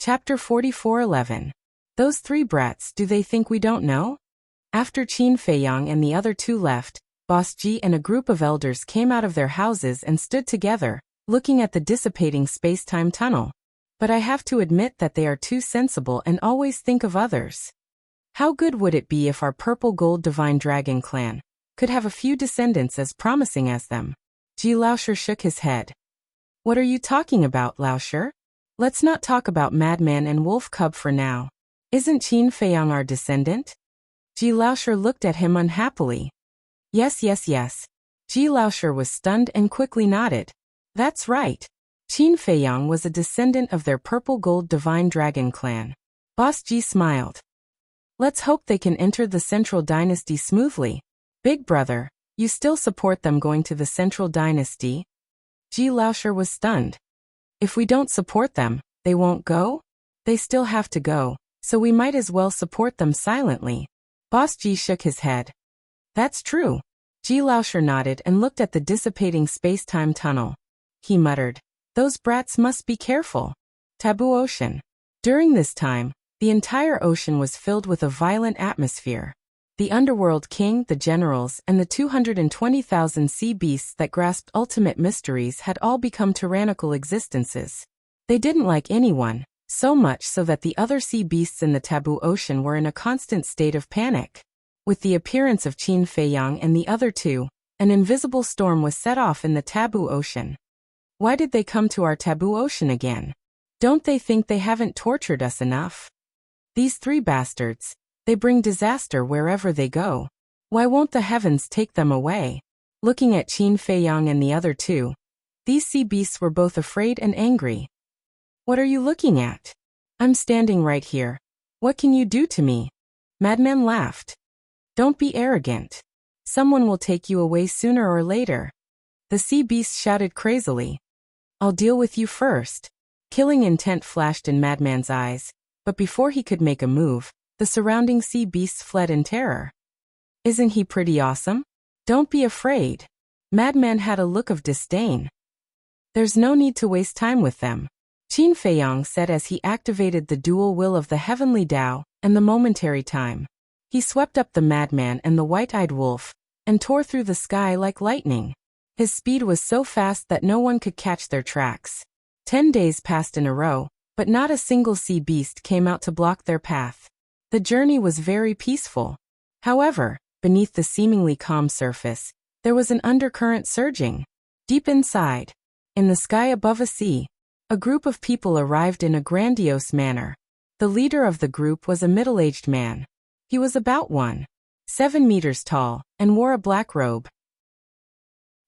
Chapter 44:11. Those three brats, do they think we don't know? After Qin Feiyang and the other two left, Boss Ji and a group of elders came out of their houses and stood together, looking at the dissipating space-time tunnel. But I have to admit that they are too sensible and always think of others. How good would it be if our purple gold divine dragon clan could have a few descendants as promising as them? Ji Laosher shook his head. What are you talking about, Laosher? Let's not talk about Madman and Wolf Cub for now. Isn't Qin Feiyang our descendant? Ji Laosher looked at him unhappily. Yes. Ji Laosher was stunned and quickly nodded. That's right. Qin Feiyang was a descendant of their purple gold divine dragon clan. Boss Ji smiled. Let's hope they can enter the Central Dynasty smoothly. Big brother, you still support them going to the Central Dynasty? Ji Laosher was stunned. If we don't support them, they won't go? They still have to go, so we might as well support them silently. Boss Ji shook his head. That's true. Ji Laosher nodded and looked at the dissipating space-time tunnel. He muttered, those brats must be careful. Taboo Ocean. During this time, the entire ocean was filled with a violent atmosphere. The underworld king, the generals, and the 220,000 sea beasts that grasped ultimate mysteries had all become tyrannical existences. They didn't like anyone, so much so that the other sea beasts in the taboo ocean were in a constant state of panic. With the appearance of Qin Feiyang and the other two, an invisible storm was set off in the taboo ocean. Why did they come to our taboo ocean again? Don't they think they haven't tortured us enough? These three bastards. They bring disaster wherever they go. Why won't the heavens take them away? Looking at Qin Feiyang and the other two, these sea beasts were both afraid and angry. What are you looking at? I'm standing right here. What can you do to me? Madman laughed. Don't be arrogant. Someone will take you away sooner or later. The sea beasts shouted crazily. I'll deal with you first. Killing intent flashed in Madman's eyes, but before he could make a move, the surrounding sea beasts fled in terror. Isn't he pretty awesome? Don't be afraid. Madman had a look of disdain. There's no need to waste time with them. Qin Feiyang said as he activated the dual will of the heavenly Tao and the momentary time. He swept up the madman and the white-eyed wolf, and tore through the sky like lightning. His speed was so fast that no one could catch their tracks. 10 days passed in a row, but not a single sea beast came out to block their path. The journey was very peaceful. However, beneath the seemingly calm surface, there was an undercurrent surging. Deep inside, in the sky above a sea, a group of people arrived in a grandiose manner. The leader of the group was a middle-aged man. He was about 1.7 meters tall, and wore a black robe.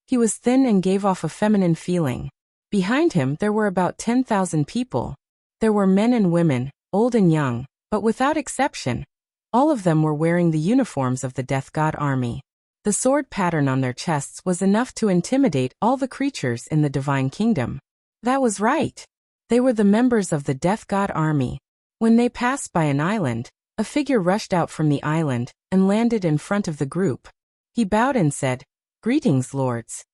He was thin and gave off a feminine feeling. Behind him there were about 10,000 people. There were men and women, old and young, but without exception, all of them were wearing the uniforms of the Death God army. The sword pattern on their chests was enough to intimidate all the creatures in the divine kingdom. That was right. They were the members of the Death God army. When they passed by an island, a figure rushed out from the island and landed in front of the group. He bowed and said, Greetings, lords.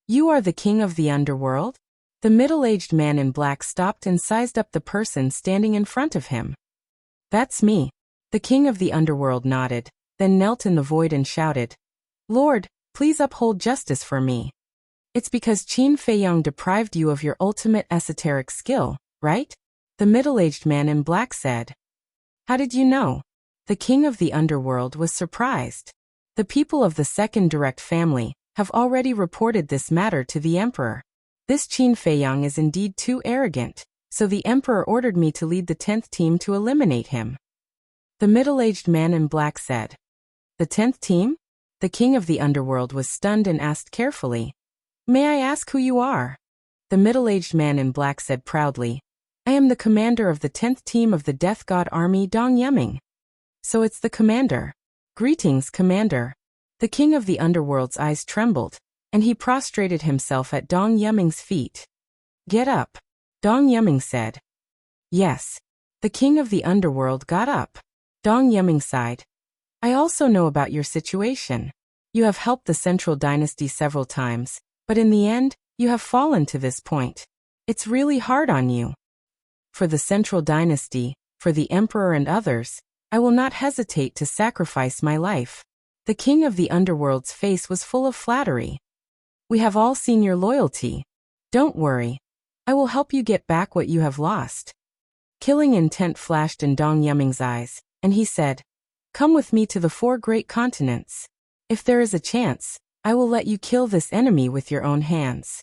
You are the king of the underworld? The middle-aged man in black stopped and sized up the person standing in front of him. That's me. The king of the underworld nodded, then knelt in the void and shouted, Lord, please uphold justice for me. It's because Qin Feiyang deprived you of your ultimate esoteric skill, right? The middle-aged man in black said. How did you know? The king of the underworld was surprised. The people of the second direct family have already reported this matter to the emperor. This Qin Feiyang is indeed too arrogant, so the emperor ordered me to lead the 10th team to eliminate him. The middle-aged man in black said. The 10th team? The king of the underworld was stunned and asked carefully. May I ask who you are? The middle-aged man in black said proudly. I am the commander of the 10th team of the Death God army Dong Yuming. So it's the commander. Greetings, commander. The king of the underworld's eyes trembled, and he prostrated himself at Dong Yuming's feet. Get up. Dong Yuming said. Yes. The king of the underworld got up. Dong Yuming sighed. I also know about your situation. You have helped the Central Dynasty several times, but in the end, you have fallen to this point. It's really hard on you. For the Central Dynasty, for the Emperor and others, I will not hesitate to sacrifice my life. The king of the underworld's face was full of flattery. We have all seen your loyalty. Don't worry. I will help you get back what you have lost. Killing intent flashed in Dong Yuming's eyes, and he said, Come with me to the 4 great continents. If there is a chance, I will let you kill this enemy with your own hands.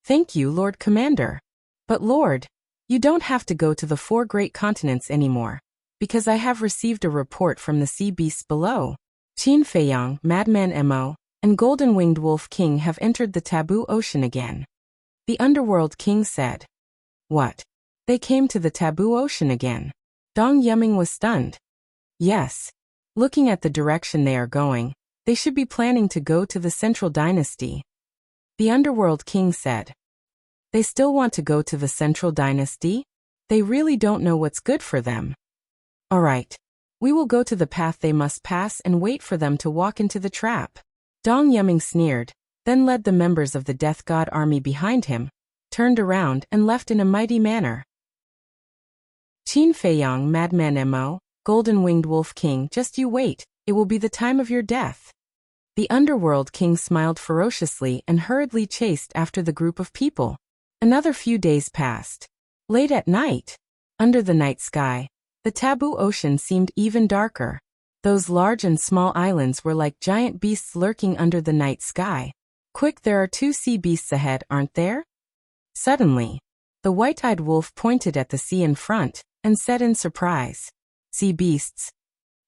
Thank you, Lord Commander. But Lord, you don't have to go to the 4 great continents anymore, because I have received a report from the sea beasts below. Qin Feiyang, Madman Mo, and Golden-Winged Wolf King have entered the taboo ocean again. The Underworld King said. What? They came to the taboo ocean again? Dong Yuming was stunned. Yes. Looking at the direction they are going, they should be planning to go to the Central Dynasty. The Underworld King said. They still want to go to the Central Dynasty? They really don't know what's good for them. All right. We will go to the path they must pass and wait for them to walk into the trap. Dong Yuming sneered, then led the members of the Death God army behind him, turned around and left in a mighty manner. Qin Feiyang, Madman Mo, Golden-Winged Wolf King, just you wait, it will be the time of your death. The Underworld King smiled ferociously and hurriedly chased after the group of people. Another few days passed. Late at night, under the night sky, the taboo ocean seemed even darker. Those large and small islands were like giant beasts lurking under the night sky. Quick, there are 2 sea beasts ahead, aren't there? Suddenly, the white-eyed wolf pointed at the sea in front and said in surprise, Sea beasts.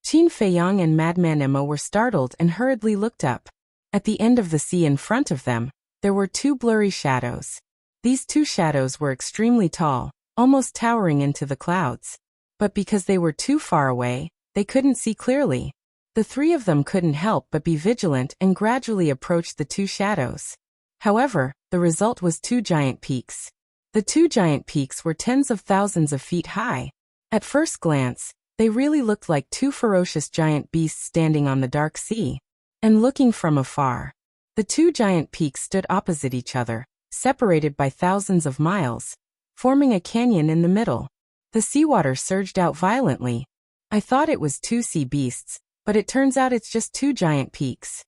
Qin Feiyang and Madman Mo were startled and hurriedly looked up. At the end of the sea in front of them, there were 2 blurry shadows. These 2 shadows were extremely tall, almost towering into the clouds. But because they were too far away, they couldn't see clearly. The 3 of them couldn't help but be vigilant and gradually approached the 2 shadows. However, the result was 2 giant peaks. The 2 giant peaks were tens of thousands of feet high. At first glance, they really looked like 2 ferocious giant beasts standing on the dark sea. And looking from afar, the 2 giant peaks stood opposite each other, separated by thousands of miles, forming a canyon in the middle. The seawater surged out violently. I thought it was 2 sea beasts, but it turns out it's just 2 giant peaks.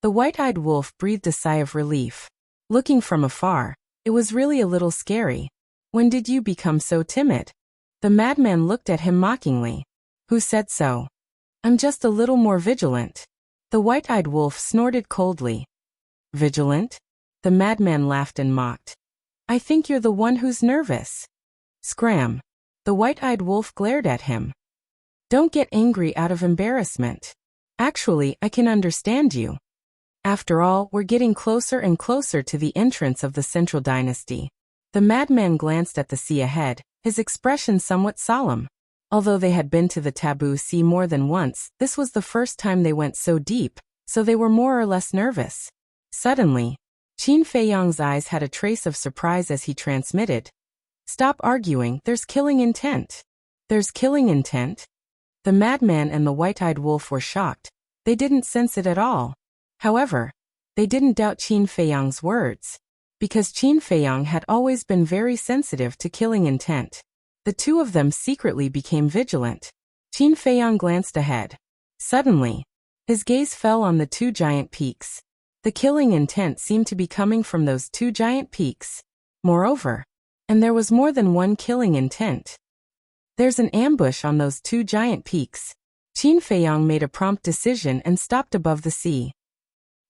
The white-eyed wolf breathed a sigh of relief. Looking from afar, it was really a little scary. When did you become so timid? The madman looked at him mockingly. Who said so? I'm just a little more vigilant. The white-eyed wolf snorted coldly. Vigilant? The madman laughed and mocked. I think you're the one who's nervous. Scram. The white-eyed wolf glared at him. Don't get angry out of embarrassment. Actually, I can understand you. After all, we're getting closer and closer to the entrance of the Central Dynasty. The madman glanced at the sea ahead, his expression somewhat solemn. Although they had been to the taboo sea more than once, this was the first time they went so deep, so they were more or less nervous. Suddenly, Qin Feiyang's eyes had a trace of surprise as he transmitted. Stop arguing, there's killing intent. There's killing intent? The madman and the white-eyed wolf were shocked. They didn't sense it at all. However, they didn't doubt Qin Feiyang's words. Because Qin Feiyang had always been very sensitive to killing intent. The 2 of them secretly became vigilant. Qin Feiyang glanced ahead. Suddenly, his gaze fell on the 2 giant peaks. The killing intent seemed to be coming from those 2 giant peaks. Moreover, and there was more than one killing intent. There's an ambush on those 2 giant peaks. Qin Feiyang made a prompt decision and stopped above the sea.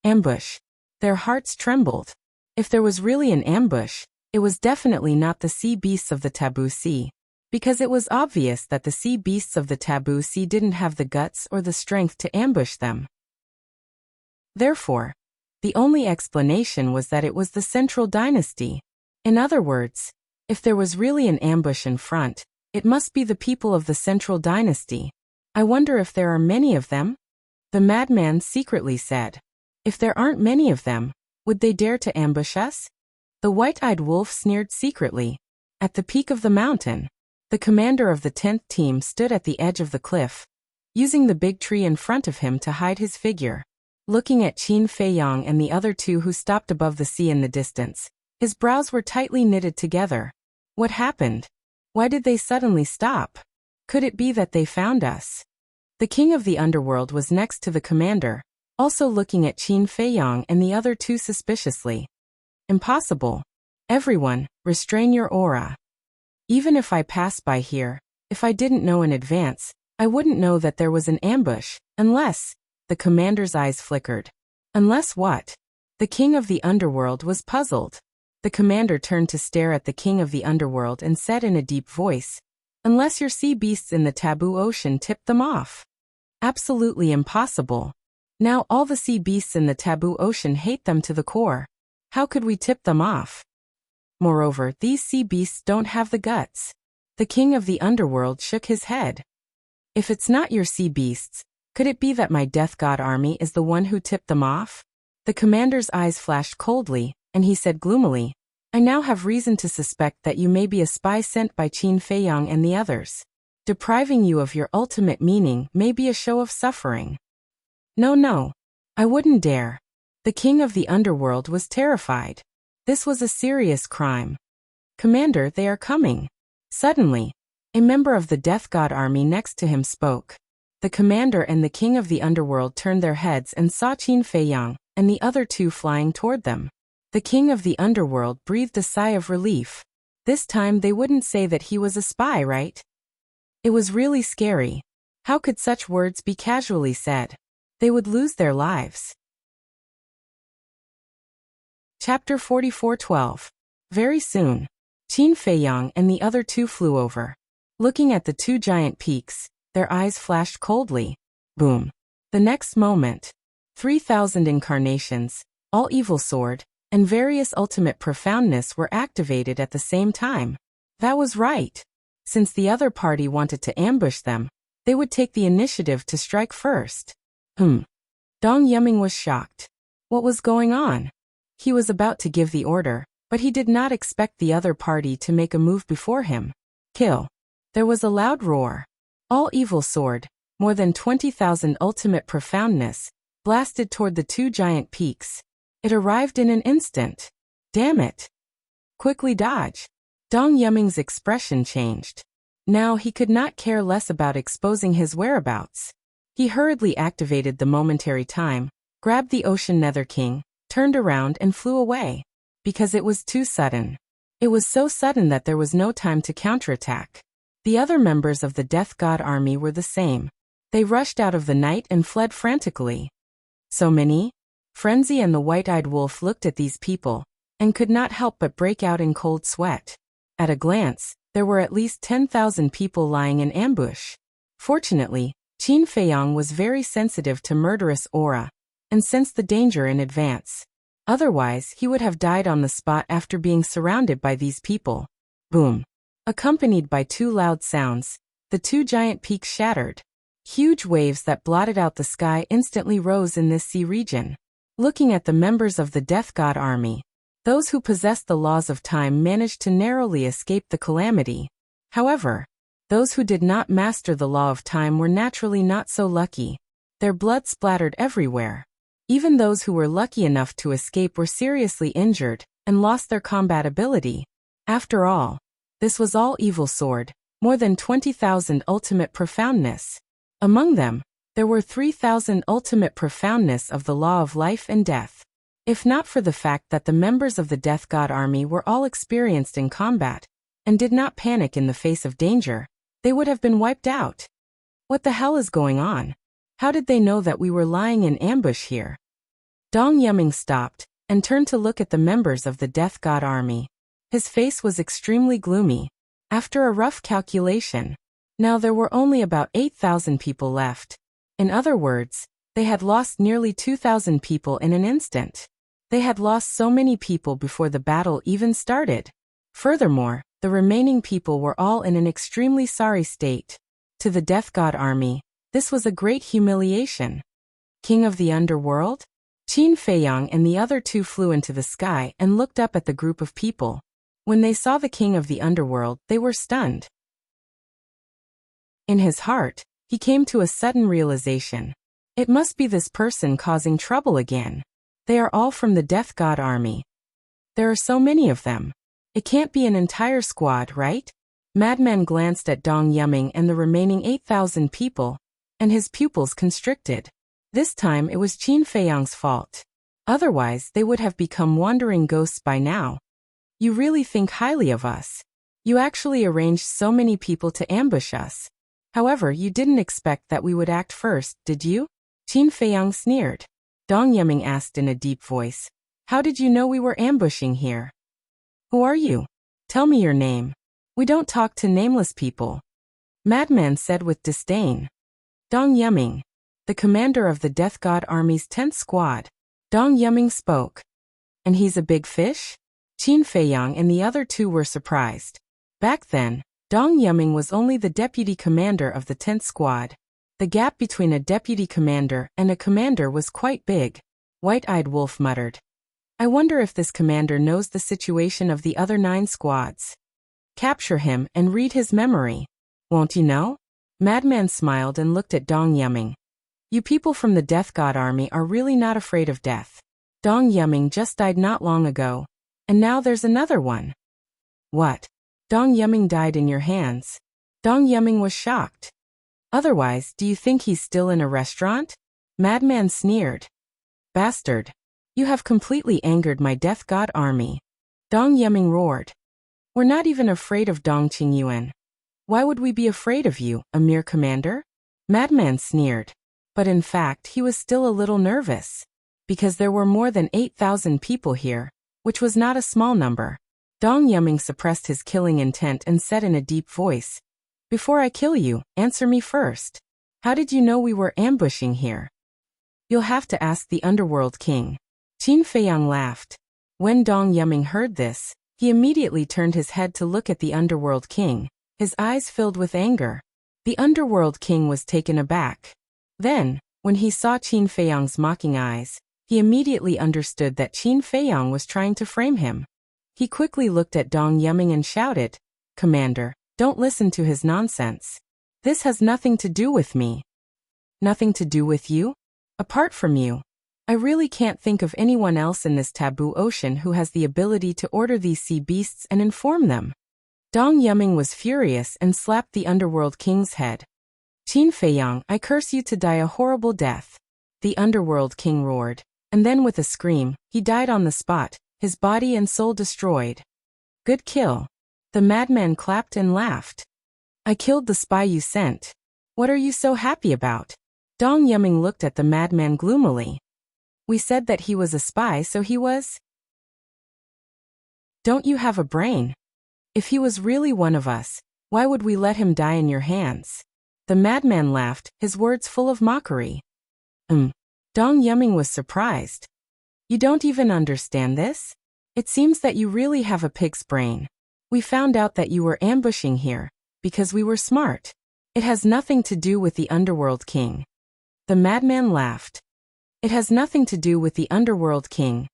Ambush. Their hearts trembled. If there was really an ambush, it was definitely not the sea beasts of the taboo sea. Because it was obvious that the sea beasts of the taboo sea didn't have the guts or the strength to ambush them. Therefore, the only explanation was that it was the Central Dynasty. In other words, if there was really an ambush in front, it must be the people of the Central Dynasty. I wonder if there are many of them? The madman secretly said. If there aren't many of them, would they dare to ambush us? The white-eyed wolf sneered secretly. At the peak of the mountain, the commander of the 10th team stood at the edge of the cliff, using the big tree in front of him to hide his figure. Looking at Qin Feiyang and the other 2 who stopped above the sea in the distance, his brows were tightly knitted together. What happened? Why did they suddenly stop? Could it be that they found us? The king of the underworld was next to the commander, also looking at Qin Feiyang and the other two suspiciously. Impossible. Everyone, restrain your aura. Even if I passed by here, if I didn't know in advance, I wouldn't know that there was an ambush, unless... The commander's eyes flickered. Unless what? The king of the underworld was puzzled. The commander turned to stare at the king of the underworld and said in a deep voice, unless your sea beasts in the taboo ocean tipped them off. Absolutely impossible. Now all the sea beasts in the taboo ocean hate them to the core. How could we tip them off? Moreover, these sea beasts don't have the guts. The king of the underworld shook his head. If it's not your sea beasts, could it be that my death god army is the one who tipped them off? The commander's eyes flashed coldly, and he said gloomily, I now have reason to suspect that you may be a spy sent by Qin Feiyang and the others. Depriving you of your ultimate meaning may be a show of suffering. No, I wouldn't dare. The king of the underworld was terrified. This was a serious crime. Commander, they are coming. Suddenly, a member of the death god army next to him spoke. The commander and the king of the underworld turned their heads and saw Qin Feiyang and the other two flying toward them. The king of the underworld breathed a sigh of relief. This time they wouldn't say that he was a spy, right? It was really scary. How could such words be casually said? They would lose their lives. Chapter 44:12. Very soon, Qin Feiyang and the other two flew over. Looking at the two giant peaks, their eyes flashed coldly. Boom. The next moment, 3,000 incarnations, all evil sword, and various ultimate profoundness were activated at the same time. That was right. Since the other party wanted to ambush them, they would take the initiative to strike first. Dong Yuming was shocked. What was going on? He was about to give the order, but he did not expect the other party to make a move before him. Kill. There was a loud roar. All evil sword, more than 20,000 ultimate profoundness, blasted toward the two giant peaks. It arrived in an instant. Damn it. Quickly dodge. Dong Yuming's expression changed. Now he could not care less about exposing his whereabouts. He hurriedly activated the momentary time, grabbed the Ocean Nether King, turned around and flew away. Because it was too sudden. It was so sudden that there was no time to counterattack. The other members of the Death God army were the same. They rushed out of the night and fled frantically. So many? Frenzy and the white-eyed wolf looked at these people, and could not help but break out in cold sweat. At a glance, there were at least 10,000 people lying in ambush. Fortunately, Qin Feiyang was very sensitive to murderous aura, and sensed the danger in advance. Otherwise, he would have died on the spot after being surrounded by these people. Boom. Accompanied by two loud sounds, the two giant peaks shattered. Huge waves that blotted out the sky instantly rose in this sea region. Looking at the members of the Death God army, those who possessed the laws of time managed to narrowly escape the calamity. However, those who did not master the law of time were naturally not so lucky. Their blood splattered everywhere. Even those who were lucky enough to escape were seriously injured and lost their combat ability. After all, this was all evil sword, more than 20,000 ultimate profoundness. Among them, there were 3,000 ultimate profoundness of the law of life and death. If not for the fact that the members of the Death God army were all experienced in combat, and did not panic in the face of danger, they would have been wiped out. What the hell is going on? How did they know that we were lying in ambush here? Dong Yuming stopped, and turned to look at the members of the Death God army. His face was extremely gloomy. After a rough calculation, now there were only about 8,000 people left. In other words, they had lost nearly 2,000 people in an instant. They had lost so many people before the battle even started. Furthermore, the remaining people were all in an extremely sorry state. To the Death God army, this was a great humiliation. King of the Underworld? Qin Feiyang and the other two flew into the sky and looked up at the group of people. When they saw the King of the Underworld, they were stunned. In his heart, he came to a sudden realization. It must be this person causing trouble again. They are all from the Death God army. There are so many of them. It can't be an entire squad, right? Madman glanced at Dong Yuming and the remaining 8,000 people, and his pupils constricted. This time it was Qin Feiyang's fault. Otherwise, they would have become wandering ghosts by now. You really think highly of us. You actually arranged so many people to ambush us. However, you didn't expect that we would act first, did you? Qin Feiyang sneered. Dong Yuming asked in a deep voice. How did you know we were ambushing here? Who are you? Tell me your name. We don't talk to nameless people. Madman said with disdain. Dong Yuming, the commander of the Death God Army's 10th squad. Dong Yuming spoke. And he's a big fish? Qin Feiyang and the other two were surprised. Back then, Dong Yuming was only the deputy commander of the 10th squad. The gap between a deputy commander and a commander was quite big. White-Eyed Wolf muttered. I wonder if this commander knows the situation of the other 9 squads. Capture him and read his memory. Won't you know? Madman smiled and looked at Dong Yuming. You people from the Death God Army are really not afraid of death. Dong Yuming just died not long ago. And now there's another one. What? Dong Yuming died in your hands. Dong Yuming was shocked. Otherwise, do you think he's still in a restaurant? Madman sneered. Bastard. You have completely angered my Death God Army. Dong Yuming roared. We're not even afraid of Dong Qingyuan. Why would we be afraid of you, a mere commander? Madman sneered. But in fact, he was still a little nervous. Because there were more than 8,000 people here, which was not a small number. Dong Yuming suppressed his killing intent and said in a deep voice, Before I kill you, answer me first. How did you know we were ambushing here? You'll have to ask the Underworld King. Qin Feiyang laughed. When Dong Yuming heard this, he immediately turned his head to look at the Underworld King, his eyes filled with anger. The Underworld King was taken aback. Then, when he saw Qin Feiyang's mocking eyes, he immediately understood that Qin Feiyang was trying to frame him. He quickly looked at Dong Yuming and shouted, Commander, don't listen to his nonsense. This has nothing to do with me. Nothing to do with you? Apart from you. I really can't think of anyone else in this taboo ocean who has the ability to order these sea beasts and inform them. Dong Yuming was furious and slapped the Underworld King's head. Qin Feiyang, I curse you to die a horrible death. The Underworld King roared, and then with a scream, he died on the spot, his body and soul destroyed. Good kill. The madman clapped and laughed. I killed the spy you sent. What are you so happy about? Dong Yuming looked at the madman gloomily. We said that he was a spy, so he was? Don't you have a brain? If he was really one of us, why would we let him die in your hands? The madman laughed, his words full of mockery. Dong Yuming was surprised. You don't even understand this? It seems that you really have a pig's brain. We found out that you were ambushing here, because we were smart. It has nothing to do with the Underworld King. The madman laughed. It has nothing to do with the Underworld King.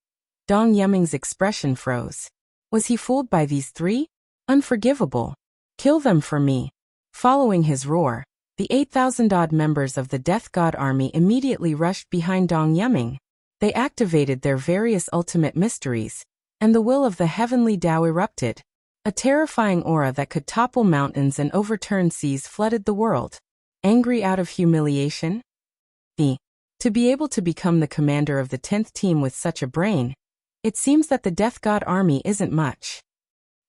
Dong Yuming's expression froze. Was he fooled by these 3? Unforgivable. Kill them for me. Following his roar, the 8,000-odd members of the Death God Army immediately rushed behind Dong Yuming. They activated their various ultimate mysteries, and the will of the heavenly Tao erupted. A terrifying aura that could topple mountains and overturn seas flooded the world. Angry out of humiliation? To be able to become the commander of the 10th team with such a brain, it seems that the Death God Army isn't much.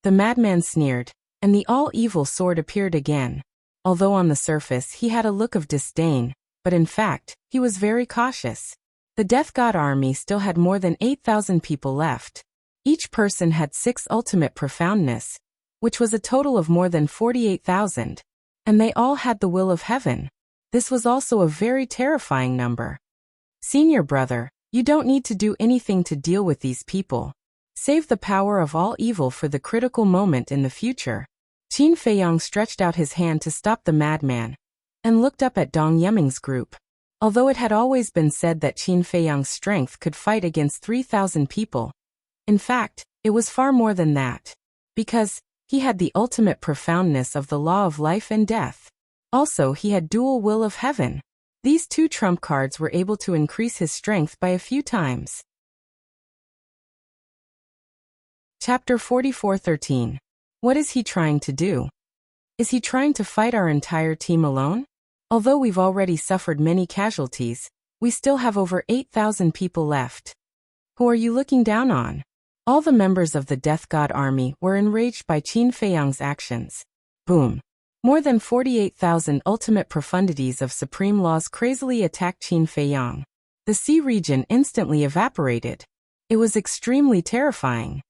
The madman sneered, and the all-evil sword appeared again. Although on the surface he had a look of disdain, but in fact, he was very cautious. The Death God Army still had more than 8,000 people left. Each person had 6 ultimate profoundness, which was a total of more than 48,000. And they all had the will of heaven. This was also a very terrifying number. Senior brother, you don't need to do anything to deal with these people. Save the power of all evil for the critical moment in the future. Qin Feiyang stretched out his hand to stop the madman, and looked up at Dong Yuming's group. Although it had always been said that Qin Feiyang's strength could fight against 3,000 people, in fact, it was far more than that. Because he had the ultimate profoundness of the law of life and death. Also, he had dual will of heaven. These 2 trump cards were able to increase his strength by a few times. Chapter 44:13. What is he trying to do? Is he trying to fight our entire team alone? Although we've already suffered many casualties, we still have over 8,000 people left. Who are you looking down on? All the members of the Death God army were enraged by Qin Feiyang's actions. Boom. More than 48,000 ultimate profundities of supreme laws crazily attacked Qin Feiyang. The sea region instantly evaporated. It was extremely terrifying.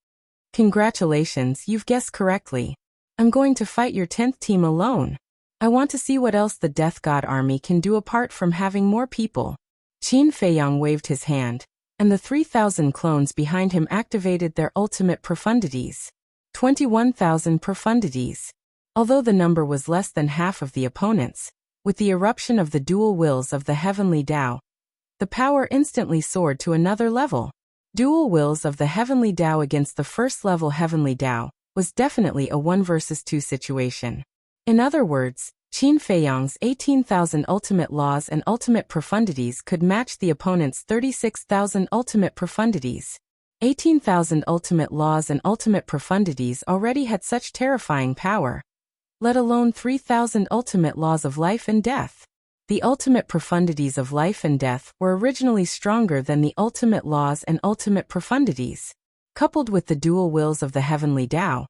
Congratulations, you've guessed correctly. I'm going to fight your 10th team alone. I want to see what else the Death God army can do apart from having more people. Qin Feiyang waved his hand, and the 3,000 clones behind him activated their ultimate profundities. 21,000 profundities. Although the number was less than half of the opponents, with the eruption of the dual wills of the heavenly Tao, the power instantly soared to another level. Dual wills of the heavenly Tao against the first level heavenly Tao was definitely a 1 versus 2 situation. In other words, Qin Feiyang's 18,000 ultimate laws and ultimate profundities could match the opponent's 36,000 ultimate profundities. 18,000 ultimate laws and ultimate profundities already had such terrifying power, let alone 3,000 ultimate laws of life and death. The ultimate profundities of life and death were originally stronger than the ultimate laws and ultimate profundities. Coupled with the dual wills of the heavenly Tao,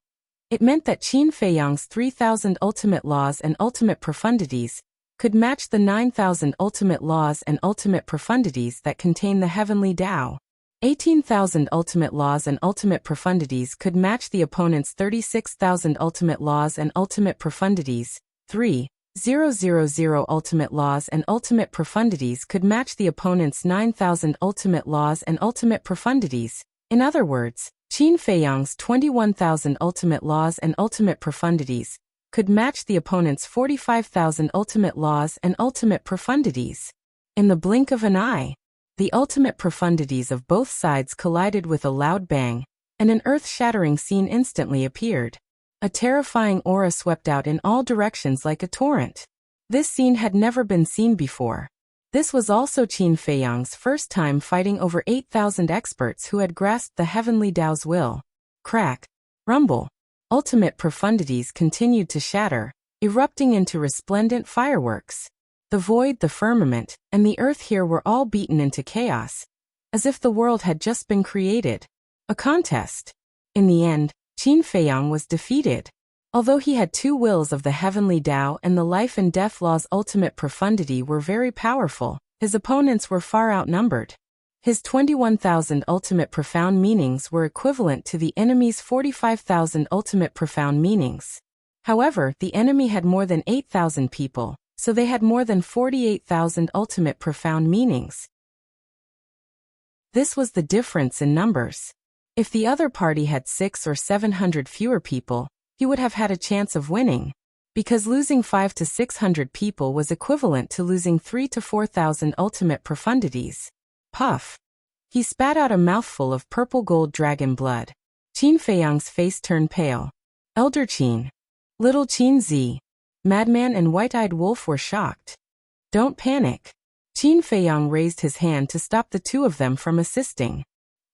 it meant that Qin Feiyang's 3,000 ultimate laws and ultimate profundities could match the 9,000 ultimate laws and ultimate profundities that contain the heavenly Tao. 18,000 ultimate laws and ultimate profundities could match the opponent's 36,000 ultimate laws and ultimate profundities. 3,000 ultimate laws and ultimate profundities could match the opponent's 9,000 ultimate laws and ultimate profundities. In other words, Qin Feiyang's 21,000 ultimate laws and ultimate profundities could match the opponent's 45,000 ultimate laws and ultimate profundities. In the blink of an eye, the ultimate profundities of both sides collided with a loud bang, and an earth-shattering scene instantly appeared. A terrifying aura swept out in all directions like a torrent. This scene had never been seen before. This was also Qin Feiyang's first time fighting over 8,000 experts who had grasped the heavenly Tao's will. Crack. Rumble. Ultimate profundities continued to shatter, erupting into resplendent fireworks. The void, the firmament, and the earth here were all beaten into chaos, as if the world had just been created. A contest. In the end, Qin Feiyang was defeated. Although he had 2 wills of the heavenly Tao and the life and death law's ultimate profundity were very powerful, his opponents were far outnumbered. His 21,000 ultimate profound meanings were equivalent to the enemy's 45,000 ultimate profound meanings. However, the enemy had more than 8,000 people, so they had more than 48,000 ultimate profound meanings. This was the difference in numbers. If the other party had 600 or 700 fewer people, he would have had a chance of winning, because losing 500 to 600 people was equivalent to losing 3,000 to 4,000 ultimate profundities. Puff. He spat out a mouthful of purple gold dragon blood. Qin Feiyang's face turned pale. Elder Qin, Little Qin Z, Madman and White-Eyed Wolf were shocked. Don't panic. Qin Feiyang raised his hand to stop the 2 of them from assisting.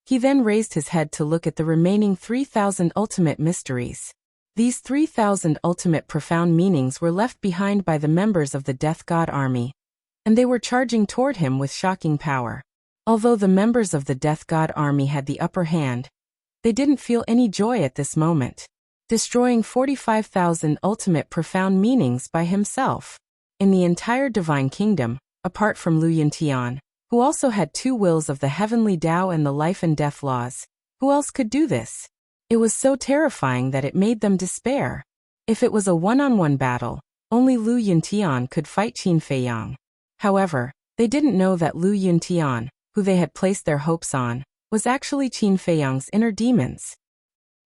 He then raised his head to look at the remaining 3,000 ultimate mysteries. These 3,000 ultimate profound meanings were left behind by the members of the Death God army, and they were charging toward him with shocking power. Although the members of the Death God army had the upper hand, they didn't feel any joy at this moment, destroying 45,000 ultimate profound meanings by himself. In the entire Divine Kingdom, apart from Lu Yuntian, who also had 2 wills of the heavenly Tao and the life and death laws, who else could do this? It was so terrifying that it made them despair. If it was a one-on-one battle, only Lu Yuntian could fight Qin Feiyang. However, they didn't know that Lu Yuntian, who they had placed their hopes on, was actually Qin Feiyang's inner demons.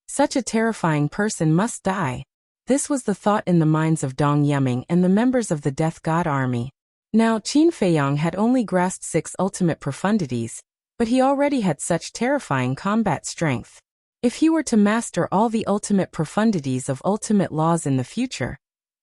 Such a terrifying person must die. This was the thought in the minds of Dong Yeming and the members of the Death God army. Now Qin Feiyang had only grasped 6 ultimate profundities, but he already had such terrifying combat strength. If he were to master all the ultimate profundities of ultimate laws in the future,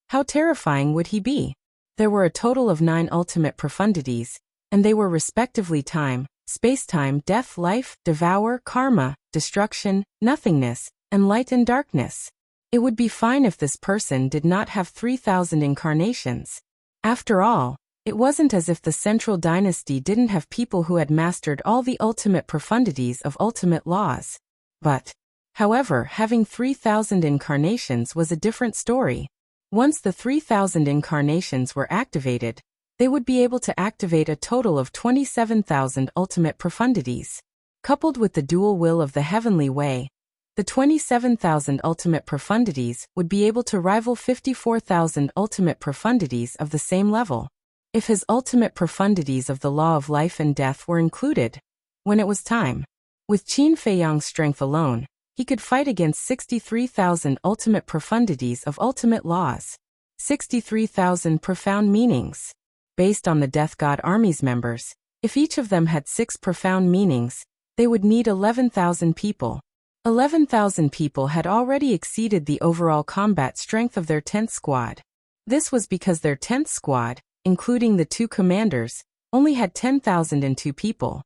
how terrifying would he be? There were a total of 9 ultimate profundities, and they were respectively time, space-time, death, life, devour, karma, destruction, nothingness, and light and darkness. It would be fine if this person did not have 3,000 incarnations. After all, it wasn't as if the central dynasty didn't have people who had mastered all the ultimate profundities of ultimate laws. But, however, having 3,000 incarnations was a different story. Once the 3,000 incarnations were activated, they would be able to activate a total of 27,000 ultimate profundities. Coupled with the dual will of the heavenly way, the 27,000 ultimate profundities would be able to rival 54,000 ultimate profundities of the same level. If his ultimate profundities of the law of life and death were included, when it was time, with Qin Feiyang's strength alone, he could fight against 63,000 ultimate profundities of ultimate laws. 63,000 profound meanings. Based on the Death God Army's members, if each of them had 6 profound meanings, they would need 11,000 people. 11,000 people had already exceeded the overall combat strength of their 10th squad. This was because their 10th squad, including the 2 commanders, only had 10,002 people.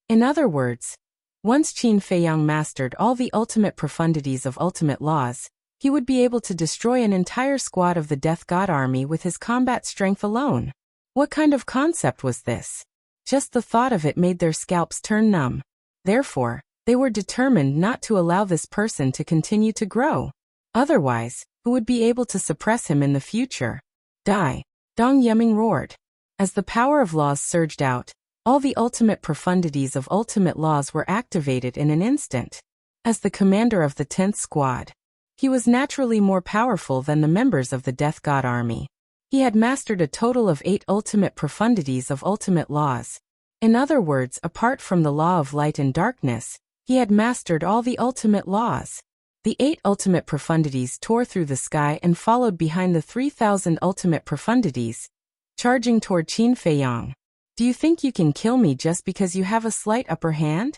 In other words, once Qin Feiyang mastered all the ultimate profundities of ultimate laws, he would be able to destroy an entire squad of the Death God Army with his combat strength alone. What kind of concept was this? Just the thought of it made their scalps turn numb. Therefore, they were determined not to allow this person to continue to grow. Otherwise, who would be able to suppress him in the future? Die! Dong Yuming roared. As the power of laws surged out, all the ultimate profundities of ultimate laws were activated in an instant. As the commander of the 10th squad, he was naturally more powerful than the members of the Death God Army. He had mastered a total of 8 ultimate profundities of ultimate laws. In other words, apart from the law of light and darkness, he had mastered all the ultimate laws. The 8 ultimate profundities tore through the sky and followed behind the 3,000 ultimate profundities, charging toward Qin Feiyang. Do you think you can kill me just because you have a slight upper hand?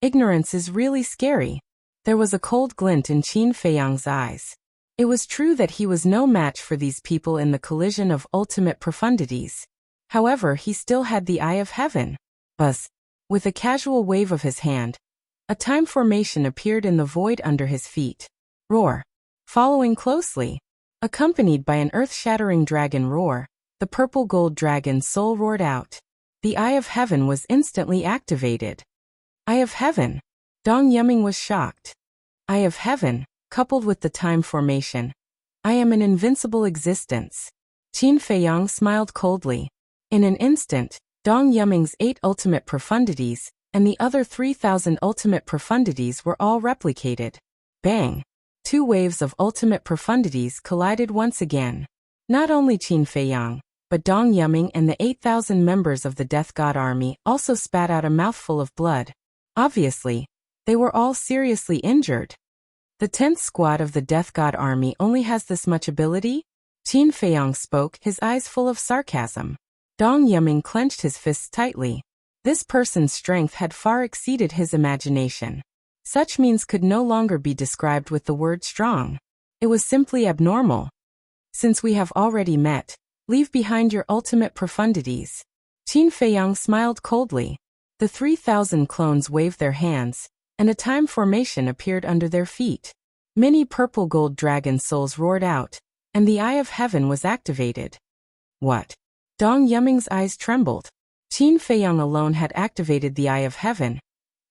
Ignorance is really scary. There was a cold glint in Qin Feiyang's eyes. It was true that he was no match for these people in the collision of ultimate profundities. However, he still had the Eye of Heaven. Buzz! With a casual wave of his hand, a time formation appeared in the void under his feet. Roar! Following closely, accompanied by an earth-shattering dragon roar, the purple gold dragon's soul roared out. The Eye of Heaven was instantly activated. Eye of Heaven! Dong Yuming was shocked. Eye of Heaven, coupled with the time formation. I am an invincible existence. Qin Feiyang smiled coldly. In an instant, Dong Yuming's 8 ultimate profundities, and the other 3,000 ultimate profundities were all replicated. Bang! 2 waves of ultimate profundities collided once again. Not only Qin Feiyang, but Dong Yuming and the 8,000 members of the Death God Army also spat out a mouthful of blood. Obviously, they were all seriously injured. The 10th squad of the Death God Army only has this much ability? Qin Feiyang spoke, his eyes full of sarcasm. Dong Yuming clenched his fists tightly. This person's strength had far exceeded his imagination. Such means could no longer be described with the word strong. It was simply abnormal. Since we have already met, leave behind your ultimate profundities. Qin Feiyang smiled coldly. The 3,000 clones waved their hands, and a time formation appeared under their feet. Many purple gold dragon souls roared out, and the Eye of Heaven was activated. What? Dong Yuming's eyes trembled. Qin Feiyang alone had activated the Eye of Heaven,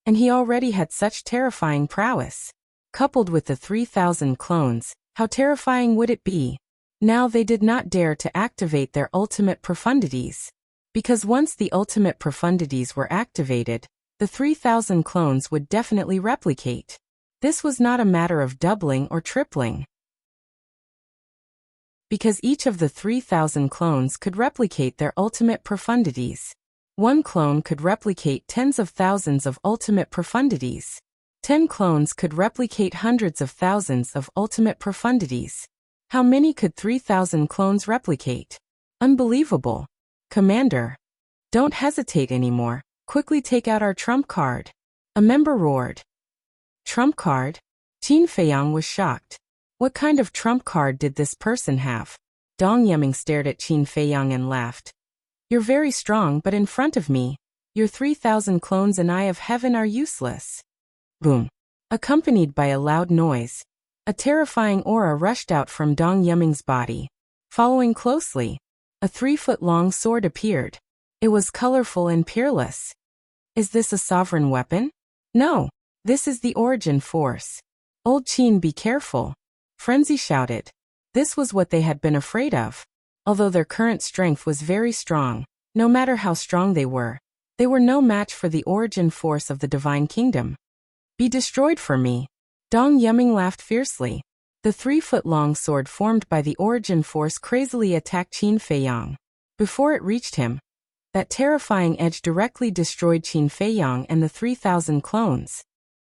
and he already had such terrifying prowess. Coupled with the 3,000 clones, how terrifying would it be? Now they did not dare to activate their ultimate profundities. Because once the ultimate profundities were activated, the 3,000 clones would definitely replicate. This was not a matter of doubling or tripling. Because each of the 3,000 clones could replicate their ultimate profundities. One clone could replicate tens of thousands of ultimate profundities. 10 clones could replicate hundreds of thousands of ultimate profundities. How many could 3,000 clones replicate? Unbelievable. Commander, don't hesitate anymore. Quickly take out our trump card. A member roared. Trump card? Qin Feiyang was shocked. What kind of trump card did this person have? Dong Yuming stared at Qin Feiyang and laughed. You're very strong, but in front of me, your 3,000 clones and Eye of Heaven are useless. Boom. Accompanied by a loud noise, a terrifying aura rushed out from Dong Yuming's body. Following closely, a 3-foot-long sword appeared. It was colorful and peerless. Is this a sovereign weapon? No, this is the origin force. Old Qin, be careful. Frenzy shouted. This was what they had been afraid of. Although their current strength was very strong, no matter how strong they were no match for the origin force of the Divine Kingdom. Be destroyed for me. Dong Yuming laughed fiercely. The 3-foot-long sword formed by the origin force crazily attacked Qin Feiyang. Before it reached him, that terrifying edge directly destroyed Qin Feiyang and the 3,000 clones.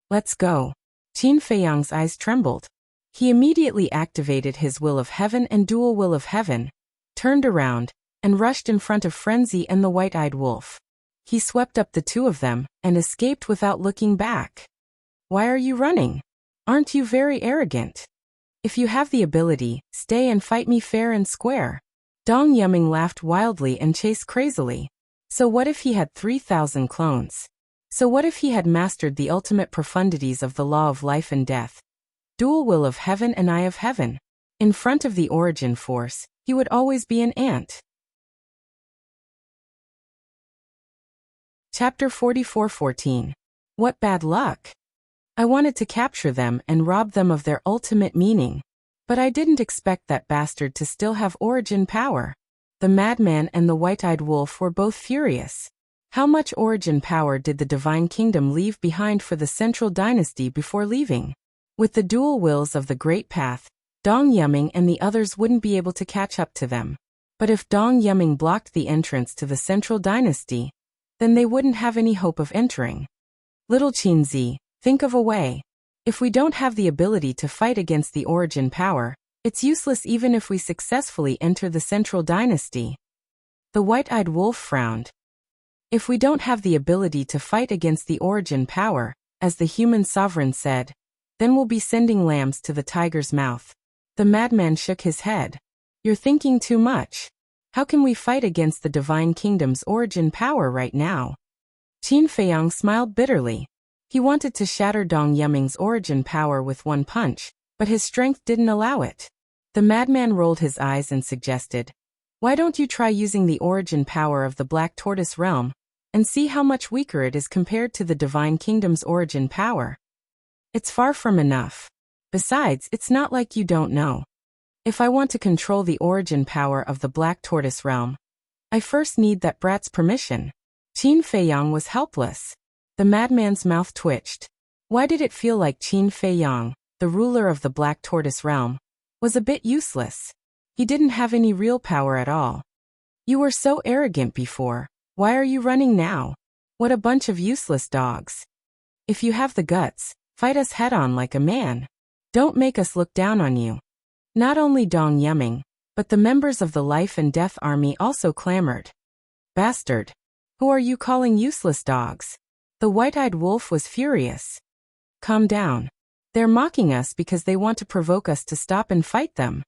Let's go. Qin Feiyang's eyes trembled. He immediately activated his Will of Heaven and Dual Will of Heaven, turned around, and rushed in front of Frenzy and the white-eyed wolf. He swept up the two of them and escaped without looking back. Why are you running? Aren't you very arrogant? If you have the ability, stay and fight me fair and square. Dong Yuming laughed wildly and chased crazily. So what if he had 3,000 clones? So what if he had mastered the ultimate profundities of the law of life and death? Dual Will of Heaven and Eye of Heaven. In front of the origin force, he would always be an ant. Chapter 44:14. What bad luck! I wanted to capture them and rob them of their ultimate meaning. But I didn't expect that bastard to still have origin power. The madman and the white-eyed wolf were both furious. How much origin power did the Divine Kingdom leave behind for the Central Dynasty before leaving? With the dual wills of the Great Path, Dong Yuming and the others wouldn't be able to catch up to them. But if Dong Yuming blocked the entrance to the Central Dynasty, then they wouldn't have any hope of entering. Little Qinzi, think of a way. If we don't have the ability to fight against the origin power, it's useless even if we successfully enter the Central Dynasty. The white-eyed wolf frowned. If we don't have the ability to fight against the origin power, as the human sovereign said, then we'll be sending lambs to the tiger's mouth. The madman shook his head. You're thinking too much. How can we fight against the Divine Kingdom's origin power right now? Qin Feiyang smiled bitterly. He wanted to shatter Dong Yuming's origin power with one punch, but his strength didn't allow it. The madman rolled his eyes and suggested, why don't you try using the origin power of the Black Tortoise realm, and see how much weaker it is compared to the Divine Kingdom's origin power? It's far from enough. Besides, it's not like you don't know. If I want to control the origin power of the Black Tortoise realm, I first need that brat's permission. Qin Feiyang was helpless. The madman's mouth twitched. Why did it feel like Qin Feiyang, the ruler of the Black Tortoise realm, was a bit useless? He didn't have any real power at all. You were so arrogant before. Why are you running now? What a bunch of useless dogs. If you have the guts, fight us head-on like a man. Don't make us look down on you. Not only Dong Yuming, but the members of the Life and Death Army also clamored. Bastard! Who are you calling useless dogs? The white-eyed wolf was furious. Calm down. They're mocking us because they want to provoke us to stop and fight them.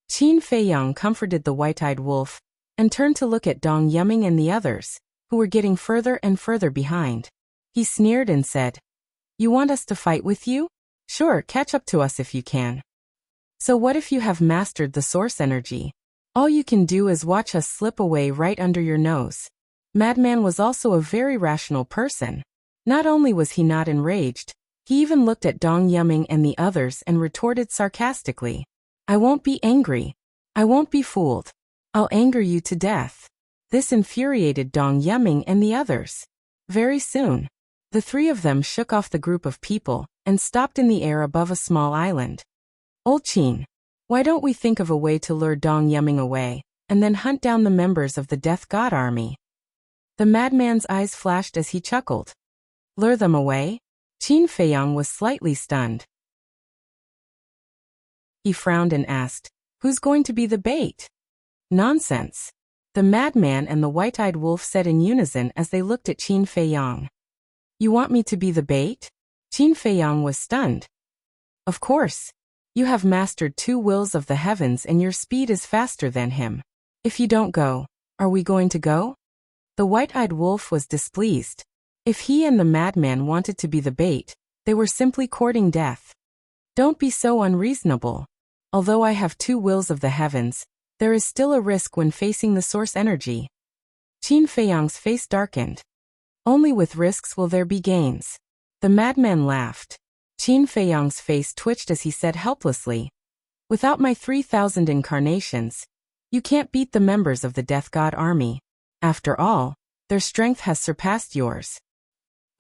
Qin Feiyang comforted the white-eyed wolf, and turned to look at Dong Yuming and the others, who were getting further and further behind. He sneered and said, You want us to fight with you? Sure, catch up to us if you can. So what if you have mastered the source energy? All you can do is watch us slip away right under your nose. Madman was also a very rational person. Not only was he not enraged, he even looked at Dong Yuming and the others and retorted sarcastically, I won't be angry. I won't be fooled. I'll anger you to death. This infuriated Dong Yuming and the others. Very soon, the three of them shook off the group of people and stopped in the air above a small island. Old Qin, why don't we think of a way to lure Dong Yuming away, and then hunt down the members of the Death God Army? The madman's eyes flashed as he chuckled. Lure them away? Qin Feiyang was slightly stunned. He frowned and asked, Who's going to be the bait? Nonsense. The madman and the white-eyed wolf said in unison as they looked at Qin Feiyang. You want me to be the bait? Qin Feiyang was stunned. Of course. You have mastered 2 wills of the heavens and your speed is faster than him. If you don't go, are we going to go? The white-eyed wolf was displeased. If he and the madman wanted to be the bait, They were simply courting death. Don't be so unreasonable. Although I have two wills of the heavens, there is still a risk when facing the source energy. Qin Feiyang's face darkened. Only with risks will there be gains. The madman laughed. Qin Feiyang's face twitched as he said helplessly, without my 3,000 incarnations, you can't beat the members of the Death God army. After all, their strength has surpassed yours.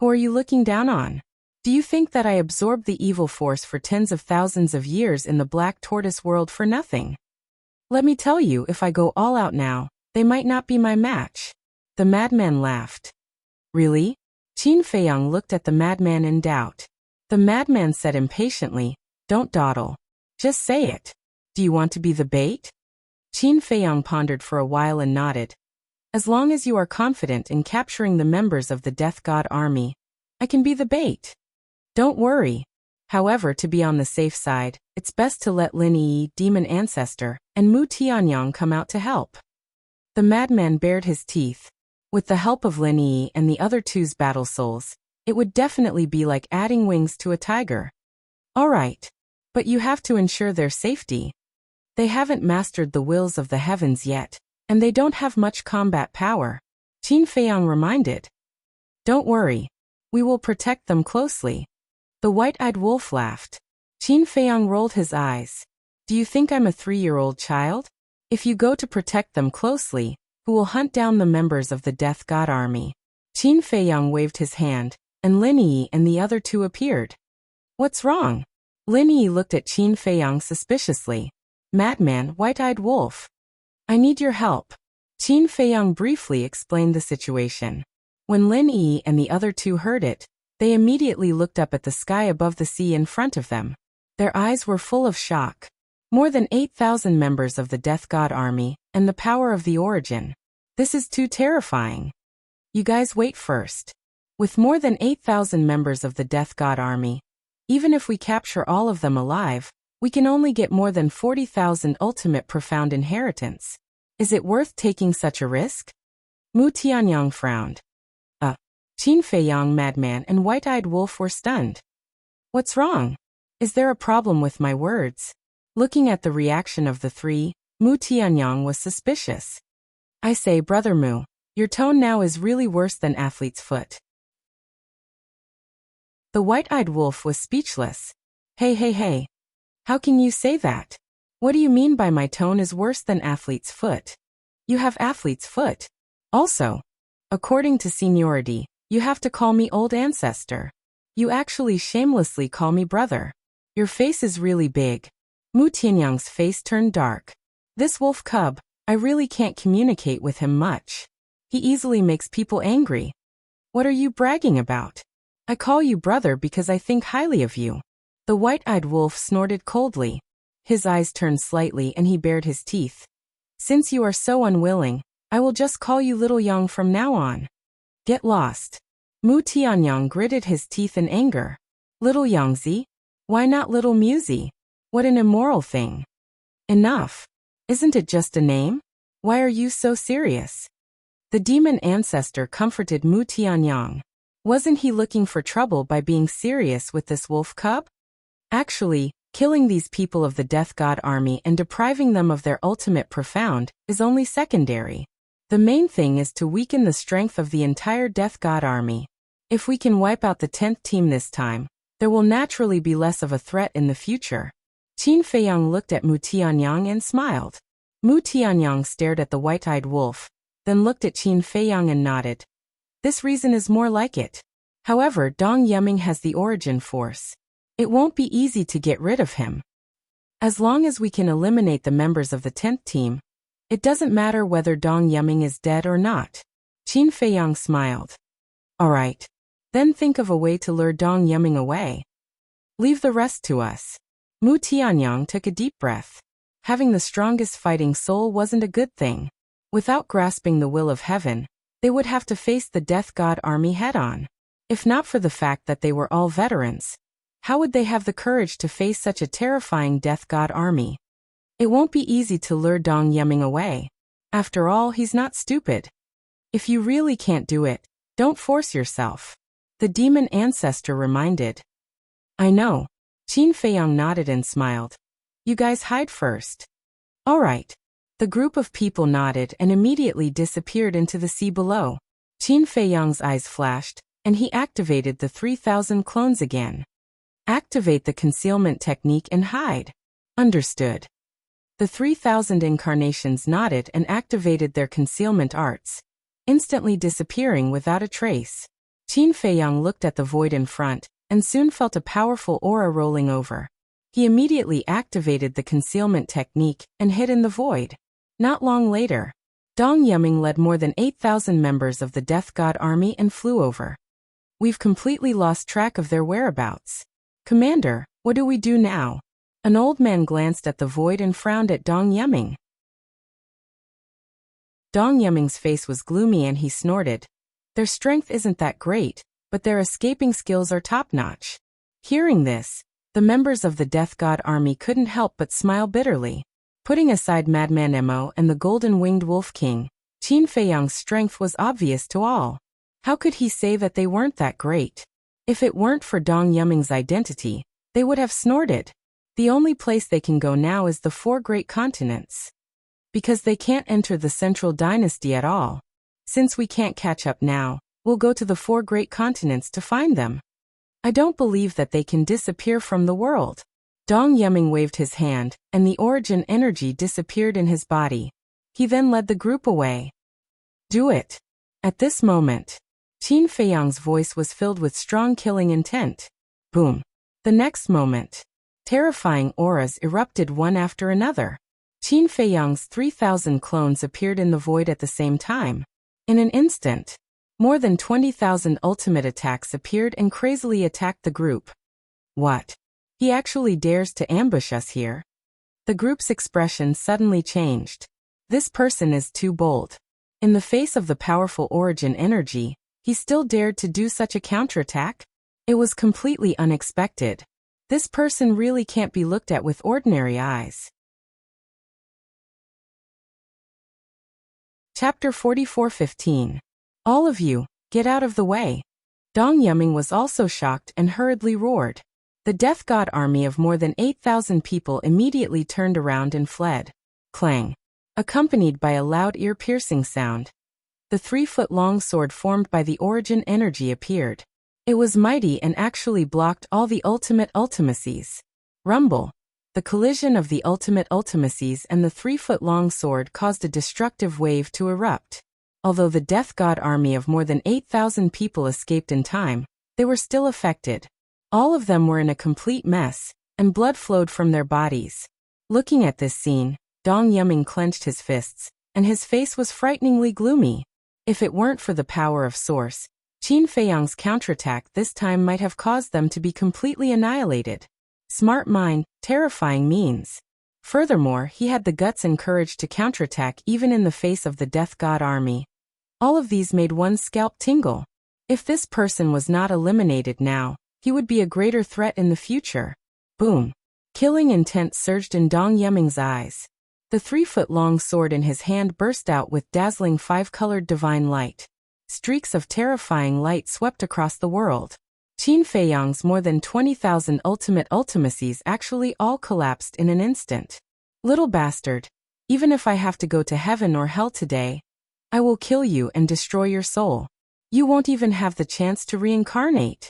Who are you looking down on? Do you think that I absorbed the evil force for tens of thousands of years in the Black Tortoise world for nothing? Let me tell you, if I go all out now, they might not be my match. The madman laughed. Really? Qin Feiyang looked at the madman in doubt. The madman said impatiently, don't dawdle. Just say it. Do you want to be the bait? Qin Feiyang pondered for a while and nodded. As long as you are confident in capturing the members of the Death God army, I can be the bait. Don't worry. However, to be on the safe side, it's best to let Lin Yi, Demon Ancestor, and Mu Tianyang come out to help. The madman bared his teeth. With the help of Lin Yi and the other two's battle souls, it would definitely be like adding wings to a tiger. All right. But you have to ensure their safety. They haven't mastered the wills of the heavens yet, and they don't have much combat power. Qin Feiyang reminded. Don't worry. We will protect them closely. The white-eyed wolf laughed. Qin Feiyang rolled his eyes. Do you think I'm a 3-year-old child? If you go to protect them closely, who will hunt down the members of the Death God army? Qin Feiyang waved his hand, and Lin Yi and the other two appeared. What's wrong? Lin Yi looked at Qin Feiyang suspiciously. Madman, white-eyed wolf. I need your help. Qin Feiyang briefly explained the situation. When Lin Yi and the other two heard it, they immediately looked up at the sky above the sea in front of them. Their eyes were full of shock. More than 8,000 members of the Death God army, and the power of the origin. This is too terrifying. You guys wait first. With more than 8,000 members of the Death God army, even if we capture all of them alive, we can only get more than 40,000 ultimate profound inheritance. Is it worth taking such a risk? Mu Tianyang frowned. Qin Feiyang, madman, and white-eyed wolf were stunned. What's wrong? Is there a problem with my words? Looking at the reaction of the three, Mu Tianyang was suspicious. I say, Brother Mu, your tone now is really worse than athlete's foot. The white-eyed wolf was speechless. Hey. How can you say that? What do you mean by my tone is worse than athlete's foot? You have athlete's foot. Also, according to seniority, you have to call me old ancestor. You actually shamelessly call me brother. Your face is really big. Mu Tianyang's face turned dark. This wolf cub, I really can't communicate with him much. He easily makes people angry. What are you bragging about? I call you brother because I think highly of you. The white-eyed wolf snorted coldly. His eyes turned slightly and he bared his teeth. Since you are so unwilling, I will just call you Little Yang from now on. Get lost. Mu Tianyang gritted his teeth in anger. Little Yangzi? Why not Little Musi? What an immoral thing. Enough. Isn't it just a name? Why are you so serious? The demon ancestor comforted Mu Tianyang. Wasn't he looking for trouble by being serious with this wolf cub? Actually, killing these people of the Death God army and depriving them of their ultimate profound is only secondary. The main thing is to weaken the strength of the entire Death God army. If we can wipe out the 10th team this time, there will naturally be less of a threat in the future. Qin Feiyang looked at Mu Tianyang and smiled. Mu Tianyang stared at the white-eyed wolf, then looked at Qin Feiyang and nodded. This reason is more like it. However, Dong Yiming has the origin force. It won't be easy to get rid of him. As long as we can eliminate the members of the 10th team, it doesn't matter whether Dong Yiming is dead or not. Qin Feiyang smiled. All right. Then think of a way to lure Dong Yiming away. Leave the rest to us. Mu Tianyang took a deep breath. Having the strongest fighting soul wasn't a good thing. Without grasping the will of heaven, they would have to face the Death God army head-on. If not for the fact that they were all veterans, how would they have the courage to face such a terrifying Death God army? It won't be easy to lure Dong Yiming away. After all, he's not stupid. If you really can't do it, don't force yourself. The demon ancestor reminded. I know. Qin Feiyang nodded and smiled. You guys hide first. All right. The group of people nodded and immediately disappeared into the sea below. Qin Feiyang's eyes flashed, and he activated the 3,000 clones again. Activate the concealment technique and hide. Understood. The 3,000 incarnations nodded and activated their concealment arts, instantly disappearing without a trace. Qin Feiyang looked at the void in front, and soon felt a powerful aura rolling over. He immediately activated the concealment technique and hid in the void. Not long later, Dong Yiming led more than 8,000 members of the Death God army and flew over. We've completely lost track of their whereabouts. Commander, what do we do now? An old man glanced at the void and frowned at Dong Yiming. Dong Yiming's face was gloomy and he snorted. Their strength isn't that great, but their escaping skills are top-notch. Hearing this, the members of the Death God army couldn't help but smile bitterly. Putting aside Madman Emo and the Golden-Winged Wolf King, Qin Feiyang's strength was obvious to all. How could he say that they weren't that great? If it weren't for Dong Yiming's identity, they would have snorted. The only place they can go now is the 4 great continents. Because they can't enter the Central Dynasty at all. Since we can't catch up now, we'll go to the 4 great continents to find them. I don't believe that they can disappear from the world. Dong Yiming waved his hand, and the origin energy disappeared in his body. He then led the group away. Do it. At this moment, Qin Feiyang's voice was filled with strong killing intent. Boom. The next moment, terrifying auras erupted one after another. Qin Feiyang's 3,000 clones appeared in the void at the same time. In an instant, more than 20,000 ultimate attacks appeared and crazily attacked the group. What? He actually dares to ambush us here? The group's expression suddenly changed. This person is too bold. In the face of the powerful origin energy, he still dared to do such a counterattack? It was completely unexpected. This person really can't be looked at with ordinary eyes. Chapter 44:15. All of you, get out of the way. Dong Yiming was also shocked and hurriedly roared. The Death God army of more than 8,000 people immediately turned around and fled. Clang. Accompanied by a loud ear-piercing sound, the 3-foot-long sword formed by the origin energy appeared. It was mighty and actually blocked all the ultimate ultimacies. Rumble. The collision of the ultimate ultimacies and the 3-foot-long sword caused a destructive wave to erupt. Although the Death God army of more than 8,000 people escaped in time, they were still affected. All of them were in a complete mess, and blood flowed from their bodies. Looking at this scene, Dong Yiming clenched his fists, and his face was frighteningly gloomy. If it weren't for the power of Source, Qin Feiyang's counterattack this time might have caused them to be completely annihilated. Smart mind, terrifying means. Furthermore, he had the guts and courage to counterattack even in the face of the Death God army. All of these made one's scalp tingle. If this person was not eliminated now, he would be a greater threat in the future. Boom. Killing intent surged in Dong Yiming's eyes. The 3-foot-long sword in his hand burst out with dazzling 5-colored divine light. Streaks of terrifying light swept across the world. Qin Feiyang's more than 20,000 ultimate ultimacies actually all collapsed in an instant. Little bastard. Even if I have to go to heaven or hell today, I will kill you and destroy your soul. You won't even have the chance to reincarnate.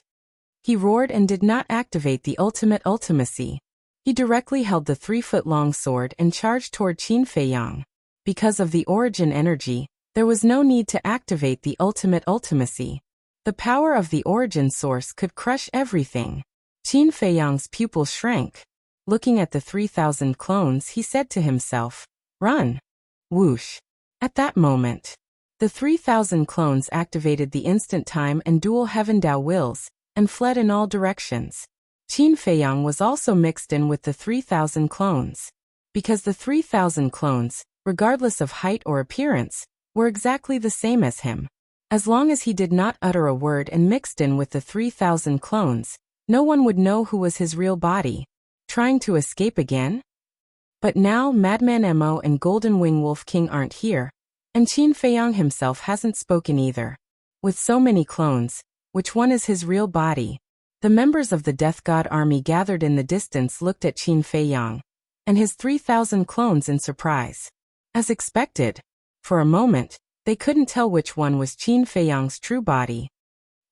He roared and did not activate the ultimate ultimacy. He directly held the 3-foot-long sword and charged toward Qin Feiyang. Because of the origin energy, there was no need to activate the ultimate ultimacy. The power of the origin source could crush everything. Qin Feiyang's pupil shrank. Looking at the 3,000 clones, he said to himself, "Run!" Whoosh. At that moment, the 3,000 clones activated the instant time and dual heaven Dao wills, and fled in all directions. Qin Feiyang was also mixed in with the 3,000 clones. Because the 3,000 clones, regardless of height or appearance, were exactly the same as him. As long as he did not utter a word and mixed in with the 3,000 clones, no one would know who was his real body. Trying to escape again? But now Madman Emo and Golden Wing Wolf King aren't here, and Qin Feiyang himself hasn't spoken either. With so many clones, which one is his real body? The members of the Death God army gathered in the distance looked at Qin Feiyang and his 3,000 clones in surprise. As expected, for a moment, they couldn't tell which one was Qin Feiyang's true body.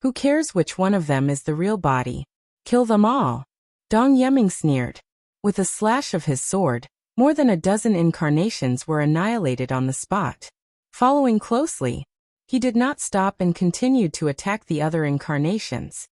Who cares which one of them is the real body? Kill them all. Dong Yeming sneered. With a slash of his sword, more than a dozen incarnations were annihilated on the spot. Following closely, he did not stop and continued to attack the other incarnations.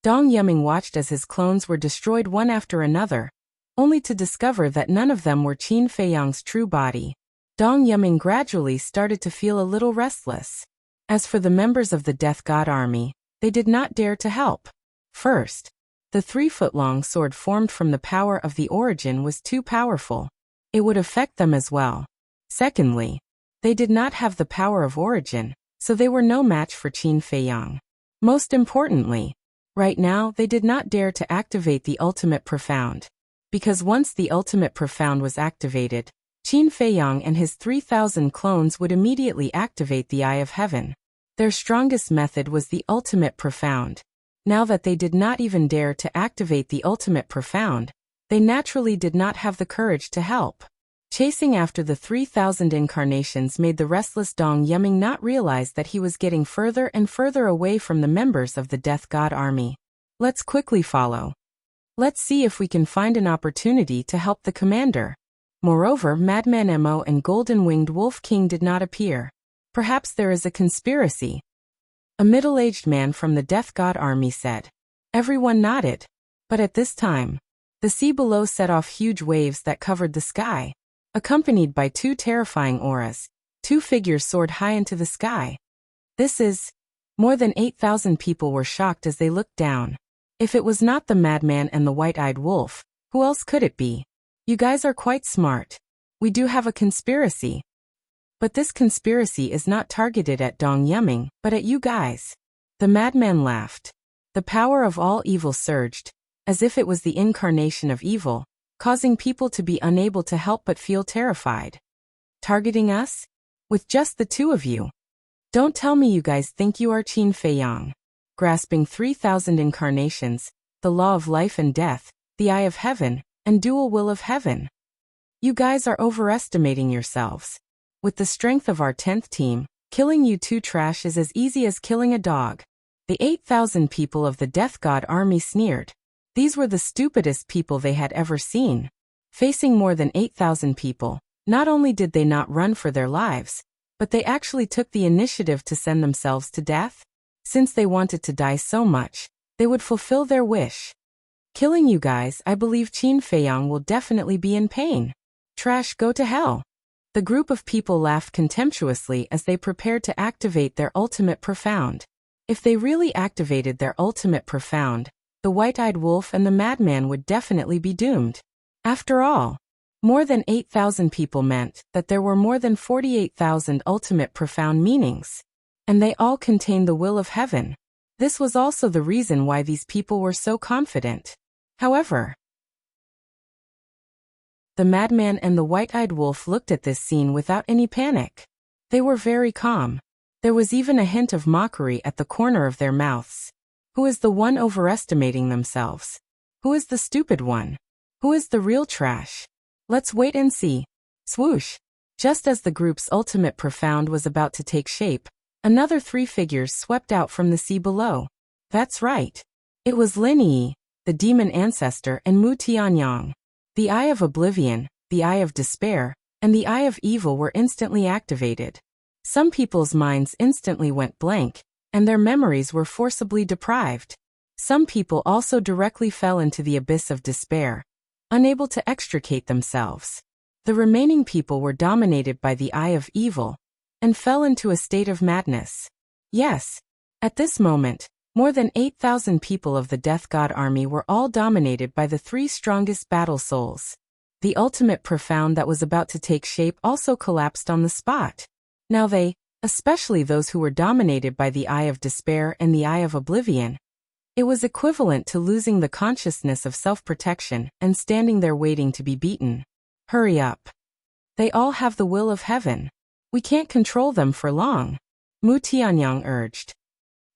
Dong Yeming watched as his clones were destroyed one after another, only to discover that none of them were Qin Feiyang's true body. Dong Yeming gradually started to feel a little restless. As for the members of the Death God army, they did not dare to help. First, the 3-foot-long sword formed from the power of the origin was too powerful. It would affect them as well. Secondly, they did not have the power of origin, so they were no match for Qin Feiyang. Most importantly, right now they did not dare to activate the ultimate profound. Because once the ultimate profound was activated, Qin Feiyang and his 3,000 clones would immediately activate the Eye of Heaven. Their strongest method was the ultimate profound. Now that they did not even dare to activate the ultimate profound, they naturally did not have the courage to help. Chasing after the 3,000 incarnations made the restless Dong Yeming not realize that he was getting further and further away from the members of the Death God army. Let's quickly follow. Let's see if we can find an opportunity to help the commander. Moreover, Madman Mo and Golden-Winged Wolf King did not appear. Perhaps there is a conspiracy. A middle-aged man from the Death God army said. Everyone nodded. But at this time, the sea below set off huge waves that covered the sky, accompanied by 2 terrifying auras. 2 figures soared high into the sky. This is... More than 8,000 people were shocked as they looked down. If it was not the madman and the white-eyed wolf, who else could it be? You guys are quite smart. We do have a conspiracy. But this conspiracy is not targeted at Dong Yeming, but at you guys. The madman laughed. The power of all evil surged, as if it was the incarnation of evil, causing people to be unable to help but feel terrified. Targeting us? With just the 2 of you? Don't tell me you guys think you are Qin Feiyang. Grasping 3,000 incarnations, the law of life and death, the Eye of Heaven, and dual will of heaven. You guys are overestimating yourselves. With the strength of our 10th team, killing you 2 trash is as easy as killing a dog. The 8,000 people of the Death God army sneered. These were the stupidest people they had ever seen. Facing more than 8,000 people, not only did they not run for their lives, but they actually took the initiative to send themselves to death. Since they wanted to die so much, they would fulfill their wish. Killing you guys, I believe Qin Feiyang will definitely be in pain. Trash, go to hell. The group of people laughed contemptuously as they prepared to activate their ultimate profound. If they really activated their ultimate profound, the white-eyed wolf and the madman would definitely be doomed. After all, more than 8,000 people meant that there were more than 48,000 ultimate profound meanings. And they all contained the will of heaven. This was also the reason why these people were so confident. However, the madman and the white-eyed wolf looked at this scene without any panic. They were very calm. There was even a hint of mockery at the corner of their mouths. Who is the one overestimating themselves? Who is the stupid one? Who is the real trash? Let's wait and see. Swoosh! Just as the group's ultimate profound was about to take shape, another 3 figures swept out from the sea below. That's right. It was Lin Yi, the demon ancestor, and Mu Tianyang. The Eye of Oblivion, the Eye of Despair, and the Eye of Evil were instantly activated. Some people's minds instantly went blank, and their memories were forcibly deprived. Some people also directly fell into the abyss of despair, unable to extricate themselves. The remaining people were dominated by the Eye of Evil, and fell into a state of madness. Yes, at this moment, more than 8,000 people of the Death God army were all dominated by the 3 strongest battle souls. The ultimate profound that was about to take shape also collapsed on the spot. Now they, especially those who were dominated by the Eye of Despair and the Eye of Oblivion, it was equivalent to losing the consciousness of self-protection and standing there waiting to be beaten. Hurry up. They all have the will of heaven. We can't control them for long, Mu Tianyang urged.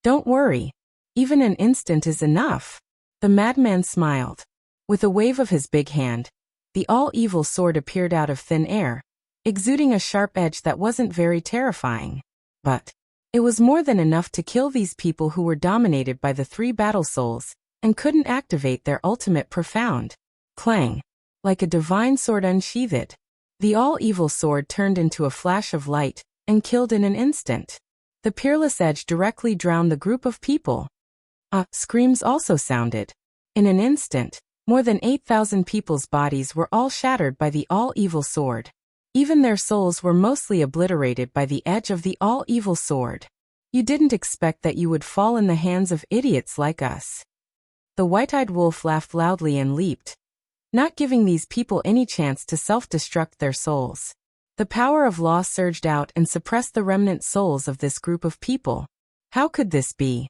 Don't worry. Even an instant is enough. The madman smiled. With a wave of his big hand, the all-evil sword appeared out of thin air, exuding a sharp edge that wasn't very terrifying. But it was more than enough to kill these people who were dominated by the 3 battle souls and couldn't activate their ultimate profound. Clang. Like a divine sword unsheathed, the all-evil sword turned into a flash of light and killed in an instant. The peerless edge directly drowned the group of people. Screams also sounded. In an instant, more than 8,000 people's bodies were all shattered by the all-evil sword. Even their souls were mostly obliterated by the edge of the all-evil sword. You didn't expect that you would fall in the hands of idiots like us. The white-eyed wolf laughed loudly and leaped, not giving these people any chance to self-destruct their souls. The power of law surged out and suppressed the remnant souls of this group of people. How could this be?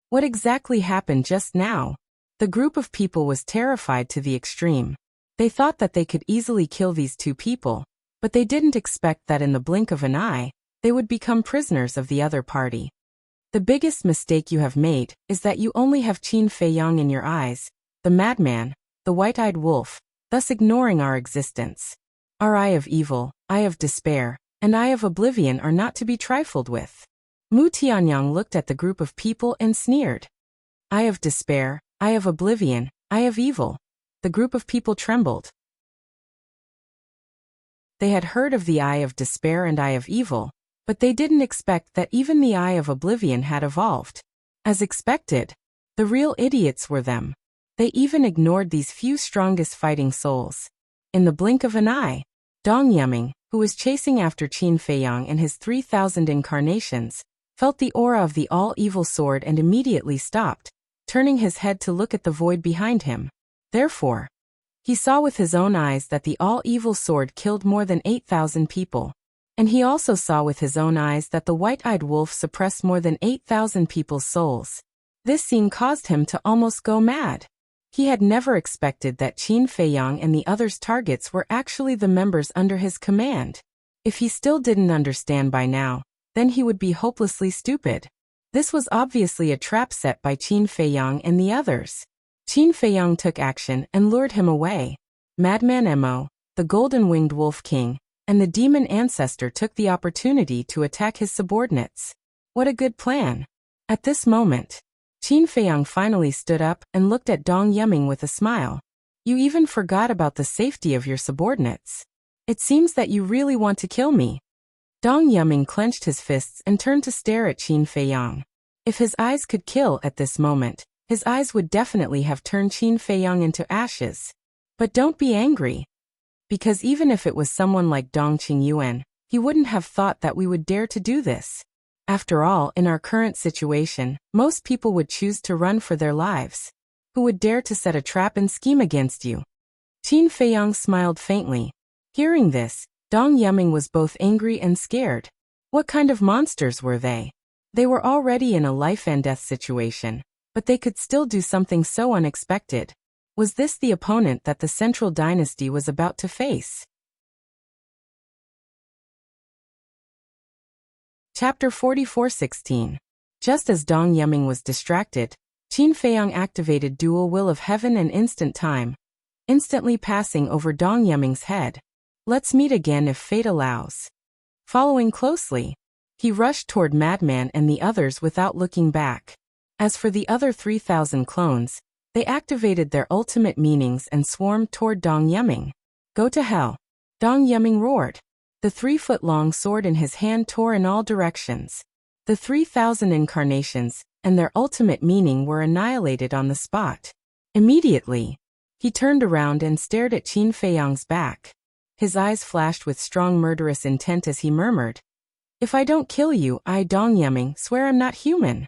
What exactly happened just now? The group of people was terrified to the extreme. They thought that they could easily kill these 2 people, but they didn't expect that in the blink of an eye, they would become prisoners of the other party. The biggest mistake you have made is that you only have Qin Feiyang in your eyes, the madman, the white-eyed wolf, thus ignoring our existence. Our eye of evil, eye of despair, and eye of oblivion are not to be trifled with. Mu Tianyang looked at the group of people and sneered. Eye of despair, eye of oblivion, eye of evil. The group of people trembled. They had heard of the eye of despair and eye of evil, but they didn't expect that even the eye of oblivion had evolved. As expected, the real idiots were them. They even ignored these few strongest fighting souls. In the blink of an eye, Dong Yiming, who was chasing after Qin Feiyang and his 3,000 incarnations, felt the aura of the all-evil sword and immediately stopped, turning his head to look at the void behind him. Therefore, he saw with his own eyes that the all-evil sword killed more than 8,000 people. And he also saw with his own eyes that the white-eyed wolf suppressed more than 8,000 people's souls. This scene caused him to almost go mad. He had never expected that Qin Feiyang and the others' targets were actually the members under his command. If he still didn't understand by now, then he would be hopelessly stupid. This was obviously a trap set by Qin Feiyang and the others. Qin Feiyang took action and lured him away. Madman Mo, the golden-winged wolf king, and the demon ancestor took the opportunity to attack his subordinates. What a good plan. At this moment, Qin Feiyang finally stood up and looked at Dong Yiming with a smile. You even forgot about the safety of your subordinates. It seems that you really want to kill me. Dong Yiming clenched his fists and turned to stare at Qin Feiyang. If his eyes could kill at this moment, his eyes would definitely have turned Qin Feiyang into ashes. But don't be angry. Because even if it was someone like Dong Qingyuan, he wouldn't have thought that we would dare to do this. After all, in our current situation, most people would choose to run for their lives. Who would dare to set a trap and scheme against you? Qin Feiyang smiled faintly. Hearing this, Dong Yiming was both angry and scared. What kind of monsters were they? They were already in a life-and-death situation, but they could still do something so unexpected. Was this the opponent that the Central Dynasty was about to face? Chapter 44:16. Just as Dong Yiming was distracted, Qin Feiyang activated Dual Will of Heaven and Instant Time, instantly passing over Dong Yiming's head. Let's meet again if fate allows. Following closely, he rushed toward Madman and the others without looking back. As for the other 3,000 clones, they activated their ultimate meanings and swarmed toward Dong Yiming. Go to hell! Dong Yiming roared. The 3-foot-long sword in his hand tore in all directions. The 3,000 incarnations and their ultimate meaning were annihilated on the spot. Immediately, he turned around and stared at Qin Feiyang's back. His eyes flashed with strong murderous intent as he murmured, "If I don't kill you, I, Dong Yiming, swear I'm not human."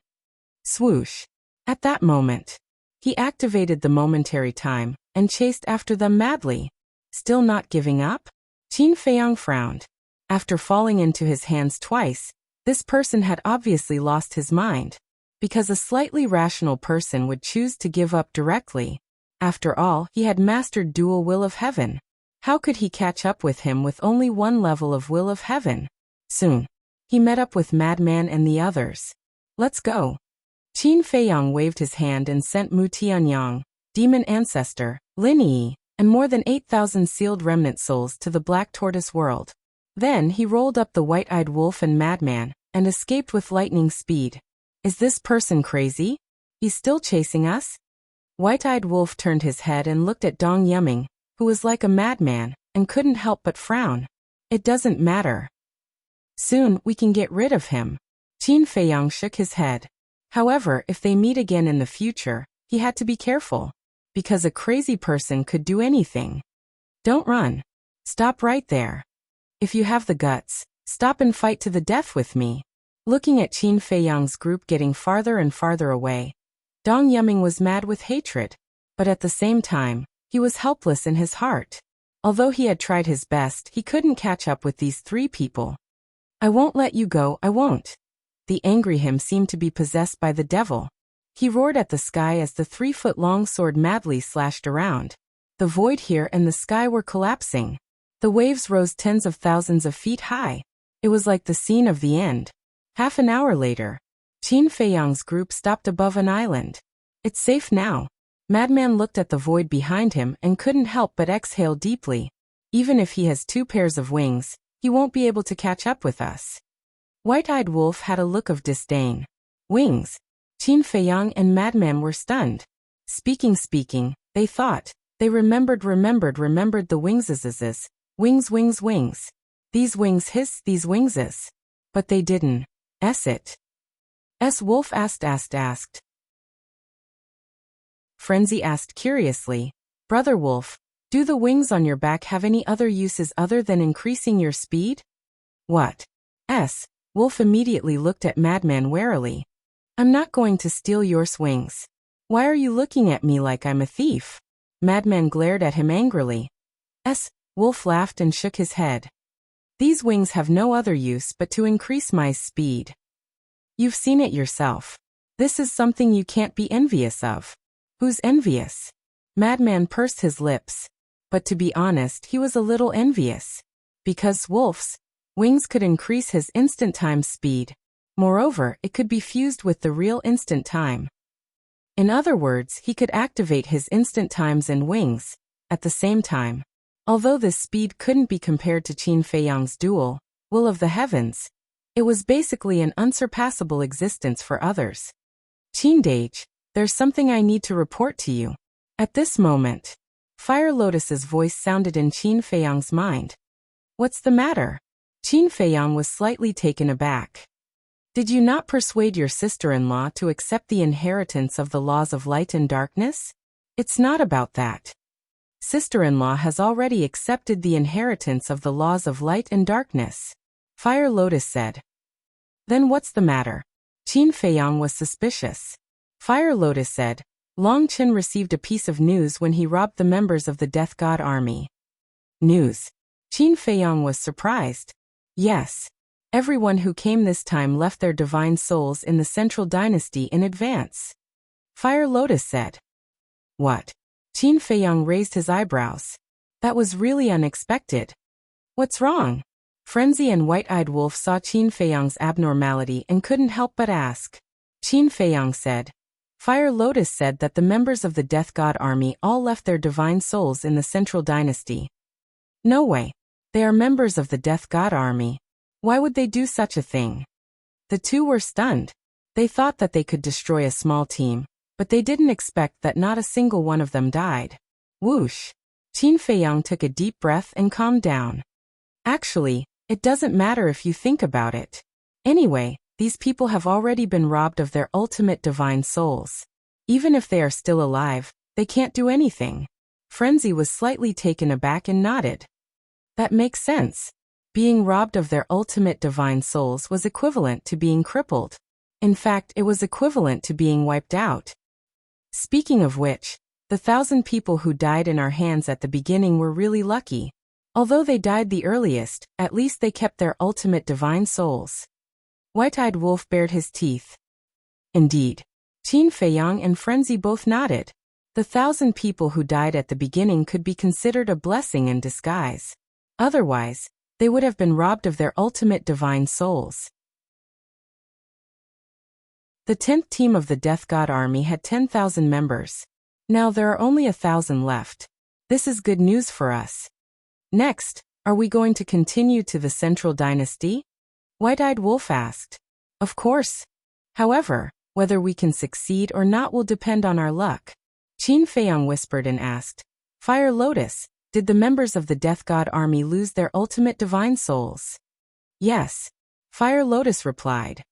Swoosh. At that moment, he activated the momentary time and chased after them madly. Still not giving up? Qin Feiyang frowned. After falling into his hands twice, this person had obviously lost his mind, because a slightly rational person would choose to give up directly. After all, he had mastered Dual Will of Heaven. How could he catch up with him with only one level of Will of Heaven? Soon, he met up with Madman and the others. Let's go. Qin Feiyang waved his hand and sent Mu Tianyang, demon ancestor, Lin Yi, and more than 8,000 sealed remnant souls to the Black Tortoise world. Then he rolled up the white-eyed wolf and madman, and escaped with lightning speed. Is this person crazy? He's still chasing us? White-eyed wolf turned his head and looked at Dong Yuming, who was like a madman, and couldn't help but frown. It doesn't matter. Soon we can get rid of him. Qin Feiyang shook his head. However, if they meet again in the future, he had to be careful. Because a crazy person could do anything. Don't run. Stop right there. If you have the guts, stop and fight to the death with me. Looking at Qin Feiyang's group getting farther and farther away, Dong Yuming was mad with hatred, but at the same time, he was helpless in his heart. Although he had tried his best, he couldn't catch up with these three people. I won't let you go, I won't. The angry him seemed to be possessed by the devil. He roared at the sky as the 3-foot-long sword madly slashed around. The void here and the sky were collapsing. The waves rose tens of thousands of feet high. It was like the scene of the end. Half an hour later, Qin Feiyang's group stopped above an island. It's safe now. Madman looked at the void behind him and couldn't help but exhale deeply. Even if he has 2 pairs of wings, he won't be able to catch up with us. White-eyed wolf had a look of disdain. Wings. Qin Feiyang and Madman were stunned. Speaking, they thought. They remembered the wings. Wings. These wings hiss, these wingses. But they didn't. It. Wolf asked. Frenzy asked curiously, Brother Wolf, do the wings on your back have any other uses other than increasing your speed? What? Wolf immediately looked at Madman warily. I'm not going to steal your wings. Why are you looking at me like I'm a thief? Madman glared at him angrily. Wolf laughed and shook his head. These wings have no other use but to increase my speed. You've seen it yourself. This is something you can't be envious of. Who's envious? Madman pursed his lips. But to be honest, he was a little envious. Because Wolf's wings could increase his instant time speed. Moreover, it could be fused with the real instant time. In other words, he could activate his instant times and wings at the same time. Although this speed couldn't be compared to Qin Feiyang's dual will of the heavens, it was basically an unsurpassable existence for others. Qin Dage, there's something I need to report to you. At this moment, Fire Lotus's voice sounded in Qin Feiyang's mind. What's the matter? Qin Feiyang was slightly taken aback. Did you not persuade your sister-in-law to accept the inheritance of the laws of light and darkness? It's not about that. Sister-in-law has already accepted the inheritance of the laws of light and darkness. Fire Lotus said. Then what's the matter? Qin Feiyang was suspicious. Fire Lotus said, Long Chen received a piece of news when he robbed the members of the Death God army. News. Qin Feiyang was surprised. Yes. Everyone who came this time left their divine souls in the Central Dynasty in advance. Fire Lotus said. What? Qin Feiyang raised his eyebrows. That was really unexpected. What's wrong? Frenzy and White-Eyed Wolf saw Qin Feiyang's abnormality and couldn't help but ask. Qin Feiyang said. Fire Lotus said that the members of the Death God army all left their divine souls in the Central Dynasty. No way. They are members of the Death God army. Why would they do such a thing? The two were stunned. They thought that they could destroy a small team, but they didn't expect that not a single one of them died. Whoosh! Qin Feiyang took a deep breath and calmed down. Actually, it doesn't matter if you think about it. Anyway, these people have already been robbed of their ultimate divine souls. Even if they are still alive, they can't do anything. Frenzy was slightly taken aback and nodded. That makes sense. Being robbed of their ultimate divine souls was equivalent to being crippled. In fact, it was equivalent to being wiped out. Speaking of which, the 1,000 people who died in our hands at the beginning were really lucky. Although they died the earliest, at least they kept their ultimate divine souls. White-Eyed Wolf bared his teeth. Indeed. Qin Feiyang and Frenzy both nodded. The 1,000 people who died at the beginning could be considered a blessing in disguise. Otherwise, they would have been robbed of their ultimate divine souls. The 10th team of the Death God army had 10,000 members. Now there are only 1,000 left. This is good news for us. Next, are we going to continue to the Central Dynasty? White-Eyed Wolf asked. Of course. However, whether we can succeed or not will depend on our luck. Qin Feiyong whispered and asked, Fire Lotus, did the members of the Death God army lose their ultimate divine souls? Yes. Fire Lotus replied.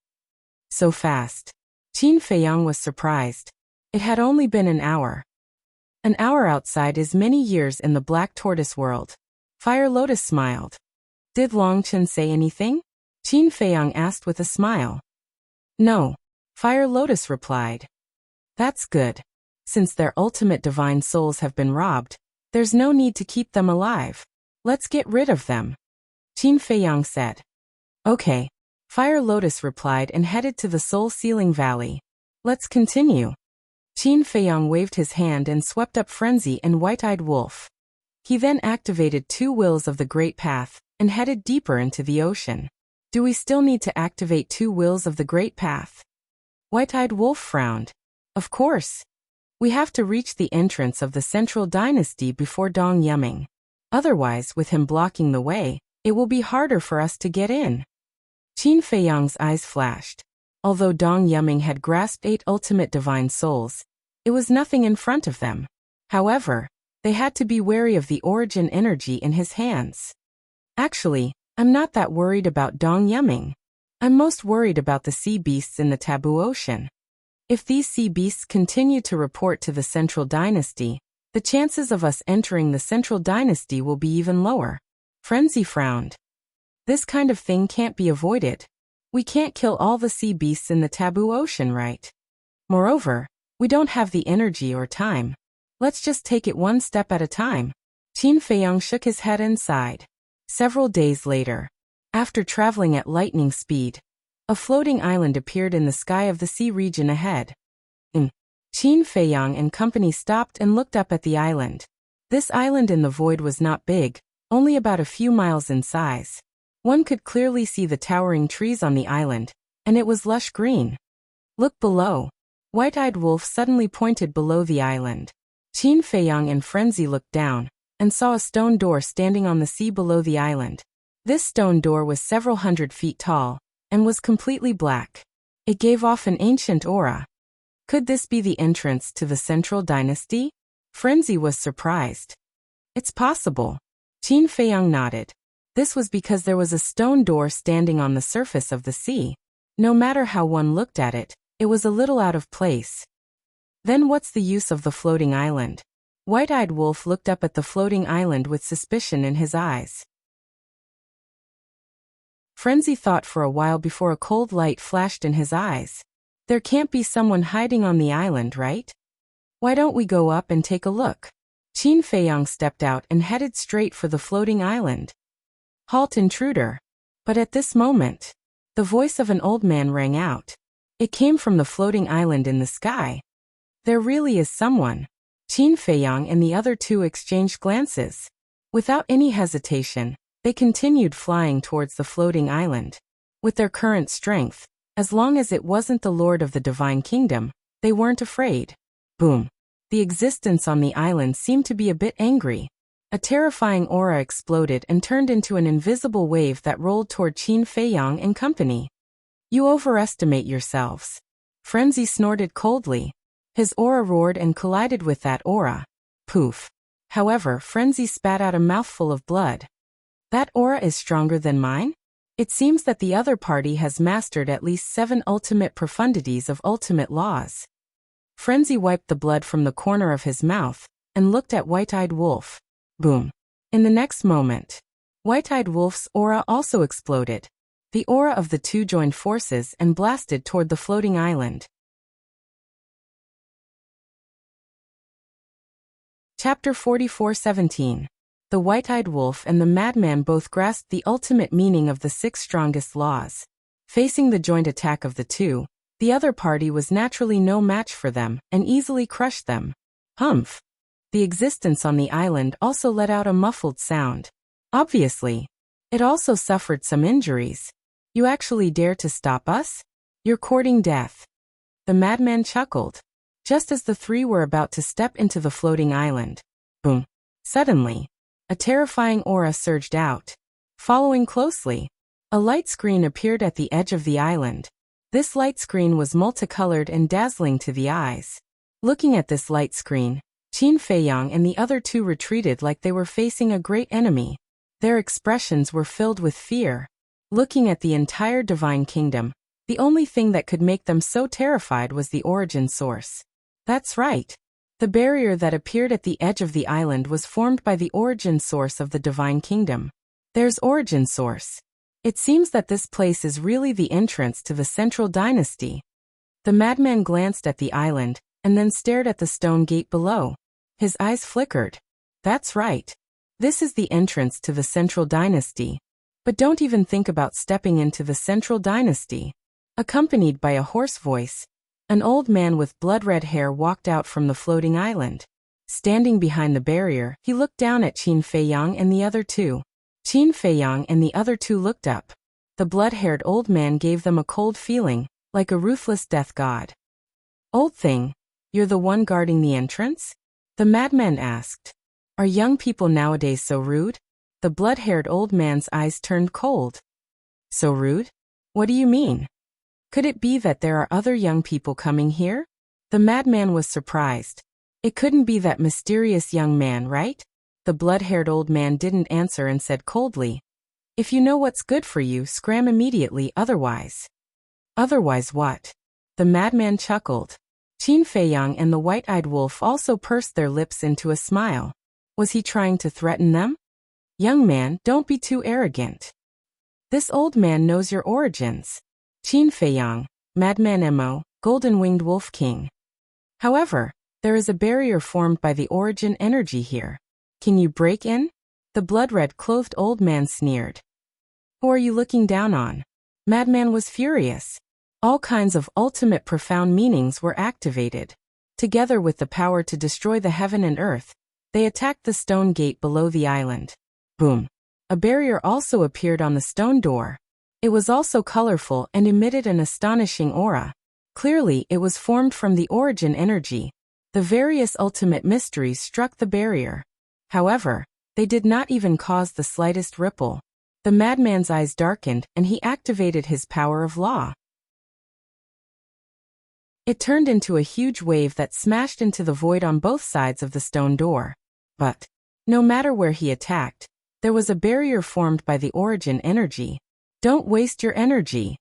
So fast. Qin Feiyong was surprised. It had only been an hour. An hour outside is many years in the Black Tortoise world. Fire Lotus smiled. Did Long Chen say anything? Qin Feiyong asked with a smile. No. Fire Lotus replied. That's good. Since their ultimate divine souls have been robbed, there's no need to keep them alive. Let's get rid of them. Qin Feiyong said. Okay. Fire Lotus replied and headed to the Soul Sealing Valley. Let's continue. Qin Feiyong waved his hand and swept up Frenzy and White-Eyed Wolf. He then activated 2 wills of the Great Path and headed deeper into the ocean. Do we still need to activate 2 wills of the Great Path? White-Eyed Wolf frowned. Of course. We have to reach the entrance of the Central Dynasty before Dong Yuming. Otherwise, with him blocking the way, it will be harder for us to get in. Qin Feiyong's eyes flashed. Although Dong Yuming had grasped 8 ultimate divine souls, it was nothing in front of them. However, they had to be wary of the origin energy in his hands. Actually, I'm not that worried about Dong Yuming. I'm most worried about the sea beasts in the Taboo Ocean. If these sea beasts continue to report to the Central Dynasty, the chances of us entering the Central Dynasty will be even lower. Frenzy frowned. This kind of thing can't be avoided. We can't kill all the sea beasts in the Taboo Ocean, right? Moreover, we don't have the energy or time. Let's just take it one step at a time. Qin Feiyong shook his head and sighed. Several days later, after traveling at lightning speed, a floating island appeared in the sky of the sea region ahead. Qin Feiyong and company stopped and looked up at the island. This island in the void was not big, only about a few miles in size. One could clearly see the towering trees on the island, and it was lush green. Look below. White-Eyed Wolf suddenly pointed below the island. Qin Feiyong and Frenzy looked down, and saw a stone door standing on the sea below the island. This stone door was several hundred feet tall, and was completely black. It gave off an ancient aura. Could this be the entrance to the Central Dynasty? Frenzy was surprised. It's possible. Qin Feiyong nodded. This was because there was a stone door standing on the surface of the sea. No matter how one looked at it, it was a little out of place. Then what's the use of the floating island? White-Eyed Wolf looked up at the floating island with suspicion in his eyes. Frenzy thought for a while before a cold light flashed in his eyes. There can't be someone hiding on the island, right? Why don't we go up and take a look? Qin Feiyong stepped out and headed straight for the floating island. Halt, intruder. But at this moment, the voice of an old man rang out. It came from the floating island in the sky. There really is someone. Qin Feiyong and the other 2 exchanged glances. Without any hesitation, they continued flying towards the floating island. With their current strength, as long as it wasn't the Lord of the Divine Kingdom, they weren't afraid. Boom. The existence on the island seemed to be a bit angry. A terrifying aura exploded and turned into an invisible wave that rolled toward Qin Feiyong and company. You overestimate yourselves. Frenzy snorted coldly. His aura roared and collided with that aura. Poof. However, Frenzy spat out a mouthful of blood. That aura is stronger than mine? It seems that the other party has mastered at least 7 ultimate profundities of ultimate laws. Frenzy wiped the blood from the corner of his mouth and looked at White-Eyed Wolf. Boom. In the next moment, White-Eyed Wolf's aura also exploded. The aura of the 2 joined forces and blasted toward the floating island. Chapter 44:17. The White-Eyed Wolf and the Madman both grasped the ultimate meaning of the 6 strongest laws. Facing the joint attack of the 2, the other party was naturally no match for them and easily crushed them. Humph. The existence on the island also let out a muffled sound. Obviously, it also suffered some injuries. You actually dare to stop us? You're courting death. The madman chuckled. Just as the three were about to step into the floating island. Boom. Suddenly, a terrifying aura surged out. Following closely, a light screen appeared at the edge of the island. This light screen was multicolored and dazzling to the eyes. Looking at this light screen, Qin Feiyang and the other two retreated like they were facing a great enemy. Their expressions were filled with fear. Looking at the entire divine kingdom, the only thing that could make them so terrified was the origin source. That's right. The barrier that appeared at the edge of the island was formed by the origin source of the divine kingdom. There's origin source. It seems that this place is really the entrance to the central dynasty. The madman glanced at the island, and then stared at the stone gate below. His eyes flickered. That's right. This is the entrance to the central dynasty. But don't even think about stepping into the central dynasty. Accompanied by a hoarse voice, an old man with blood-red hair walked out from the floating island. Standing behind the barrier, he looked down at Qin Feiyang and the other two. Qin Feiyang and the other two looked up. The blood-haired old man gave them a cold feeling, like a ruthless death god. Old thing, you're the one guarding the entrance? The madman asked. Are young people nowadays so rude? The blood-haired old man's eyes turned cold. So rude? What do you mean? Could it be that there are other young people coming here? The madman was surprised. It couldn't be that mysterious young man, right? The blood-haired old man didn't answer and said coldly, if you know what's good for you, scram immediately, otherwise. Otherwise what? The madman chuckled. Qin Feiyang and the white-eyed wolf also pursed their lips into a smile. Was he trying to threaten them? Young man, don't be too arrogant. This old man knows your origins. Qin Feiyang, Madman Mo, Golden-Winged Wolf King. However, there is a barrier formed by the origin energy here. Can you break in? The blood-red clothed old man sneered. Who are you looking down on? Madman was furious. All kinds of ultimate profound meanings were activated. Together with the power to destroy the heaven and earth, they attacked the stone gate below the island. Boom. A barrier also appeared on the stone door. It was also colorful and emitted an astonishing aura. Clearly, it was formed from the origin energy. The various ultimate mysteries struck the barrier. However, they did not even cause the slightest ripple. The madman's eyes darkened and he activated his power of law. It turned into a huge wave that smashed into the void on both sides of the stone door. But, no matter where he attacked, there was a barrier formed by the origin energy. Don't waste your energy.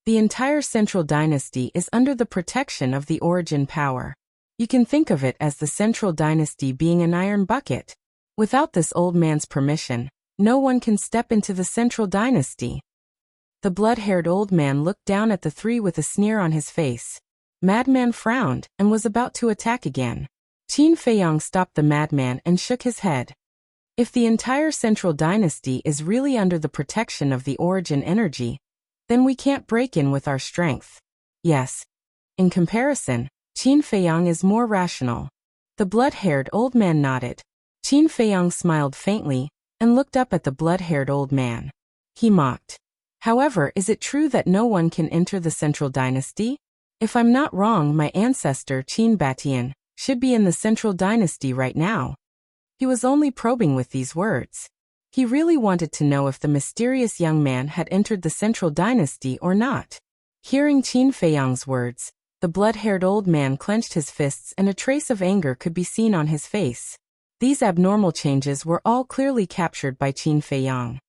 The entire central dynasty is under the protection of the origin power. You can think of it as the central dynasty being an iron bucket. Without this old man's permission, no one can step into the central dynasty. The blood-haired old man looked down at the three with a sneer on his face. Madman frowned and was about to attack again. Qin Feiyang stopped the madman and shook his head. If the entire central dynasty is really under the protection of the origin energy, then we can't break in with our strength. Yes. In comparison, Qin Feiyang is more rational. The blood-haired old man nodded. Qin Feiyang smiled faintly and looked up at the blood-haired old man. He mocked. However, is it true that no one can enter the central dynasty? If I'm not wrong, my ancestor Qin Batian should be in the central dynasty right now. He was only probing with these words. He really wanted to know if the mysterious young man had entered the central dynasty or not. Hearing Qin Feiyang's words, the blood-haired old man clenched his fists and a trace of anger could be seen on his face. These abnormal changes were all clearly captured by Qin Feiyang.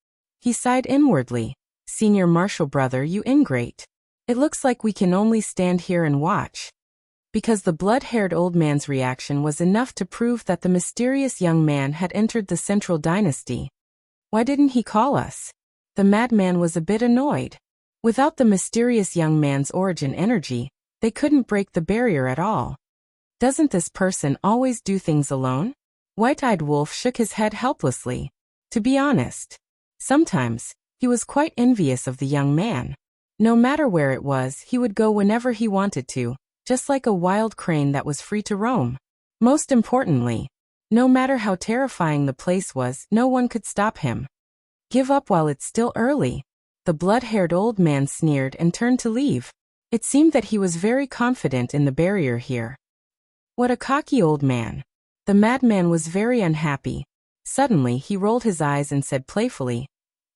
He sighed inwardly. Senior Marshal brother, you ingrate. It looks like we can only stand here and watch. Because the blood-haired old man's reaction was enough to prove that the mysterious young man had entered the central dynasty. Why didn't he call us? The madman was a bit annoyed. Without the mysterious young man's origin energy, they couldn't break the barrier at all. Doesn't this person always do things alone? White-eyed Wolf shook his head helplessly. To be honest, sometimes, he was quite envious of the young man. No matter where it was, he would go whenever he wanted to, just like a wild crane that was free to roam. Most importantly, no matter how terrifying the place was, no one could stop him. Give up while it's still early. The blood-haired old man sneered and turned to leave. It seemed that he was very confident in the barrier here. What a cocky old man. The madman was very unhappy. Suddenly he rolled his eyes and said playfully,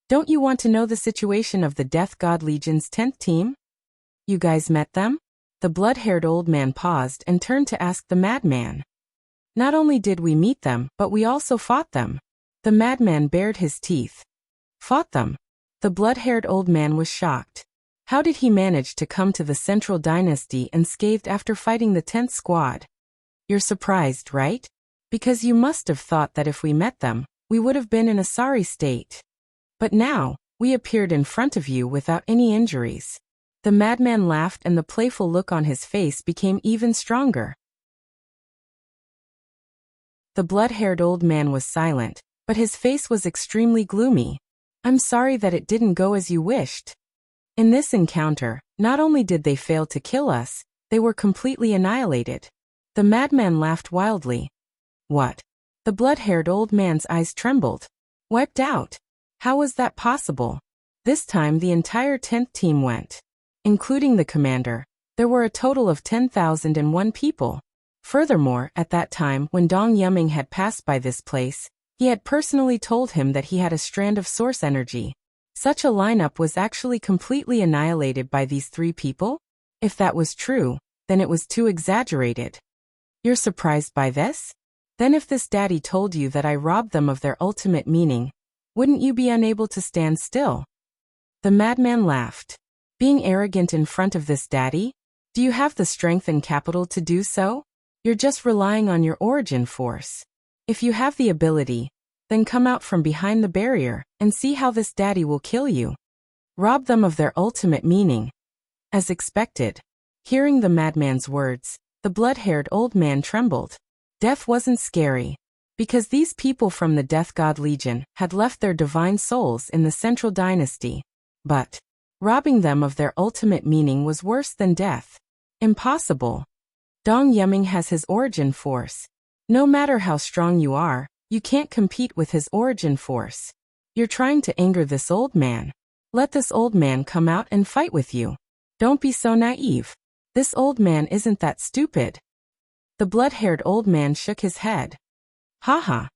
"Don't you want to know the situation of the Death God Legion's 10th team? You guys met them?" The blood-haired old man paused and turned to ask the madman. "Not only did we meet them, but we also fought them." The madman bared his teeth. "Fought them?" The blood-haired old man was shocked. How did he manage to come to the Central Dynasty unscathed after fighting the 10th squad? You're surprised, right? Because you must have thought that if we met them, we would have been in a sorry state. But now, we appeared in front of you without any injuries. The madman laughed and the playful look on his face became even stronger. The blood-haired old man was silent, but his face was extremely gloomy. "I'm sorry that it didn't go as you wished. In this encounter, not only did they fail to kill us, they were completely annihilated." The madman laughed wildly. "What?" The blood-haired old man's eyes trembled. "Wiped out? How was that possible?" This time the entire 10th team went. Including the commander, there were a total of 10,001 people. Furthermore, at that time when Dong Yuming had passed by this place, he had personally told him that he had a strand of source energy. Such a lineup was actually completely annihilated by these 3 people? If that was true, then it was too exaggerated. You're surprised by this? Then if this daddy told you that I robbed them of their ultimate meaning, wouldn't you be unable to stand still? The madman laughed. Being arrogant in front of this daddy? Do you have the strength and capital to do so? You're just relying on your origin force. If you have the ability, then come out from behind the barrier and see how this daddy will kill you. Rob them of their ultimate meaning. As expected. Hearing the madman's words, the blood-haired old man trembled. Death wasn't scary, because these people from the Death God Legion had left their divine souls in the Central Dynasty. But robbing them of their ultimate meaning was worse than death. Impossible. Dong Yuming has his origin force. No matter how strong you are, you can't compete with his origin force. You're trying to anger this old man. Let this old man come out and fight with you. Don't be so naive. This old man isn't that stupid. The blood-haired old man shook his head. "Ha."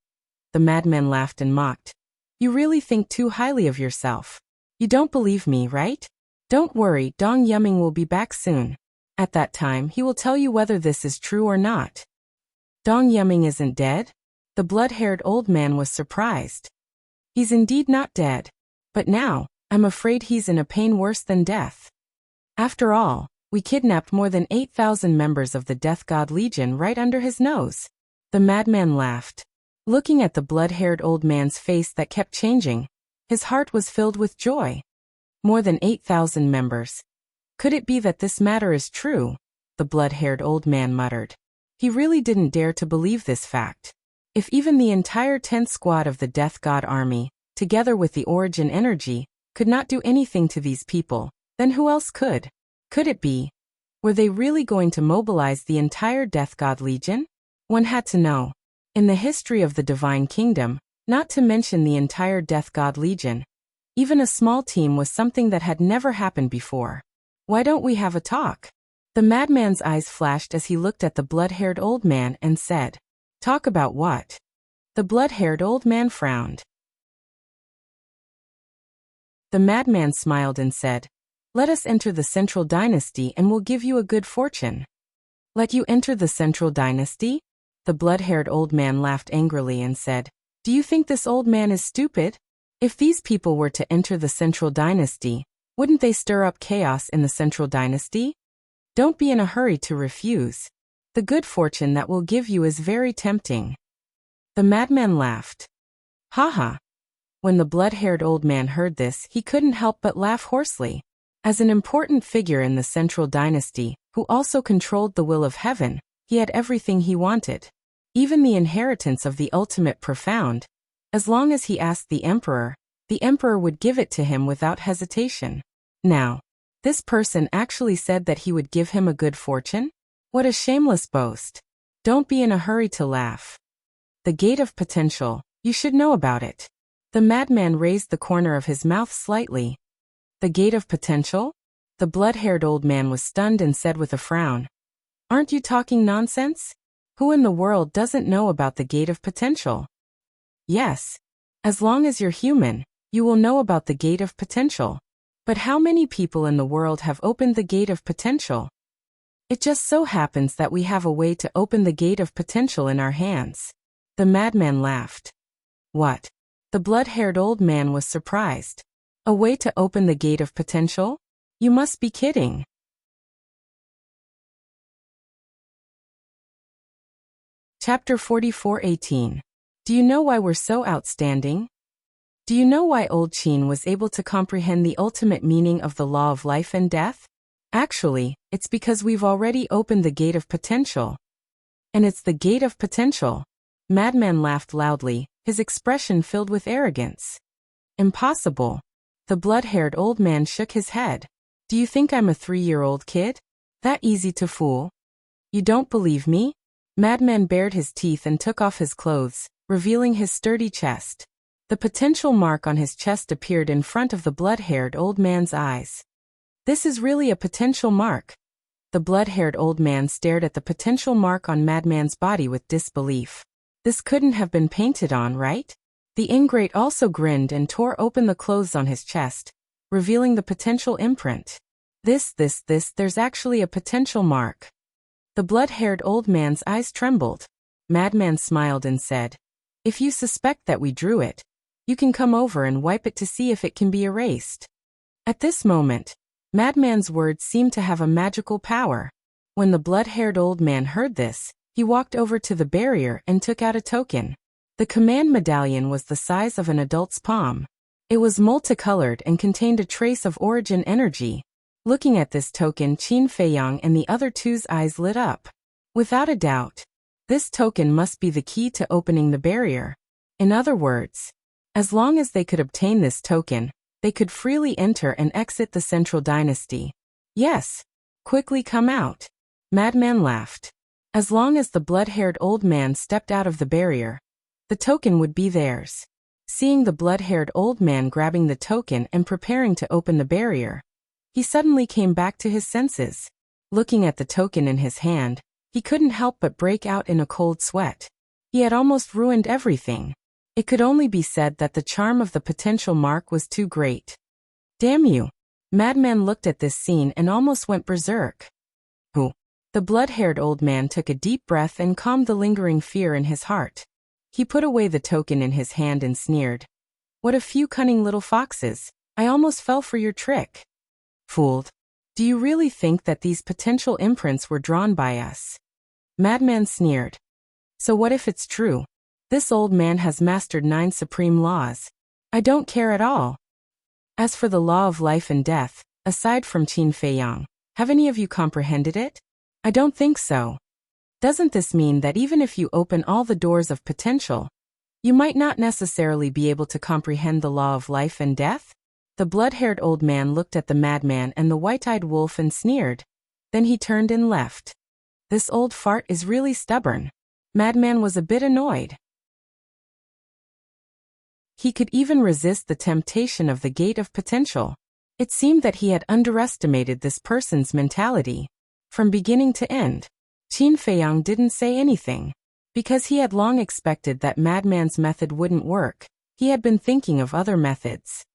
The madman laughed and mocked. "You really think too highly of yourself. You don't believe me, right? Don't worry, Dong Yuming will be back soon. At that time, he will tell you whether this is true or not." "Dong Yuming isn't dead?" The blood-haired old man was surprised. "He's indeed not dead. But now, I'm afraid he's in a pain worse than death. After all, we kidnapped more than 8,000 members of the Death God Legion right under his nose." The madman laughed. Looking at the blood-haired old man's face that kept changing, his heart was filled with joy. More than 8,000 members. Could it be that this matter is true? The blood-haired old man muttered. He really didn't dare to believe this fact. If even the entire 10th squad of the Death God army, together with the origin energy, could not do anything to these people, then who else could? Could it be? Were they really going to mobilize the entire Death God Legion? One had to know. In the history of the Divine Kingdom, not to mention the entire Death God Legion, even a small team was something that had never happened before. Why don't we have a talk? The madman's eyes flashed as he looked at the blood-haired old man and said, "Talk about what?" The blood-haired old man frowned. The madman smiled and said, "Let us enter the Central Dynasty and we'll give you a good fortune." "Let you enter the Central Dynasty?" The blood-haired old man laughed angrily and said, "Do you think this old man is stupid? If these people were to enter the Central Dynasty, wouldn't they stir up chaos in the Central Dynasty? Don't be in a hurry to refuse. The good fortune that we'll give you is very tempting." The madman laughed. Ha. When the blood-haired old man heard this, he couldn't help but laugh hoarsely. As an important figure in the Central Dynasty, who also controlled the will of heaven, he had everything he wanted. Even the inheritance of the ultimate profound. As long as he asked the emperor would give it to him without hesitation. Now, this person actually said that he would give him a good fortune? What a shameless boast. Don't be in a hurry to laugh. The gate of potential, you should know about it. The madman raised the corner of his mouth slightly. The gate of potential? The blood-haired old man was stunned and said with a frown, "Aren't you talking nonsense? Who in the world doesn't know about the gate of potential?" "Yes. As long as you're human, you will know about the gate of potential. But how many people in the world have opened the gate of potential? It just so happens that we have a way to open the gate of potential in our hands." The madman laughed. "What?" The blood-haired old man was surprised. "A way to open the gate of potential? You must be kidding." Chapter 44:18. Do you know why we're so outstanding? Do you know why old Qin was able to comprehend the ultimate meaning of the law of life and death? Actually, it's because we've already opened the gate of potential. And it's the gate of potential. Madman laughed loudly, his expression filled with arrogance. "Impossible." The blood-haired old man shook his head. "Do you think I'm a 3-year-old kid? That easy to fool? You don't believe me?" Madman bared his teeth and took off his clothes, revealing his sturdy chest. The potential mark on his chest appeared in front of the blood-haired old man's eyes. "This is really a potential mark." The blood-haired old man stared at the potential mark on Madman's body with disbelief. This couldn't have been painted on, right? The ingrate also grinned and tore open the clothes on his chest, revealing the potential imprint. There's actually a potential mark." The blood-haired old man's eyes trembled. Madman smiled and said, "If you suspect that we drew it, you can come over and wipe it to see if it can be erased." At this moment, Madman's words seemed to have a magical power. When the blood-haired old man heard this, he walked over to the barrier and took out a token. The command medallion was the size of an adult's palm. It was multicolored and contained a trace of origin energy. Looking at this token, Qin Feiyang and the other two's eyes lit up. Without a doubt, this token must be the key to opening the barrier. In other words, as long as they could obtain this token, they could freely enter and exit the Central Dynasty. "Yes. Quickly come out." Madman laughed. As long as the blood-haired old man stepped out of the barrier, the token would be theirs. Seeing the blood-haired old man grabbing the token and preparing to open the barrier, he suddenly came back to his senses. Looking at the token in his hand, he couldn't help but break out in a cold sweat. He had almost ruined everything. It could only be said that the charm of the potential mark was too great. "Damn you." Madman looked at this scene and almost went berserk. "Who?" The blood-haired old man took a deep breath and calmed the lingering fear in his heart. He put away the token in his hand and sneered. "What a few cunning little foxes. I almost fell for your trick." "Fooled. Do you really think that these potential imprints were drawn by us?" Madman sneered. "So what if it's true? This old man has mastered 9 supreme laws. I don't care at all. As for the law of life and death, aside from Qin Feiyang, have any of you comprehended it? I don't think so. Doesn't this mean that even if you open all the doors of potential, you might not necessarily be able to comprehend the law of life and death?" The blood-haired old man looked at the madman and the white-eyed wolf and sneered. Then he turned and left. This old fart is really stubborn. Madman was a bit annoyed. He could even resist the temptation of the gate of potential. It seemed that he had underestimated this person's mentality. From beginning to end, Qin Feiyang didn't say anything. Because he had long expected that Madman's method wouldn't work, he had been thinking of other methods.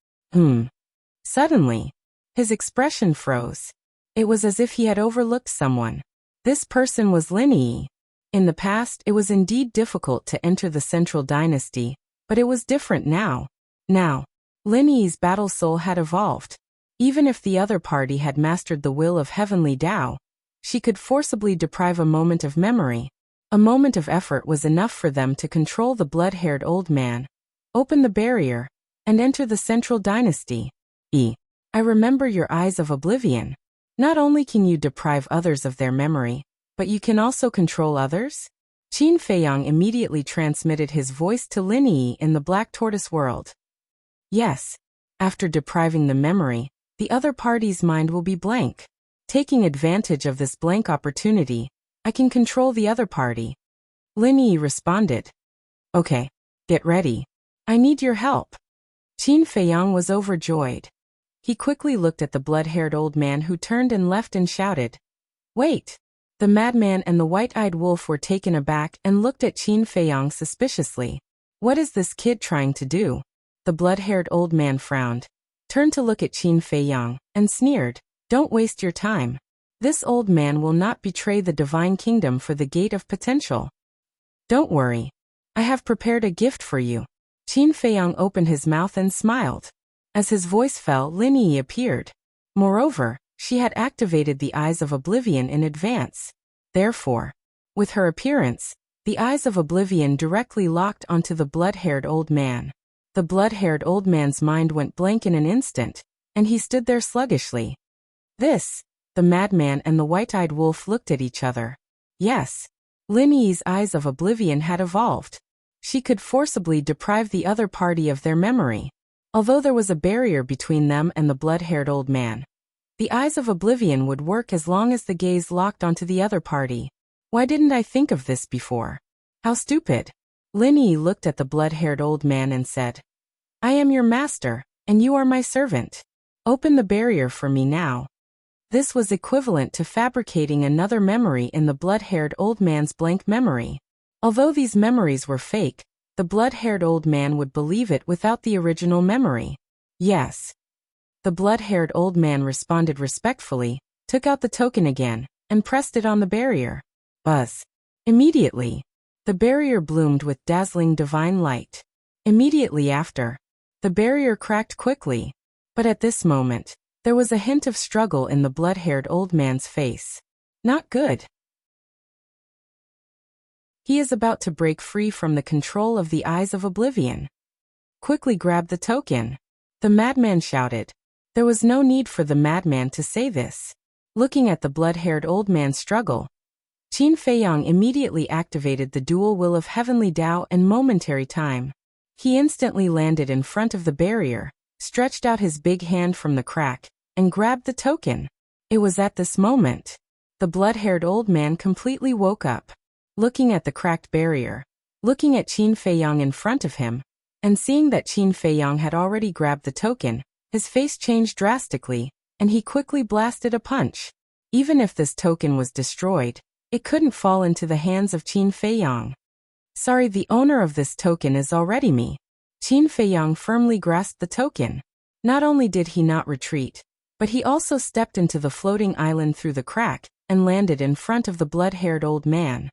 Suddenly, his expression froze. It was as if he had overlooked someone. This person was Lin Yi. In the past, it was indeed difficult to enter the Central Dynasty, but it was different now. Now, Lin Yi's battle soul had evolved. Even if the other party had mastered the will of Heavenly Tao, she could forcibly deprive a moment of memory. A moment of effort was enough for them to control the blood-haired old man, open the barrier, and enter the Central Dynasty. I remember your eyes of oblivion. Not only can you deprive others of their memory, but you can also control others? Qin Feiyang immediately transmitted his voice to Lin Yi in the Black Tortoise world. Yes. After depriving the memory, the other party's mind will be blank. Taking advantage of this blank opportunity, I can control the other party. Lin Yi responded. Okay, get ready. I need your help. Qin Feiyang was overjoyed. He quickly looked at the blood-haired old man who turned and left and shouted, "Wait!" The madman and the white-eyed wolf were taken aback and looked at Qin Feiyang suspiciously. What is this kid trying to do? The blood-haired old man frowned, turned to look at Qin Feiyang, and sneered, "Don't waste your time. This old man will not betray the divine kingdom for the gate of potential. Don't worry. I have prepared a gift for you." Qin Feiyang opened his mouth and smiled. As his voice fell, Lin Yi appeared. Moreover, she had activated the Eyes of Oblivion in advance. Therefore, with her appearance, the Eyes of Oblivion directly locked onto the blood-haired old man. The blood-haired old man's mind went blank in an instant, and he stood there sluggishly. The madman and the white-eyed wolf looked at each other. Yes, Lin Yi's Eyes of Oblivion had evolved. She could forcibly deprive the other party of their memory. Although there was a barrier between them and the blood-haired old man, the Eyes of Oblivion would work as long as the gaze locked onto the other party. Why didn't I think of this before? How stupid. Lin Yi looked at the blood-haired old man and said, "I am your master, and you are my servant. Open the barrier for me now." This was equivalent to fabricating another memory in the blood-haired old man's blank memory. Although these memories were fake, the blood-haired old man would believe it without the original memory. Yes. The blood-haired old man responded respectfully, took out the token again, and pressed it on the barrier. Buzz. Immediately, the barrier bloomed with dazzling divine light. Immediately after, the barrier cracked quickly, but at this moment, there was a hint of struggle in the blood-haired old man's face. Not good. He is about to break free from the control of the Eyes of Oblivion. Quickly grab the token. The madman shouted. There was no need for the madman to say this. Looking at the blood-haired old man struggle, Qin Feiyang immediately activated the dual will of heavenly Tao and momentary time. He instantly landed in front of the barrier, stretched out his big hand from the crack, and grabbed the token. It was at this moment the blood-haired old man completely woke up. Looking at the cracked barrier, looking at Qin Feiyang in front of him, and seeing that Qin Feiyang had already grabbed the token, his face changed drastically, and he quickly blasted a punch. Even if this token was destroyed, it couldn't fall into the hands of Qin Feiyang. Sorry, the owner of this token is already me. Qin Feiyang firmly grasped the token. Not only did he not retreat, but he also stepped into the floating island through the crack, and landed in front of the blood-haired old man.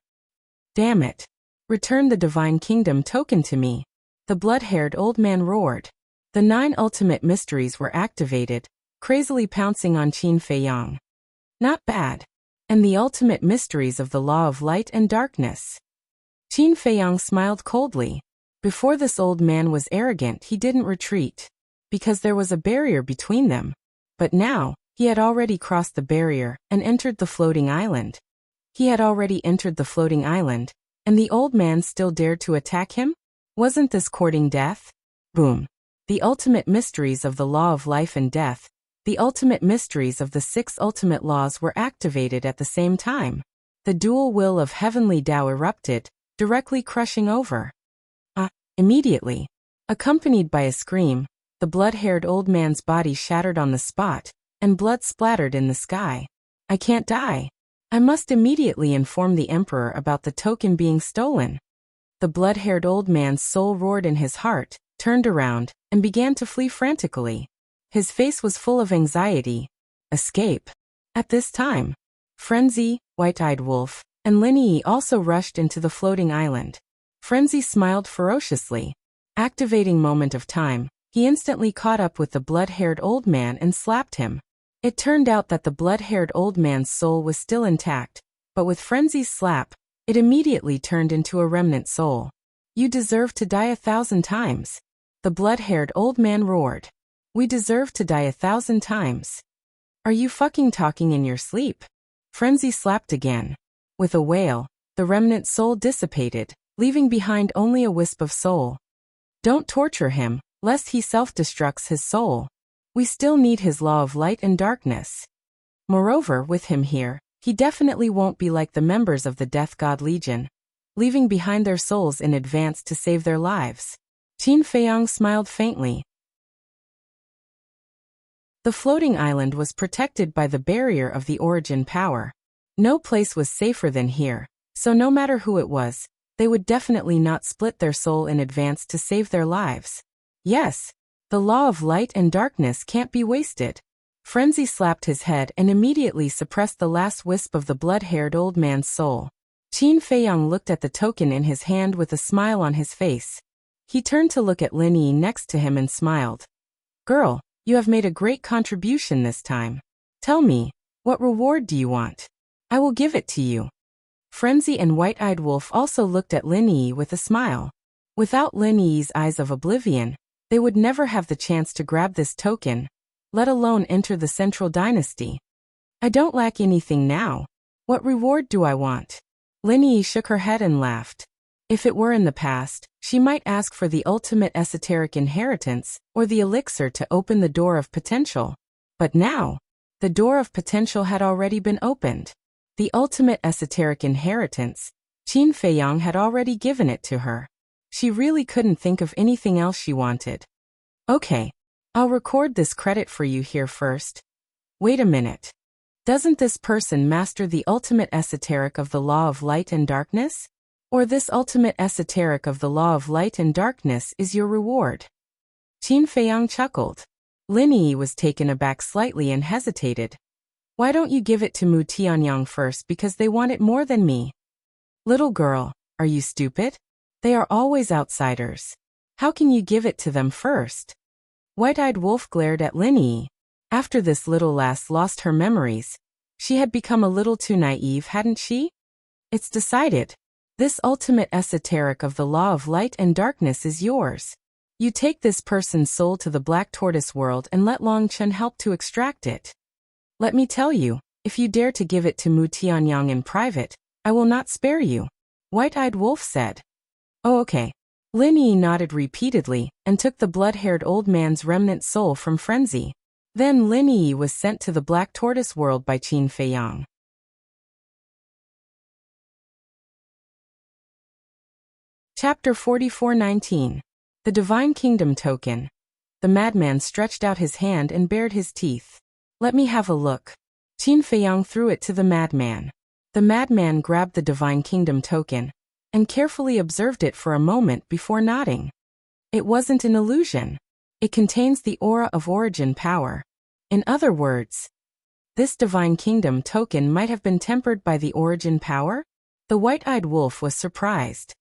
Damn it. Return the Divine Kingdom token to me. The blood-haired old man roared. The 9 ultimate mysteries were activated, crazily pouncing on Qin Feiyang. Not bad. And the ultimate mysteries of the law of light and darkness. Qin Feiyang smiled coldly. Before this old man was arrogant, he didn't retreat, because there was a barrier between them. But now, he had already crossed the barrier and entered the floating island. He had already entered the floating island, and the old man still dared to attack him? Wasn't this courting death? Boom. The ultimate mysteries of the law of life and death, the ultimate mysteries of the 6 ultimate laws were activated at the same time. The dual will of heavenly Tao erupted, directly crushing over. Immediately, accompanied by a scream, the blood-haired old man's body shattered on the spot, and blood splattered in the sky. I can't die. I must immediately inform the emperor about the token being stolen. The blood-haired old man's soul roared in his heart, turned around, and began to flee frantically. His face was full of anxiety. Escape. At this time, Frenzy, White-Eyed Wolf, and Lin Yi also rushed into the floating island. Frenzy smiled ferociously. Activating Moment of Time, he instantly caught up with the blood-haired old man and slapped him. It turned out that the blood-haired old man's soul was still intact, but with Frenzy's slap, it immediately turned into a remnant soul. You deserve to die 1,000 times. The blood-haired old man roared. We deserve to die 1,000 times. Are you fucking talking in your sleep? Frenzy slapped again. With a wail, the remnant soul dissipated, leaving behind only a wisp of soul. Don't torture him, lest he self-destructs his soul. We still need his law of light and darkness. Moreover, with him here, he definitely won't be like the members of the Death God Legion, leaving behind their souls in advance to save their lives. Qin Feiyang smiled faintly. The floating island was protected by the barrier of the origin power. No place was safer than here, so no matter who it was, they would definitely not split their soul in advance to save their lives. Yes, the law of light and darkness can't be wasted. Frenzy slapped his head and immediately suppressed the last wisp of the blood-haired old man's soul. Qin Feiyang looked at the token in his hand with a smile on his face. He turned to look at Lin Yi next to him and smiled. "Girl, you have made a great contribution this time. Tell me, what reward do you want? I will give it to you." Frenzy and White-Eyed Wolf also looked at Lin Yi with a smile. Without Lin Yi's eyes of oblivion, they would never have the chance to grab this token, let alone enter the Central Dynasty. "I don't lack anything now. What reward do I want?" Lin Yi shook her head and laughed. If it were in the past, she might ask for the ultimate esoteric inheritance or the elixir to open the door of potential. But now, the door of potential had already been opened. The ultimate esoteric inheritance, Qin Feiyang had already given it to her. She really couldn't think of anything else she wanted. "Okay, I'll record this credit for you here first. Wait a minute. Doesn't this person master the ultimate esoteric of the law of light and darkness? Or this ultimate esoteric of the law of light and darkness is your reward?" Qin Feiyang chuckled. Lin Yi was taken aback slightly and hesitated. "Why don't you give it to Mu Tianyang first, because they want it more than me?" "Little girl, are you stupid? They are always outsiders. How can you give it to them first?" White-Eyed Wolf glared at Lin Yi. After this little lass lost her memories, she had become a little too naive, hadn't she? "It's decided. This ultimate esoteric of the law of light and darkness is yours. You take this person's soul to the Black Tortoise world and let Long Chen help to extract it. Let me tell you, if you dare to give it to Mu Tianyang in private, I will not spare you," White-Eyed Wolf said. "Oh, okay." Lin Yi nodded repeatedly and took the blood-haired old man's remnant soul from Frenzy. Then Lin Yi was sent to the Black Tortoise world by Qin Feiyang. Chapter 44-19. The Divine Kingdom Token. The madman stretched out his hand and bared his teeth. "Let me have a look." Qin Feiyang threw it to the madman. The madman grabbed the Divine Kingdom Token and carefully observed it for a moment before nodding. It wasn't an illusion. It contains the aura of origin power. In other words, this Divine Kingdom Token might have been tempered by the origin power? The White-Eyed Wolf was surprised.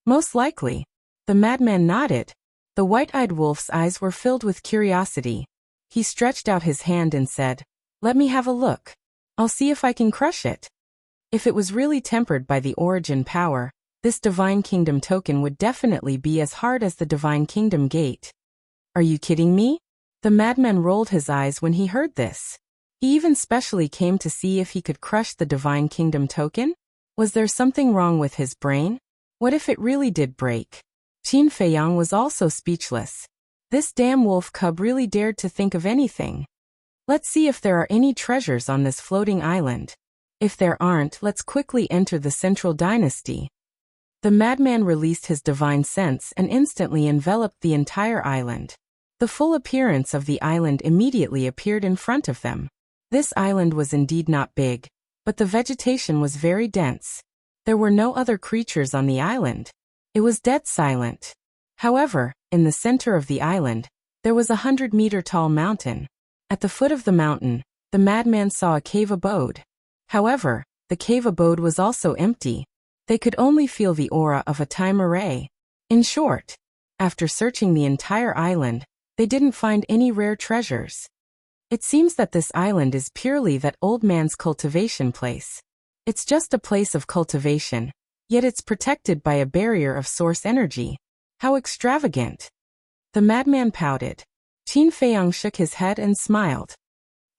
"Most likely." The madman nodded. The White-Eyed Wolf's eyes were filled with curiosity. He stretched out his hand and said, "Let me have a look. I'll see if I can crush it." If it was really tempered by the origin power, this Divine Kingdom Token would definitely be as hard as the Divine Kingdom Gate. "Are you kidding me?" The madman rolled his eyes when he heard this. He even specially came to see if he could crush the Divine Kingdom Token? Was there something wrong with his brain? What if it really did break? Qin Feiyang was also speechless. This damn wolf cub really dared to think of anything. "Let's see if there are any treasures on this floating island. If there aren't, let's quickly enter the Central Dynasty." The madman released his divine sense and instantly enveloped the entire island. The full appearance of the island immediately appeared in front of them. This island was indeed not big, but the vegetation was very dense. There were no other creatures on the island. It was dead silent. However, in the center of the island, there was a 100-meter-tall mountain. At the foot of the mountain, the madman saw a cave abode. However, the cave abode was also empty. They could only feel the aura of a time array. In short, after searching the entire island, they didn't find any rare treasures. It seems that this island is purely that old man's cultivation place. It's just a place of cultivation, yet it's protected by a barrier of source energy. How extravagant. The madman pouted. Qin Feiyang shook his head and smiled.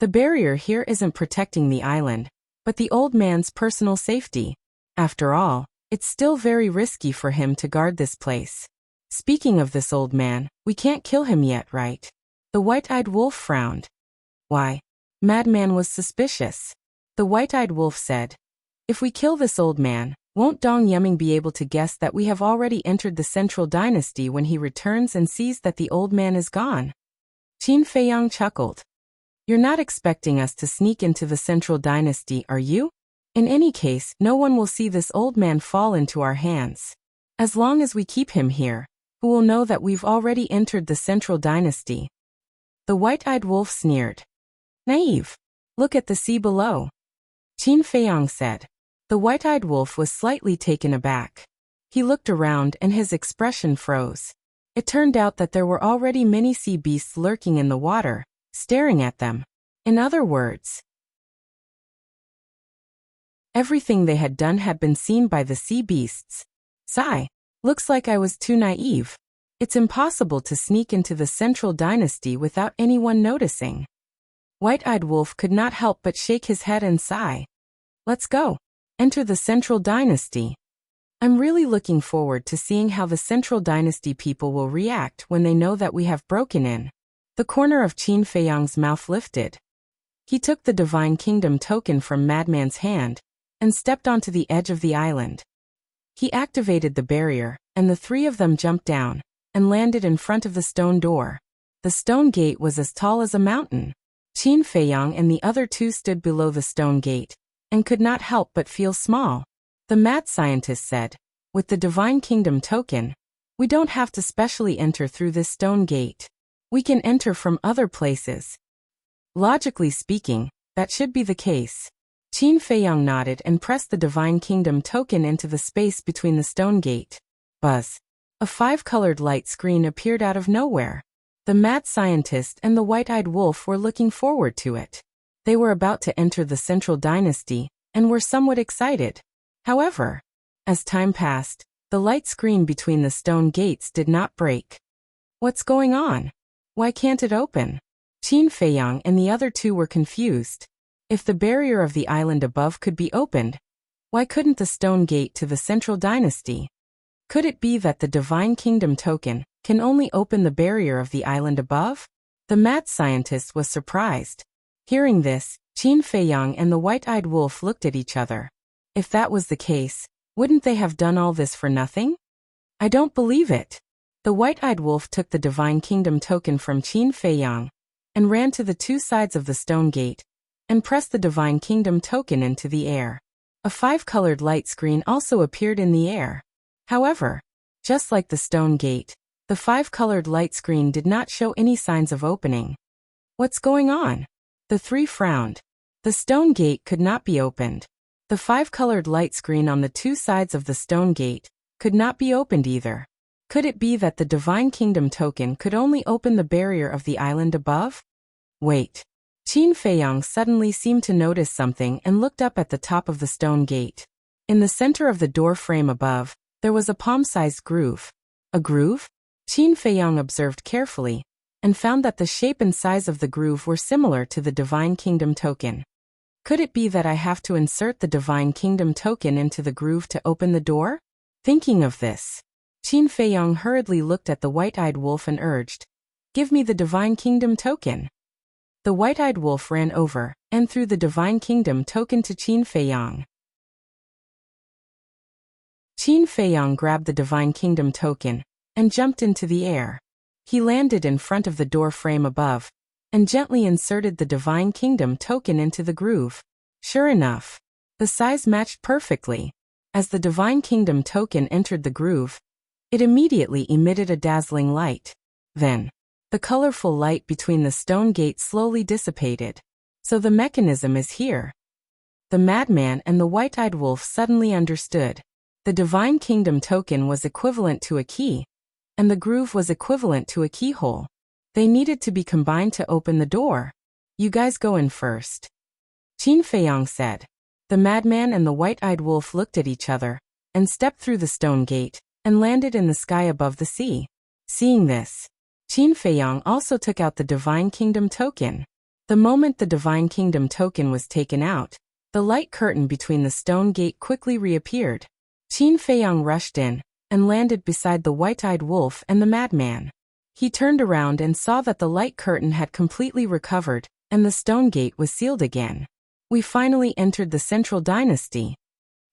The barrier here isn't protecting the island, but the old man's personal safety. After all, it's still very risky for him to guard this place. Speaking of this old man, we can't kill him yet, right? The White-Eyed Wolf frowned. Why? Madman was suspicious. The White-Eyed Wolf said, "If we kill this old man, won't Dong Yeming be able to guess that we have already entered the Central Dynasty when he returns and sees that the old man is gone?" Qin Feiyang chuckled. You're not expecting us to sneak into the Central Dynasty, are you? In any case, no one will see this old man fall into our hands. As long as we keep him here, who will know that we've already entered the Central Dynasty?" The white-eyed wolf sneered. "Naive. Look at the sea below," Qin Feiyang said. The white-eyed wolf was slightly taken aback. He looked around and his expression froze. It turned out that there were already many sea beasts lurking in the water, staring at them. In other words, everything they had done had been seen by the sea beasts. Sigh. Looks like I was too naive. It's impossible to sneak into the Central Dynasty without anyone noticing. White-eyed wolf could not help but shake his head and sigh. Let's go. Enter the Central Dynasty. I'm really looking forward to seeing how the Central Dynasty people will react when they know that we have broken in. The corner of Qin Feiyang's mouth lifted. He took the Divine Kingdom token from Madman's hand and stepped onto the edge of the island. He activated the barrier, and the three of them jumped down and landed in front of the stone door. The stone gate was as tall as a mountain. Qin Feiyang and the other two stood below the stone gate and could not help but feel small. The mad scientist said, "With the Divine Kingdom token, we don't have to specially enter through this stone gate. We can enter from other places." Logically speaking, that should be the case. Qin Feiyang nodded and pressed the Divine Kingdom token into the space between the stone gate. Buzz. A 5-colored light screen appeared out of nowhere. The mad scientist and the white-eyed wolf were looking forward to it. They were about to enter the Central Dynasty and were somewhat excited. However, as time passed, the light screen between the stone gates did not break. What's going on? Why can't it open? Qin Feiyang and the other two were confused. If the barrier of the island above could be opened, why couldn't the stone gate to the Central Dynasty? Could it be that the Divine Kingdom token can only open the barrier of the island above? The mad scientist was surprised. Hearing this, Qin Feiyang and the white-eyed wolf looked at each other. If that was the case, wouldn't they have done all this for nothing? I don't believe it. The white-eyed wolf took the Divine Kingdom token from Qin Feiyang and ran to the two sides of the stone gate and pressed the Divine Kingdom token into the air. A 5-colored light screen also appeared in the air. However, just like the stone gate, the 5-colored light screen did not show any signs of opening. What's going on? The three frowned. The stone gate could not be opened. The 5-colored light screen on the two sides of the stone gate could not be opened either. Could it be that the Divine Kingdom token could only open the barrier of the island above? Wait. Qin Feiyang suddenly seemed to notice something and looked up at the top of the stone gate. In the center of the door frame above, there was a palm-sized groove. A groove? Qin Feiyang observed carefully and found that the shape and size of the groove were similar to the Divine Kingdom token. Could it be that I have to insert the Divine Kingdom token into the groove to open the door? Thinking of this, Qin Feiyang hurriedly looked at the white-eyed wolf and urged, "Give me the Divine Kingdom token." The white-eyed wolf ran over and threw the Divine Kingdom token to Qin Feiyang. Qin Feiyang grabbed the Divine Kingdom token and jumped into the air. He landed in front of the door frame above and gently inserted the Divine Kingdom token into the groove. Sure enough, the size matched perfectly. As the Divine Kingdom token entered the groove, it immediately emitted a dazzling light. Then, the colorful light between the stone gates slowly dissipated. So the mechanism is here. The madman and the white-eyed wolf suddenly understood. The Divine Kingdom token was equivalent to a key, and the groove was equivalent to a keyhole. They needed to be combined to open the door. You guys go in first, Qin Feiyang said. The madman and the white-eyed wolf looked at each other and stepped through the stone gate and landed in the sky above the sea. Seeing this, Qin Feiyang also took out the Divine Kingdom token. The moment the Divine Kingdom token was taken out, the light curtain between the stone gate quickly reappeared. Qin Feiyang rushed in and landed beside the white-eyed wolf and the madman. He turned around and saw that the light curtain had completely recovered and the stone gate was sealed again. We finally entered the Central Dynasty.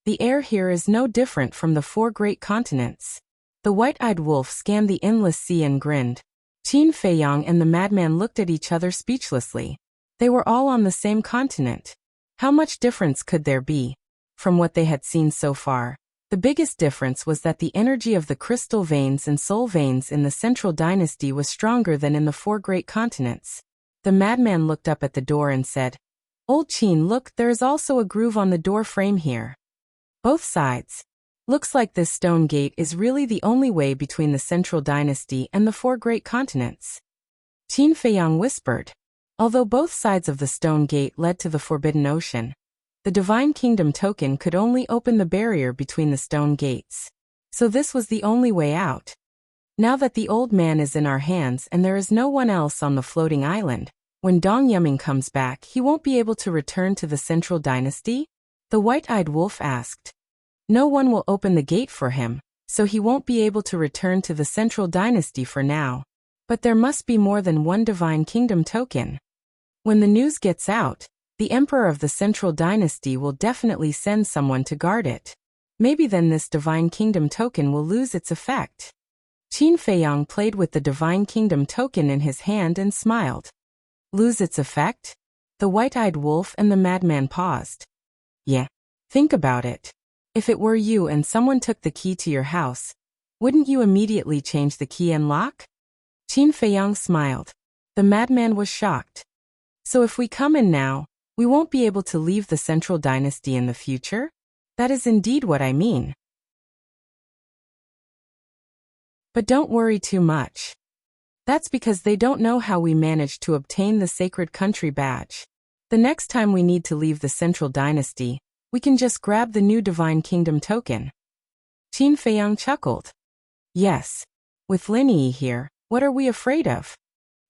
The air here is no different from the 4 great continents. The white-eyed wolf scanned the endless sea and grinned. Qin Feiyang and the madman looked at each other speechlessly. They were all on the same continent. How much difference could there be? From what they had seen so far, the biggest difference was that the energy of the crystal veins and soul veins in the Central Dynasty was stronger than in the 4 great continents. The madman looked up at the door and said, "Old Qin, look, there is also a groove on the door frame here. Both sides. Looks like this stone gate is really the only way between the Central Dynasty and the 4 great continents." Qin Feiyang whispered. Although both sides of the stone gate led to the Forbidden Ocean, the Divine Kingdom token could only open the barrier between the stone gates. So this was the only way out. Now that the old man is in our hands and there is no one else on the floating island, when Dong Yuming comes back, he won't be able to return to the Central Dynasty? The white-eyed wolf asked. No one will open the gate for him, so he won't be able to return to the Central Dynasty for now. But there must be more than one Divine Kingdom token. When the news gets out, the Emperor of the Central Dynasty will definitely send someone to guard it. Maybe then this Divine Kingdom token will lose its effect. Qin Feiyang played with the Divine Kingdom token in his hand and smiled. Lose its effect? The white-eyed wolf and the madman paused. Yeah. Think about it. If it were you and someone took the key to your house, wouldn't you immediately change the key and lock? Qin Feiyang smiled. The madman was shocked. So if we come in now, we won't be able to leave the Central Dynasty in the future? That is indeed what I mean. But don't worry too much. That's because they don't know how we managed to obtain the Sacred Country badge. The next time we need to leave the Central Dynasty, we can just grab the new Divine Kingdom token. Qin Feiyang chuckled. Yes. With Lin Yi here, what are we afraid of?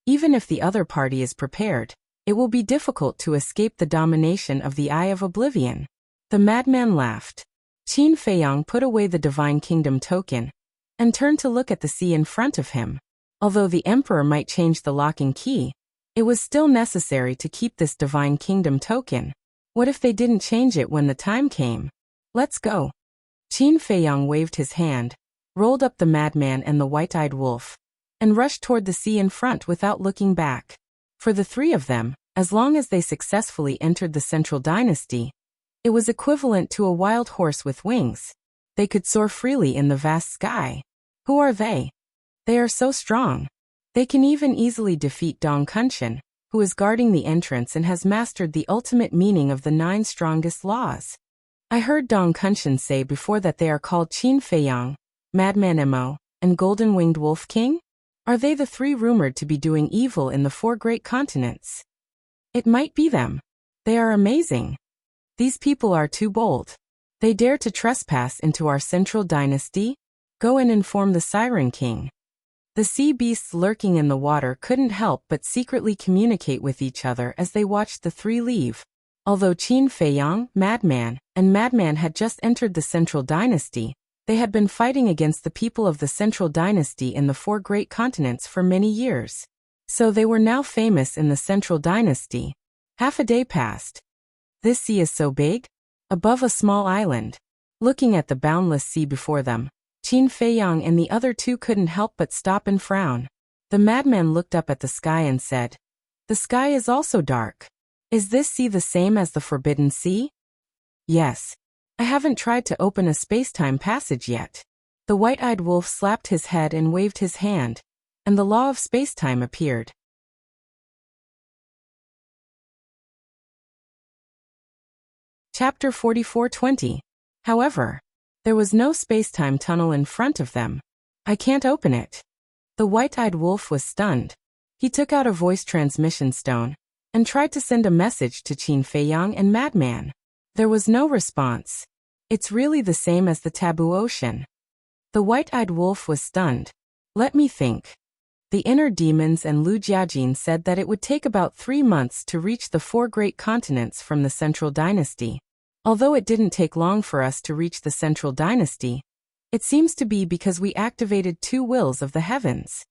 Even if the other party is prepared, it will be difficult to escape the domination of the Eye of Oblivion. The madman laughed. Qin Feiyang put away the Divine Kingdom token and turned to look at the sea in front of him. Although the Emperor might change the locking key, it was still necessary to keep this Divine Kingdom token. What if they didn't change it when the time came? Let's go. Qin Feiyang waved his hand, rolled up the madman and the white-eyed wolf, and rushed toward the sea in front without looking back. For the 3 of them, as long as they successfully entered the Central Dynasty, it was equivalent to a wild horse with wings. They could soar freely in the vast sky. Who are they? They are so strong. They can even easily defeat Dong Kunshan, who is guarding the entrance and has mastered the ultimate meaning of the 9 strongest laws. I heard Dong Kunshan say before that they are called Qin Feiyang, Madman Mo, and Golden-Winged Wolf King? Are they the 3 rumored to be doing evil in the 4 great continents? It might be them. They are amazing. These people are too bold. They dare to trespass into our Central Dynasty? Go and inform the Siren King. The sea beasts lurking in the water couldn't help but secretly communicate with each other as they watched the 3 leave. Although Qin Feiyang, Madman, and Madman had just entered the Central Dynasty, they had been fighting against the people of the Central Dynasty in the 4 great continents for many years. So they were now famous in the Central Dynasty. Half a day passed. This sea is so big? Above a small island. Looking at the boundless sea before them, Qin Feiyang and the other 2 couldn't help but stop and frown. The madman looked up at the sky and said, "The sky is also dark. Is this sea the same as the Forbidden Sea?" "Yes. I haven't tried to open a space-time passage yet." The white-eyed wolf slapped his head and waved his hand, and the law of space-time appeared. Chapter 44:20. However, there was no space-time tunnel in front of them. "I can't open it." The white-eyed wolf was stunned. He took out a voice transmission stone and tried to send a message to Qin Feiyang and Madman. There was no response. It's really the same as the Taboo Ocean. The white-eyed wolf was stunned. Let me think. The inner demons and Lu Jiajin said that it would take about 3 months to reach the 4 great continents from the Central Dynasty. Although it didn't take long for us to reach the Central Dynasty, it seems to be because we activated 2 wills of the heavens.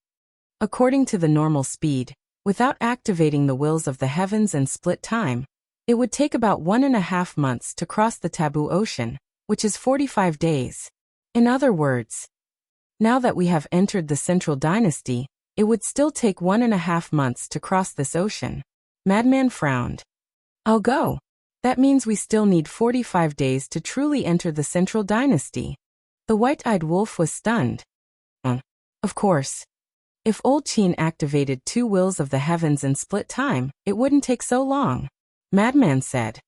According to the normal speed, without activating the wills of the heavens and split time, it would take about 1.5 months to cross the Taboo Ocean, which is 45 days. In other words, now that we have entered the Central Dynasty, it would still take 1.5 months to cross this ocean. Madman frowned. I'll go. That means we still need 45 days to truly enter the Central Dynasty. The white-eyed wolf was stunned. Of course. If old Qin activated 2 wills of the heavens in split time, it wouldn't take so long. Madman said.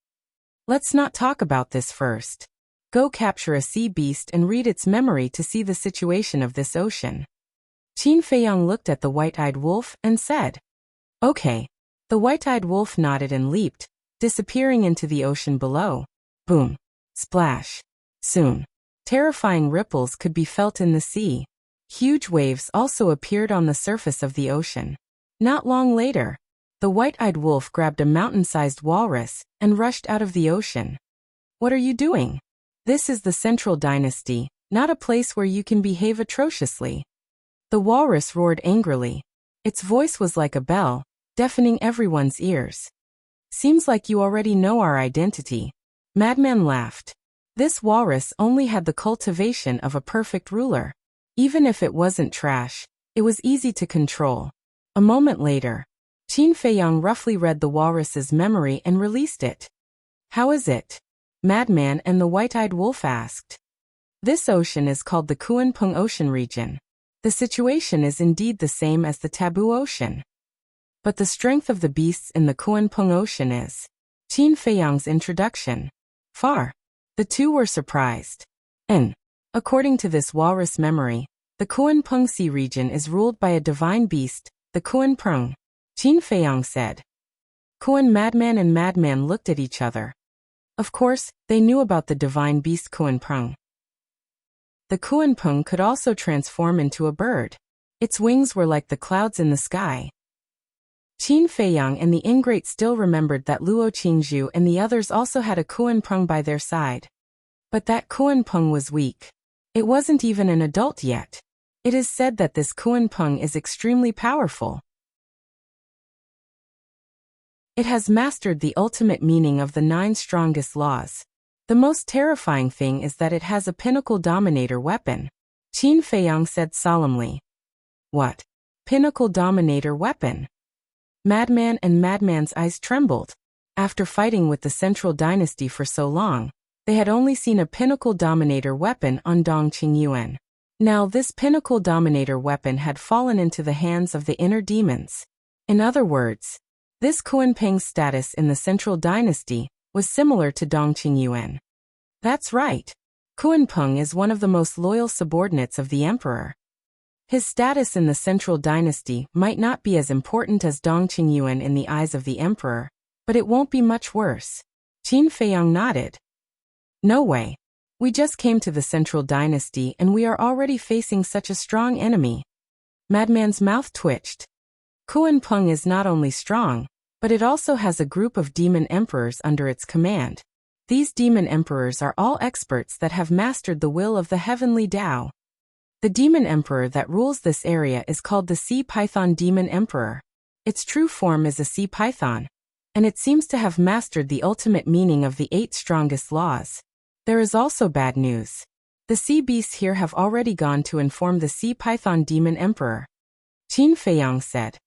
Let's not talk about this first. Go capture a sea beast and read its memory to see the situation of this ocean. Qin Feiyang looked at the white-eyed wolf and said, Okay. The white-eyed wolf nodded and leaped, disappearing into the ocean below. Boom. Splash. Soon. Terrifying ripples could be felt in the sea. Huge waves also appeared on the surface of the ocean. Not long later, the white-eyed wolf grabbed a mountain-sized walrus and rushed out of the ocean. What are you doing? This is the Central Dynasty, not a place where you can behave atrociously. The walrus roared angrily. Its voice was like a bell, deafening everyone's ears. Seems like you already know our identity. Madman laughed. This walrus only had the cultivation of a perfect ruler. Even if it wasn't trash, it was easy to control. A moment later, Qin Feiyang roughly read the walrus's memory and released it. How is it? Madman and the white-eyed wolf asked. This ocean is called the Kunpeng Ocean region. The situation is indeed the same as the Taboo Ocean. But the strength of the beasts in the Kunpeng Ocean is Qin Feiyang's introduction. Far. The two were surprised. According to this walrus memory, the Kunpeng Sea region is ruled by a divine beast, the Kunpeng. Qin Feiyang said. Kun Madman and Madman looked at each other. Of course, they knew about the divine beast Kunpeng. The Kunpeng could also transform into a bird. Its wings were like the clouds in the sky. Qin Feiyang and the ingrate still remembered that Luo Qingzhu and the others also had a Kunpeng by their side. But that Kunpeng was weak. It wasn't even an adult yet. It is said that this Kunpeng is extremely powerful. It has mastered the ultimate meaning of the 9 strongest laws. The most terrifying thing is that it has a pinnacle dominator weapon. Qin Feiyang said solemnly. What? Pinnacle dominator weapon? Madman and Madman's eyes trembled. After fighting with the Central Dynasty for so long, they had only seen a pinnacle dominator weapon on Dongqing Yuan. Now this pinnacle dominator weapon had fallen into the hands of the inner demons. In other words, this Kunpeng's status in the Central Dynasty was similar to Dongqing Yuan. That's right. Kunpeng is one of the most loyal subordinates of the emperor. His status in the Central Dynasty might not be as important as Dongqing Yuan in the eyes of the emperor, but it won't be much worse. Qin Feiyang nodded. No way. We just came to the Central Dynasty and we are already facing such a strong enemy. Madman's mouth twitched. Kunpeng is not only strong, but it also has a group of demon emperors under its command. These demon emperors are all experts that have mastered the will of the heavenly Tao. The demon emperor that rules this area is called the Sea Python Demon Emperor. Its true form is a sea python, and it seems to have mastered the ultimate meaning of the 8 strongest laws. There is also bad news. The sea beasts here have already gone to inform the Sea Python Demon Emperor. Qin Feiyang said.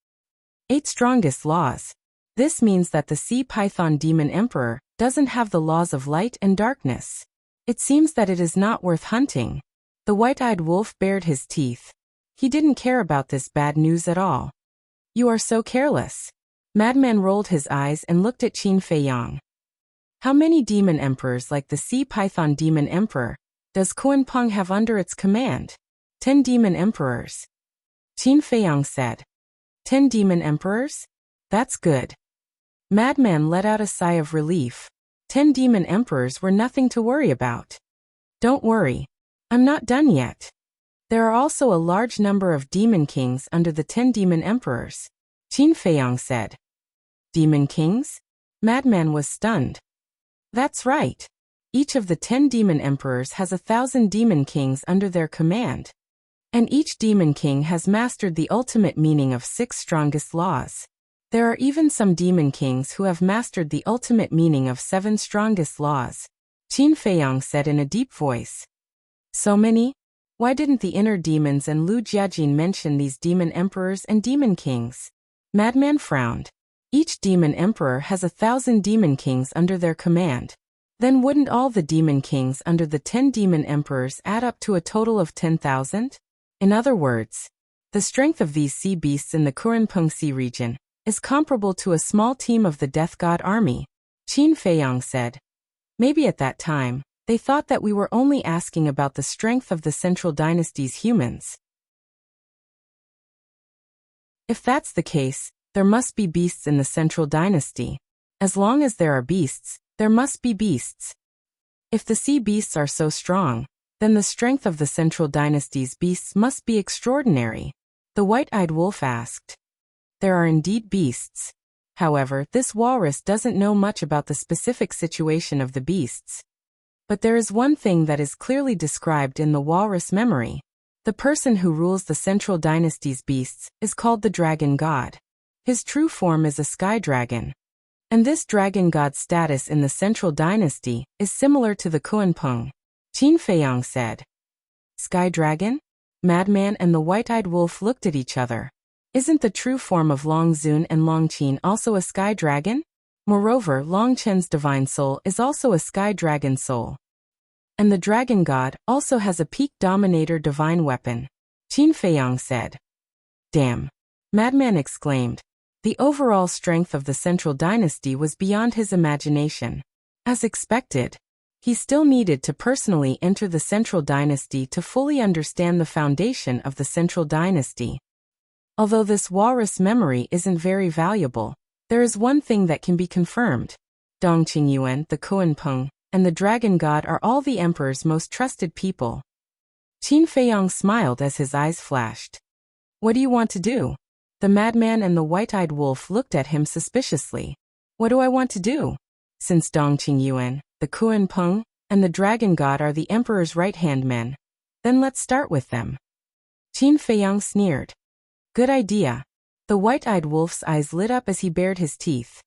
8 strongest laws. This means that the Sea Python Demon Emperor doesn't have the laws of light and darkness. It seems that it is not worth hunting. The white-eyed wolf bared his teeth. He didn't care about this bad news at all. You are so careless. Madman rolled his eyes and looked at Qin Feiyang. How many demon emperors like the Sea Python Demon Emperor does Kunpeng have under its command? 10 demon emperors. Qin Feiyang said. 10 demon emperors? That's good. Madman let out a sigh of relief. 10 demon emperors were nothing to worry about. Don't worry. I'm not done yet. There are also a large number of demon kings under the 10 demon emperors. Qin Feiyang said. Demon kings? Madman was stunned. That's right. Each of the 10 demon emperors has 1,000 demon kings under their command. And each demon king has mastered the ultimate meaning of 6 strongest laws. There are even some demon kings who have mastered the ultimate meaning of 7 strongest laws. Qin Feiyang said in a deep voice. So many? Why didn't the inner demons and Lu Jiajin mention these demon emperors and demon kings? Madman frowned. Each demon emperor has 1,000 demon kings under their command. Then wouldn't all the demon kings under the 10 demon emperors add up to a total of 10,000? In other words, the strength of these sea beasts in the Kurenpeng Sea region is comparable to a small team of the Death God army, Qin Feiyang said. Maybe at that time, they thought that we were only asking about the strength of the Central Dynasty's humans. If that's the case, there must be beasts in the Central Dynasty. As long as there are beasts, there must be beasts. If the sea beasts are so strong, then the strength of the Central Dynasty's beasts must be extraordinary, the white-eyed wolf asked. There are indeed beasts. However, this walrus doesn't know much about the specific situation of the beasts. But there is one thing that is clearly described in the walrus memory. The person who rules the Central Dynasty's beasts is called the Dragon God. His true form is a sky dragon. And this dragon god's status in the Central Dynasty is similar to the Kuenpeng, Qin Feiyang said. Sky dragon? Madman and the white-eyed wolf looked at each other. Isn't the true form of Long Zun and Long Qin also a sky dragon? Moreover, Long Chen's divine soul is also a sky dragon soul. And the dragon god also has a peak dominator divine weapon, Qin Feiyang said. Damn! Madman exclaimed. The overall strength of the Central Dynasty was beyond his imagination. As expected, he still needed to personally enter the Central Dynasty to fully understand the foundation of the Central Dynasty. Although this walrus memory isn't very valuable, there is one thing that can be confirmed. Dong Qingyuan, the Kuenpeng, and the Dragon God are all the Emperor's most trusted people. Qin Feiyang smiled as his eyes flashed. What do you want to do? The madman and the white-eyed wolf looked at him suspiciously. What do I want to do? Since Dong Qingyuan, the Kuenpeng, and the Dragon God are the Emperor's right-hand men, then let's start with them. Qin Feiyang sneered. Good idea. The white-eyed wolf's eyes lit up as he bared his teeth.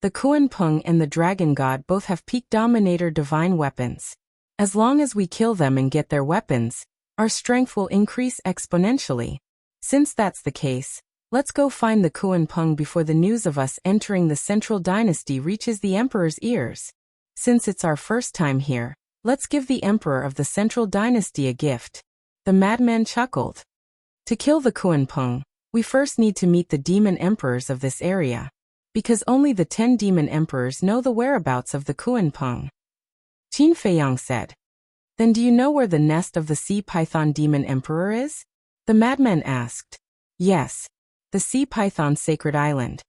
The Kuenpeng and the Dragon God both have peak dominator divine weapons. As long as we kill them and get their weapons, our strength will increase exponentially. Since that's the case, let's go find the Kuenpeng before the news of us entering the Central Dynasty reaches the Emperor's ears. Since it's our first time here, let's give the Emperor of the Central Dynasty a gift. The madman chuckled. To kill the Kuenpeng, we first need to meet the demon emperors of this area. Because only the 10 demon emperors know the whereabouts of the Kuenpeng. Qin Feiyang said. Then do you know where the nest of the sea python demon emperor is? The madman asked. Yes. The sea python sacred island.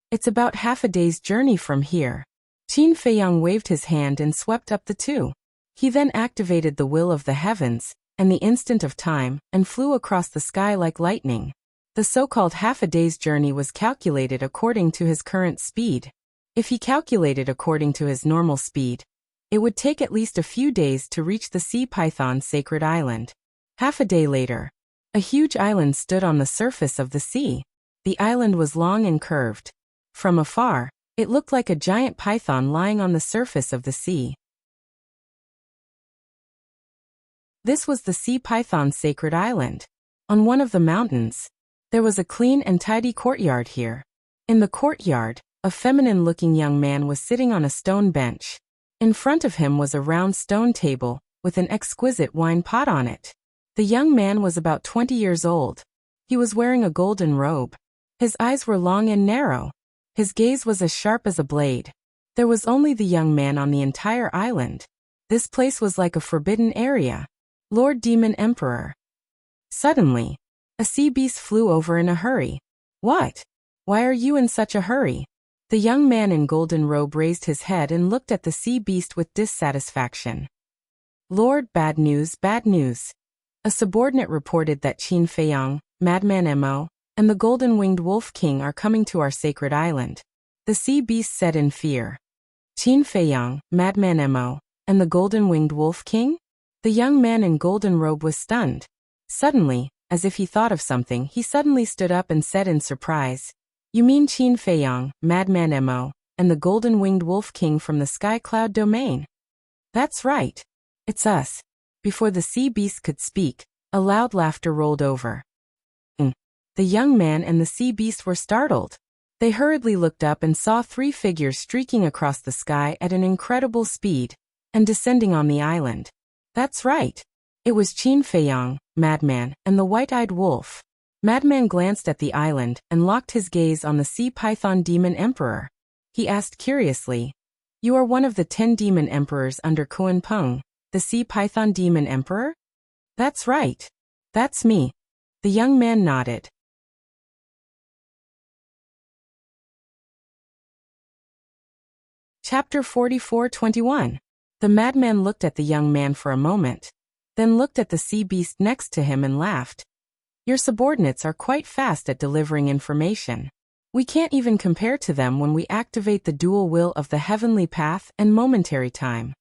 It's about half a day's journey from here. Qin Feiyang waved his hand and swept up the two. He then activated the will of the heavens, and the instant of time, and flew across the sky like lightning. The so-called half a day's journey was calculated according to his current speed. If he calculated according to his normal speed, it would take at least a few days to reach the sea python sacred island. Half a day later, a huge island stood on the surface of the sea. The island was long and curved. From afar, it looked like a giant python lying on the surface of the sea. This was the sea python sacred island. On one of the mountains, there was a clean and tidy courtyard here. In the courtyard, a feminine-looking young man was sitting on a stone bench. In front of him was a round stone table, with an exquisite wine pot on it. The young man was about 20 years old. He was wearing a golden robe. His eyes were long and narrow. His gaze was as sharp as a blade. There was only the young man on the entire island. This place was like a forbidden area. Lord Demon Emperor. Suddenly, a sea beast flew over in a hurry. What? Why are you in such a hurry? The young man in golden robe raised his head and looked at the sea beast with dissatisfaction. Lord, bad news, bad news. A subordinate reported that Qin Feiyang, Madman Mo, and the Golden-Winged Wolf King are coming to our sacred island. The sea beast said in fear. Qin Feiyang, Madman Mo, and the Golden-Winged Wolf King? The young man in golden robe was stunned. Suddenly, as if he thought of something, he suddenly stood up and said in surprise, You mean Qin Feiyang, Madman Mo, and the Golden-Winged Wolf King from the Sky Cloud domain? That's right. It's us. Before the sea beast could speak, a loud laughter rolled over. The young man and the sea beast were startled. They hurriedly looked up and saw 3 figures streaking across the sky at an incredible speed and descending on the island. That's right. It was Qin Feiyang, Madman, and the White-Eyed Wolf. Madman glanced at the island and locked his gaze on the Sea Python Demon Emperor. He asked curiously, "You are one of the 10 demon emperors under Kuan Peng, the Sea Python Demon Emperor?" "That's right. That's me." The young man nodded. Chapter 44:21. The madman looked at the young man for a moment, then looked at the sea beast next to him and laughed. "Your subordinates are quite fast at delivering information. We can't even compare to them when we activate the dual will of the heavenly path and momentary time."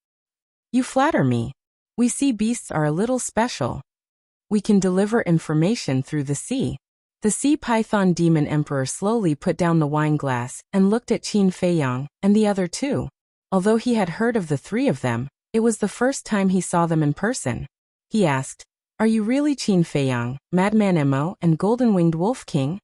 "You flatter me. We sea beasts are a little special. We can deliver information through the sea." The Sea Python Demon Emperor slowly put down the wine glass and looked at Qin Feiyang and the other 2. Although he had heard of the 3 of them, it was the first time he saw them in person. He asked, "Are you really Qin Feiyang, Madman Mo, and Golden-Winged Wolf King?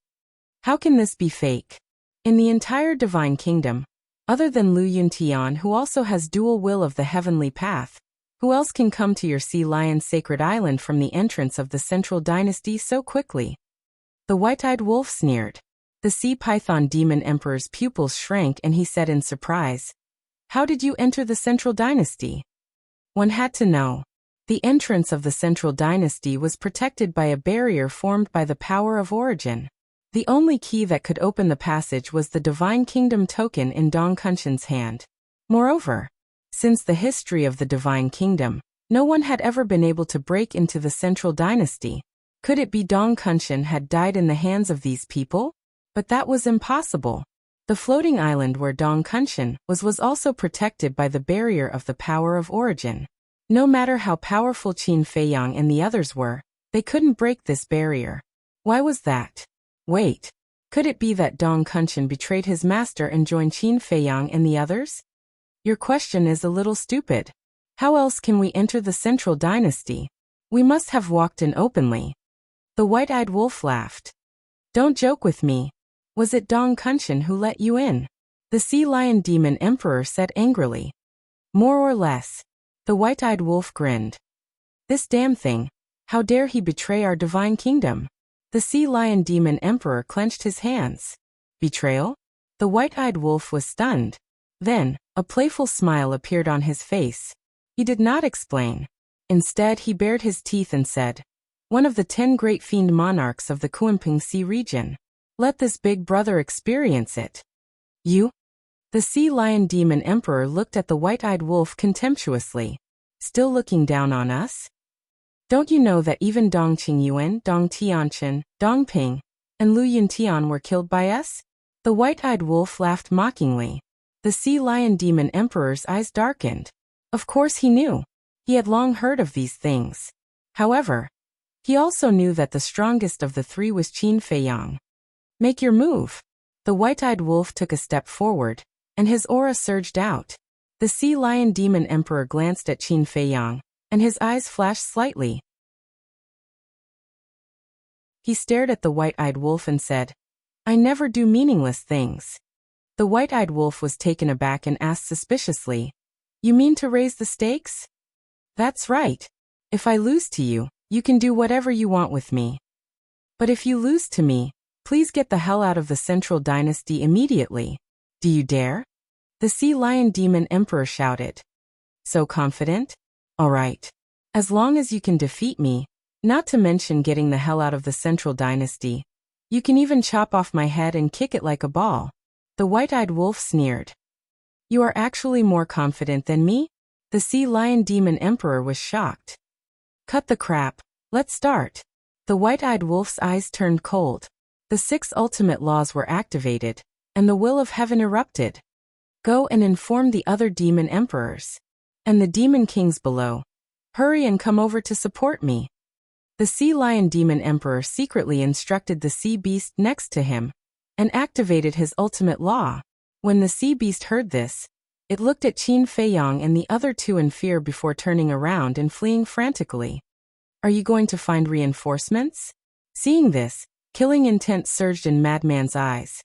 How can this be fake?" In the entire Divine Kingdom, other than Lu Yuntian, who also has dual will of the heavenly path, who else can come to your Sea Lion's sacred island from the entrance of the Central Dynasty so quickly? The White-Eyed Wolf sneered. The Sea Python Demon Emperor's pupils shrank and he said in surprise, "How did you enter the Central Dynasty?" One had to know. The entrance of the Central Dynasty was protected by a barrier formed by the power of origin. The only key that could open the passage was the Divine Kingdom token in Dong Kunshin's hand. Moreover, since the history of the Divine Kingdom, no one had ever been able to break into the Central Dynasty. Could it be Dong Kunshin had died in the hands of these people? But that was impossible. The floating island where Dong Kunshin was also protected by the barrier of the power of origin. No matter how powerful Qin Feiyang and the others were, they couldn't break this barrier. Why was that? Wait. Could it be that Dong Kunshin betrayed his master and joined Qin Feiyang and the others? Your question is a little stupid. How else can we enter the Central Dynasty? We must have walked in openly. The White-Eyed Wolf laughed. Don't joke with me. Was it Dong Kunshin who let you in? The Sea Lion Demon Emperor said angrily. More or less. The White-Eyed Wolf grinned. This damn thing. How dare he betray our divine kingdom? The Sea Lion Demon Emperor clenched his hands. Betrayal? The White-Eyed Wolf was stunned. Then, a playful smile appeared on his face. He did not explain. Instead, he bared his teeth and said, "One of the 10 great fiend monarchs of the Kunping Sea region. Let this big brother experience it." You? The Sea Lion Demon Emperor looked at the White-Eyed Wolf contemptuously. Still looking down on us? Don't you know that even Dong Qingyuan, Dong Tianchen, Dong Ping, and Lu Yuntian were killed by us? The White-Eyed Wolf laughed mockingly. The Sea Lion Demon Emperor's eyes darkened. Of course he knew. He had long heard of these things. However, he also knew that the strongest of the 3 was Qin Feiyang. Make your move. The White-Eyed Wolf took a step forward, and his aura surged out. The Sea Lion Demon Emperor glanced at Qin Feiyang, and his eyes flashed slightly. He stared at the White-Eyed Wolf and said, "I never do meaningless things." The White-Eyed Wolf was taken aback and asked suspiciously, "You mean to raise the stakes?" "That's right. If I lose to you, you can do whatever you want with me. But if you lose to me, please get the hell out of the Central Dynasty immediately. Do you dare?" The Sea Lion Demon Emperor shouted. So confident? All right. As long as you can defeat me, not to mention getting the hell out of the Central Dynasty, you can even chop off my head and kick it like a ball. The White-Eyed Wolf sneered. You are actually more confident than me? The Sea Lion Demon Emperor was shocked. Cut the crap. Let's start. The White-Eyed Wolf's eyes turned cold. The 6 ultimate laws were activated, and the will of heaven erupted. Go and inform the other demon emperors. And the demon kings below. Hurry and come over to support me. The Sea Lion Demon Emperor secretly instructed the sea beast next to him, and activated his ultimate law. When the sea beast heard this, it looked at Qin Feiyang and the other 2 in fear before turning around and fleeing frantically. Are you going to find reinforcements? Seeing this, killing intent surged in Madman's eyes.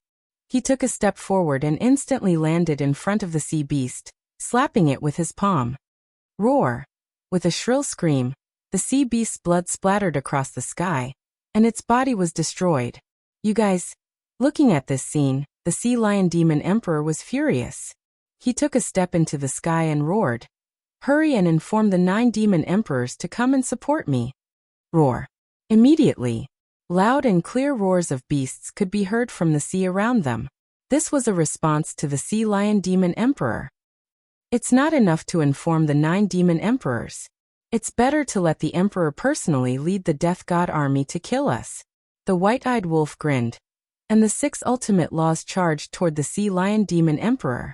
He took a step forward and instantly landed in front of the sea beast, slapping it with his palm. Roar! With a shrill scream, the sea beast's blood splattered across the sky, and its body was destroyed. You guys, looking at this scene, the sea lion demon emperor was furious. He took a step into the sky and roared, "Hurry and inform the 9 demon emperors to come and support me." Roar! Immediately, loud and clear roars of beasts could be heard from the sea around them. This was a response to the sea lion demon emperor. It's not enough to inform the 9 demon emperors. It's better to let the emperor personally lead the death god army to kill us. The white-eyed wolf grinned, and the 6 ultimate laws charged toward the sea lion demon emperor.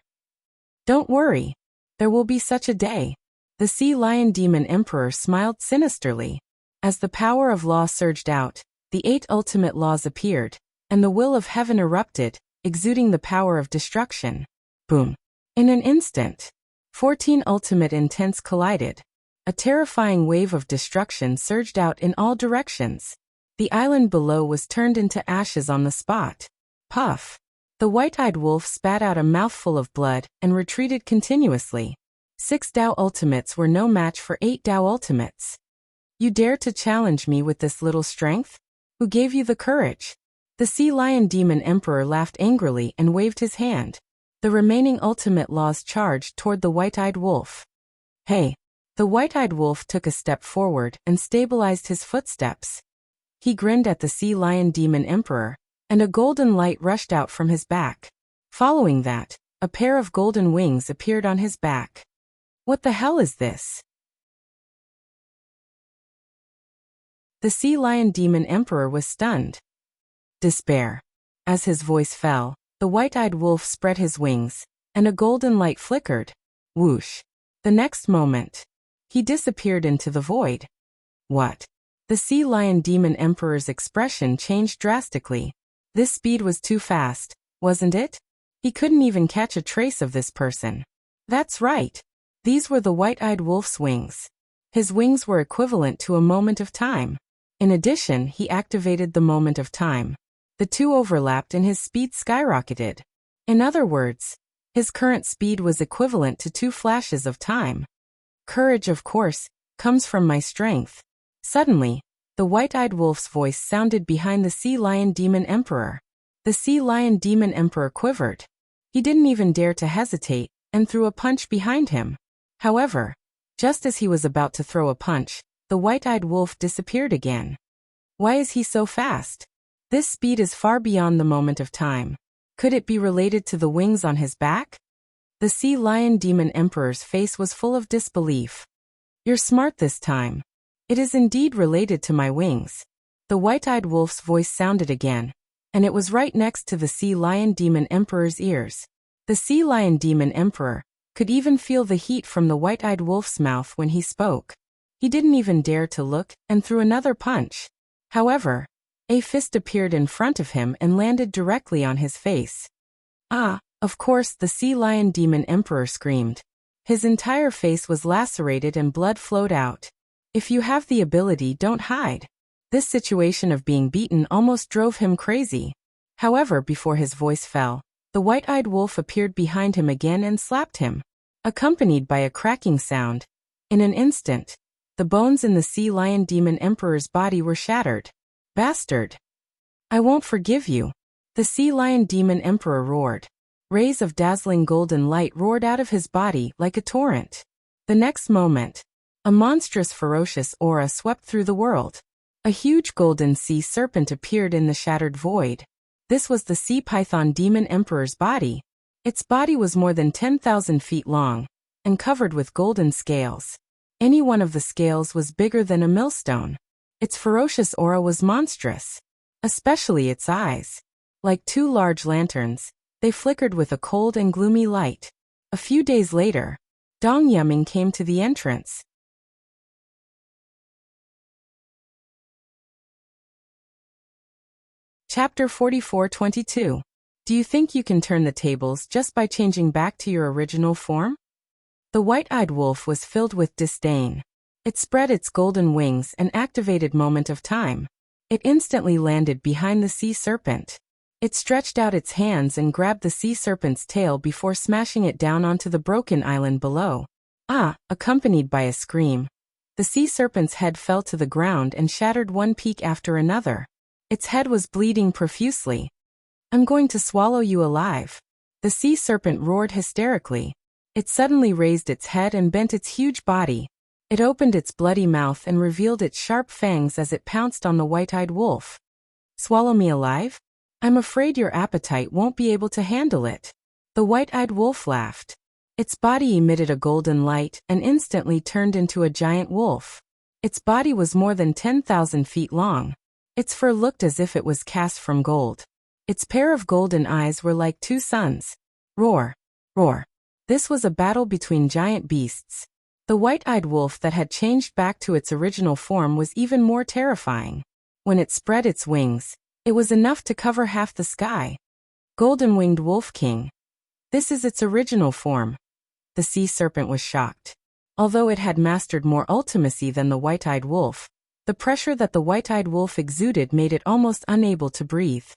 Don't worry, there will be such a day. The sea lion demon emperor smiled sinisterly. As the power of law surged out, the 8 ultimate laws appeared, and the will of heaven erupted, exuding the power of destruction. Boom! In an instant, 14 ultimate intents collided. A terrifying wave of destruction surged out in all directions. The island below was turned into ashes on the spot. Puff! The white-eyed wolf spat out a mouthful of blood and retreated continuously. 6 Dao ultimates were no match for 8 Dao ultimates. You dare to challenge me with this little strength? Who gave you the courage? The sea lion demon emperor laughed angrily and waved his hand. The remaining ultimate laws charged toward the white-eyed wolf. Hey! The white-eyed wolf took a step forward and stabilized his footsteps. He grinned at the sea lion demon emperor, and a golden light rushed out from his back. Following that, a pair of golden wings appeared on his back. What the hell is this? The sea lion demon emperor was stunned. Despair. As his voice fell, the white-eyed wolf spread his wings, and a golden light flickered. Whoosh! The next moment, he disappeared into the void. What? The sea lion demon emperor's expression changed drastically. This speed was too fast, wasn't it? He couldn't even catch a trace of this person. That's right. These were the white-eyed wolf's wings. His wings were equivalent to a moment of time. In addition, he activated the moment of time. The two overlapped and his speed skyrocketed. In other words, his current speed was equivalent to 2 flashes of time. Courage, of course, comes from my strength. Suddenly, the white-eyed wolf's voice sounded behind the sea lion demon emperor. The sea lion demon emperor quivered. He didn't even dare to hesitate, and threw a punch behind him. However, just as he was about to throw a punch, the white-eyed wolf disappeared again. Why is he so fast? This speed is far beyond the moment of time. Could it be related to the wings on his back? The sea lion demon emperor's face was full of disbelief. You're smart this time. It is indeed related to my wings. The white-eyed wolf's voice sounded again, and it was right next to the sea lion demon emperor's ears. The sea lion demon emperor could even feel the heat from the white-eyed wolf's mouth when he spoke. He didn't even dare to look and threw another punch. However, a fist appeared in front of him and landed directly on his face. Ah, of course, the sea lion demon emperor screamed. His entire face was lacerated and blood flowed out. If you have the ability, don't hide. This situation of being beaten almost drove him crazy. However, before his voice fell, the white-eyed wolf appeared behind him again and slapped him, accompanied by a cracking sound. In an instant, the bones in the sea lion demon emperor's body were shattered. Bastard! I won't forgive you. The sea lion demon emperor roared. Rays of dazzling golden light roared out of his body like a torrent. The next moment, a monstrous ferocious aura swept through the world. A huge golden sea serpent appeared in the shattered void. This was the sea python demon emperor's body. Its body was more than 10,000 feet long, and covered with golden scales. Any one of the scales was bigger than a millstone. Its ferocious aura was monstrous, especially its eyes. Like 2 large lanterns, they flickered with a cold and gloomy light. A few days later, Dong Yuming came to the entrance. Chapter 44-22. Do you think you can turn the tables just by changing back to your original form? The white-eyed wolf was filled with disdain. It spread its golden wings and activated moment of time. It instantly landed behind the sea serpent. It stretched out its hands and grabbed the sea serpent's tail before smashing it down onto the broken island below. Ah, accompanied by a scream. The sea serpent's head fell to the ground and shattered one peak after another. Its head was bleeding profusely. I'm going to swallow you alive. The sea serpent roared hysterically. It suddenly raised its head and bent its huge body. It opened its bloody mouth and revealed its sharp fangs as it pounced on the white-eyed wolf. Swallow me alive? I'm afraid your appetite won't be able to handle it. The white-eyed wolf laughed. Its body emitted a golden light and instantly turned into a giant wolf. Its body was more than 10,000 feet long. Its fur looked as if it was cast from gold. Its pair of golden eyes were like two suns. Roar! Roar! This was a battle between giant beasts. The white-eyed wolf that had changed back to its original form was even more terrifying. When it spread its wings, it was enough to cover half the sky. Golden-winged Wolf King. This is its original form. The sea serpent was shocked. Although it had mastered more ultimacy than the white-eyed wolf, the pressure that the white-eyed wolf exuded made it almost unable to breathe.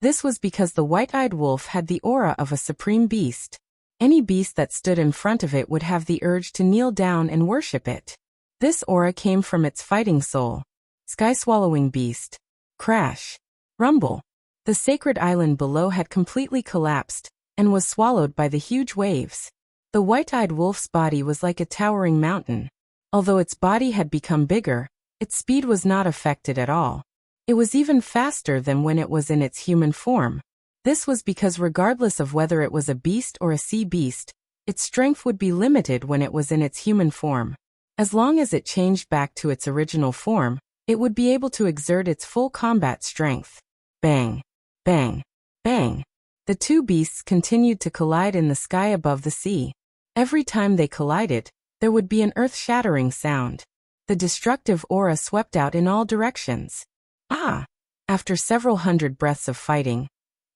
This was because the white-eyed wolf had the aura of a supreme beast. Any beast that stood in front of it would have the urge to kneel down and worship it. This aura came from its fighting soul. Sky-swallowing beast. Crash. Rumble. The sacred island below had completely collapsed and was swallowed by the huge waves. The white-eyed wolf's body was like a towering mountain. Although its body had become bigger, its speed was not affected at all. It was even faster than when it was in its human form. This was because regardless of whether it was a beast or a sea beast, its strength would be limited when it was in its human form. As long as it changed back to its original form, it would be able to exert its full combat strength. Bang! Bang! Bang! The two beasts continued to collide in the sky above the sea. Every time they collided, there would be an earth-shattering sound. The destructive aura swept out in all directions. Ah! After several hundred breaths of fighting,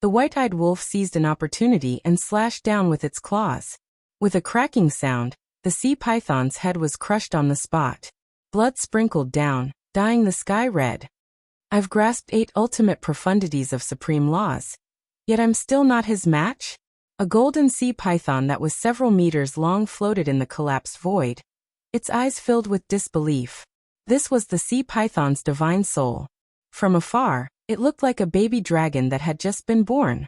the white-eyed wolf seized an opportunity and slashed down with its claws. With a cracking sound, the sea python's head was crushed on the spot. Blood sprinkled down, dyeing the sky red. I've grasped 8 ultimate profundities of supreme laws. Yet I'm still not his match? A golden sea python that was several meters long floated in the collapsed void. Its eyes filled with disbelief. This was the sea python's divine soul. From afar, it looked like a baby dragon that had just been born.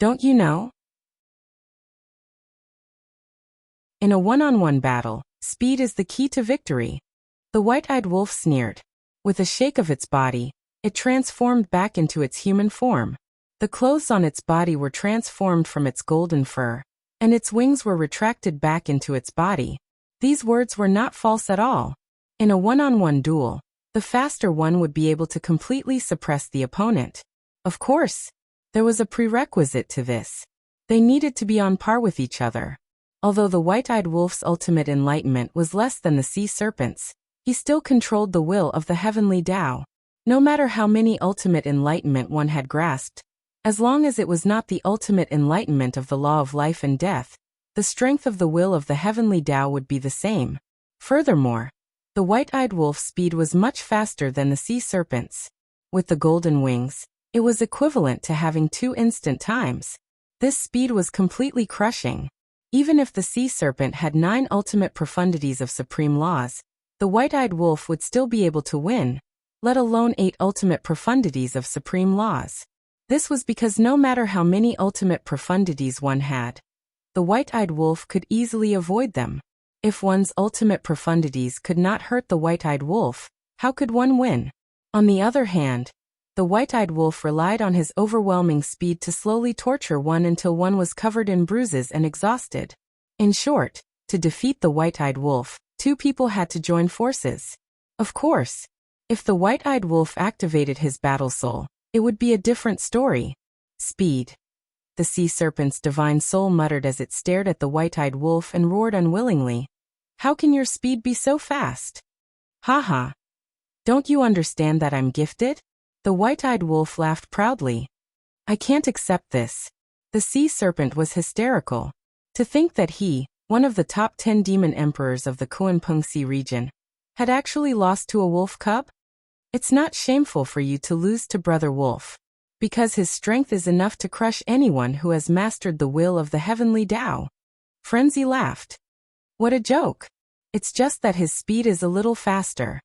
Don't you know? In a one-on-one battle, speed is the key to victory. The white-eyed wolf sneered. With a shake of its body, it transformed back into its human form. The clothes on its body were transformed from its golden fur, and its wings were retracted back into its body. These words were not false at all. In a one-on-one duel, the faster one would be able to completely suppress the opponent. Of course, there was a prerequisite to this. They needed to be on par with each other. Although the white-eyed wolf's ultimate enlightenment was less than the sea serpent's, he still controlled the will of the heavenly Tao. No matter how many ultimate enlightenment one had grasped, as long as it was not the ultimate enlightenment of the law of life and death, the strength of the will of the heavenly Tao would be the same. Furthermore, the white-eyed wolf's speed was much faster than the sea serpent's. With the golden wings, it was equivalent to having 2 instant times. This speed was completely crushing. Even if the sea serpent had 9 ultimate profundities of supreme laws, the white-eyed wolf would still be able to win, let alone 8 ultimate profundities of supreme laws. This was because no matter how many ultimate profundities one had, the white-eyed wolf could easily avoid them. If one's ultimate profundities could not hurt the white-eyed wolf, how could one win? On the other hand, the white-eyed wolf relied on his overwhelming speed to slowly torture one until one was covered in bruises and exhausted. In short, to defeat the white-eyed wolf, 2 people had to join forces. Of course, if the white-eyed wolf activated his battle soul, it would be a different story. Speed. The sea serpent's divine soul muttered as it stared at the white-eyed wolf and roared unwillingly. How can your speed be so fast? Haha. Don't you understand that I'm gifted? The white-eyed wolf laughed proudly. I can't accept this. The sea serpent was hysterical. To think that he, one of the top 10 demon emperors of the Kuan-Pengsi region, had actually lost to a wolf cub? It's not shameful for you to lose to Brother Wolf. Because his strength is enough to crush anyone who has mastered the will of the heavenly Tao. Frenzy laughed. What a joke. It's just that his speed is a little faster.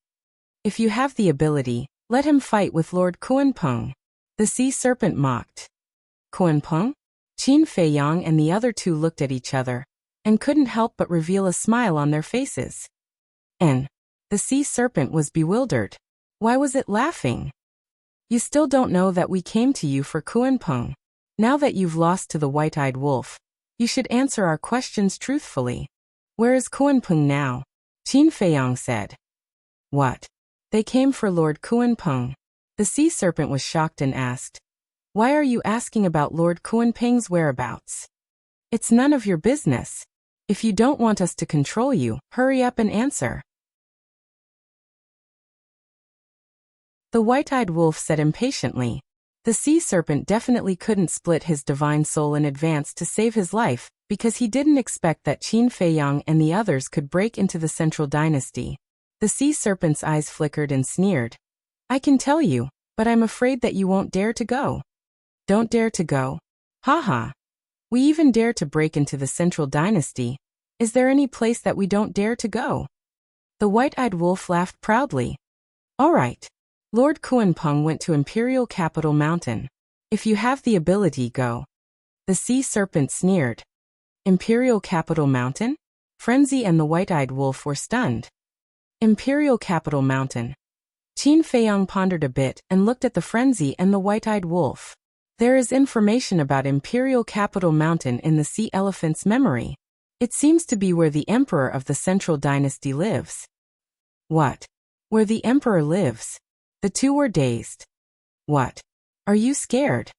If you have the ability, let him fight with Lord Kunpeng. The sea serpent mocked. Kunpeng? Qin Feiyang and the other two looked at each other, and couldn't help but reveal a smile on their faces. And the sea serpent was bewildered. Why was it laughing? You still don't know that we came to you for Kunpeng. Now that you've lost to the white-eyed wolf, you should answer our questions truthfully. Where is Kunpeng now? Qin Feiyang said. What? They came for Lord Kunpeng. The sea serpent was shocked and asked, why are you asking about Lord Kunpeng's whereabouts? It's none of your business. If you don't want us to control you, hurry up and answer. The white-eyed wolf said impatiently. The sea serpent definitely couldn't split his divine soul in advance to save his life, because he didn't expect that Qin Feiyang and the others could break into the central dynasty. The sea serpent's eyes flickered and sneered. I can tell you, but I'm afraid that you won't dare to go. Don't dare to go? Haha. We even dare to break into the central dynasty. Is there any place that we don't dare to go? The white-eyed wolf laughed proudly. All right. Lord Kunpeng went to Imperial Capital Mountain. If you have the ability, go. The sea serpent sneered. Imperial Capital Mountain? Frenzy and the white-eyed wolf were stunned. Imperial Capital Mountain. Qin Feiyang pondered a bit and looked at the Frenzy and the white-eyed wolf. There is information about Imperial Capital Mountain in the sea elephant's memory. It seems to be where the emperor of the central dynasty lives. What? Where the emperor lives? The two were dazed. What? Are you scared?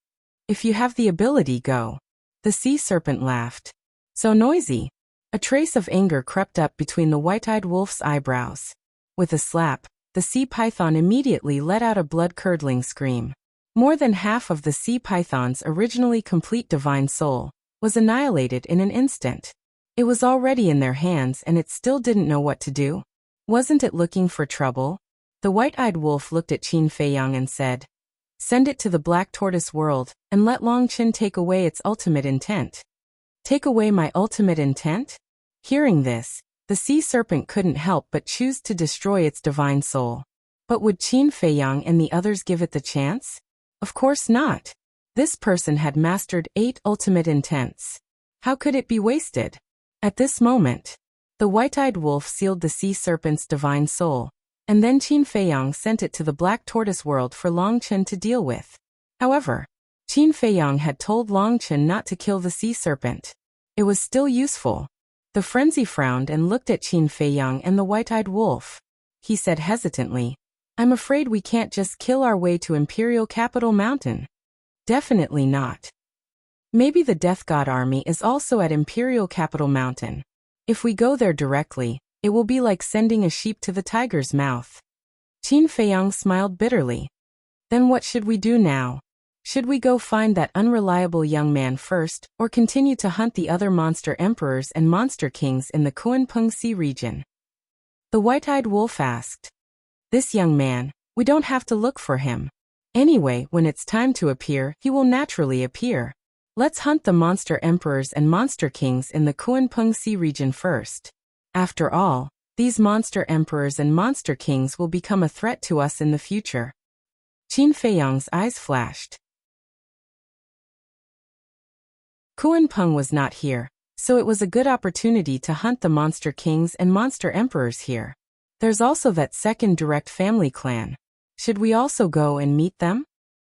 If you have the ability, go. The sea serpent laughed. So noisy. A trace of anger crept up between the white-eyed wolf's eyebrows. With a slap, the sea python immediately let out a blood-curdling scream. More than half of the sea python's originally complete divine soul was annihilated in an instant. It was already in their hands and it still didn't know what to do. Wasn't it looking for trouble? The white-eyed wolf looked at Qin Feiyang and said, send it to the Black Tortoise world, and let Long Qin take away its ultimate intent. Take away my ultimate intent? Hearing this, the sea serpent couldn't help but choose to destroy its divine soul. But would Qin Feiyang and the others give it the chance? Of course not. This person had mastered 8 ultimate intents. How could it be wasted? At this moment, the white-eyed wolf sealed the sea serpent's divine soul, and then Qin Feiyang sent it to the Black Tortoise world for Long Qin to deal with. However, Qin Feiyang had told Long Qin not to kill the sea serpent. It was still useful. The frenzy frowned and looked at Qin Feiyang and the white-eyed wolf. He said hesitantly, I'm afraid we can't just kill our way to Imperial Capital Mountain. Definitely not. Maybe the Death God army is also at Imperial Capital Mountain. If we go there directly, it will be like sending a sheep to the tiger's mouth. Qin Feiyang smiled bitterly. Then what should we do now? Should we go find that unreliable young man first, or continue to hunt the other monster emperors and monster kings in the Kunpeng Sea region? The white-eyed wolf asked. This young man, we don't have to look for him. Anyway, when it's time to appear, he will naturally appear. Let's hunt the monster emperors and monster kings in the Kunpeng Sea region first. After all, these monster emperors and monster kings will become a threat to us in the future. Qin Feiyang's eyes flashed. Kunpeng was not here, so it was a good opportunity to hunt the monster kings and monster emperors here. There's also that second direct family clan. Should we also go and meet them?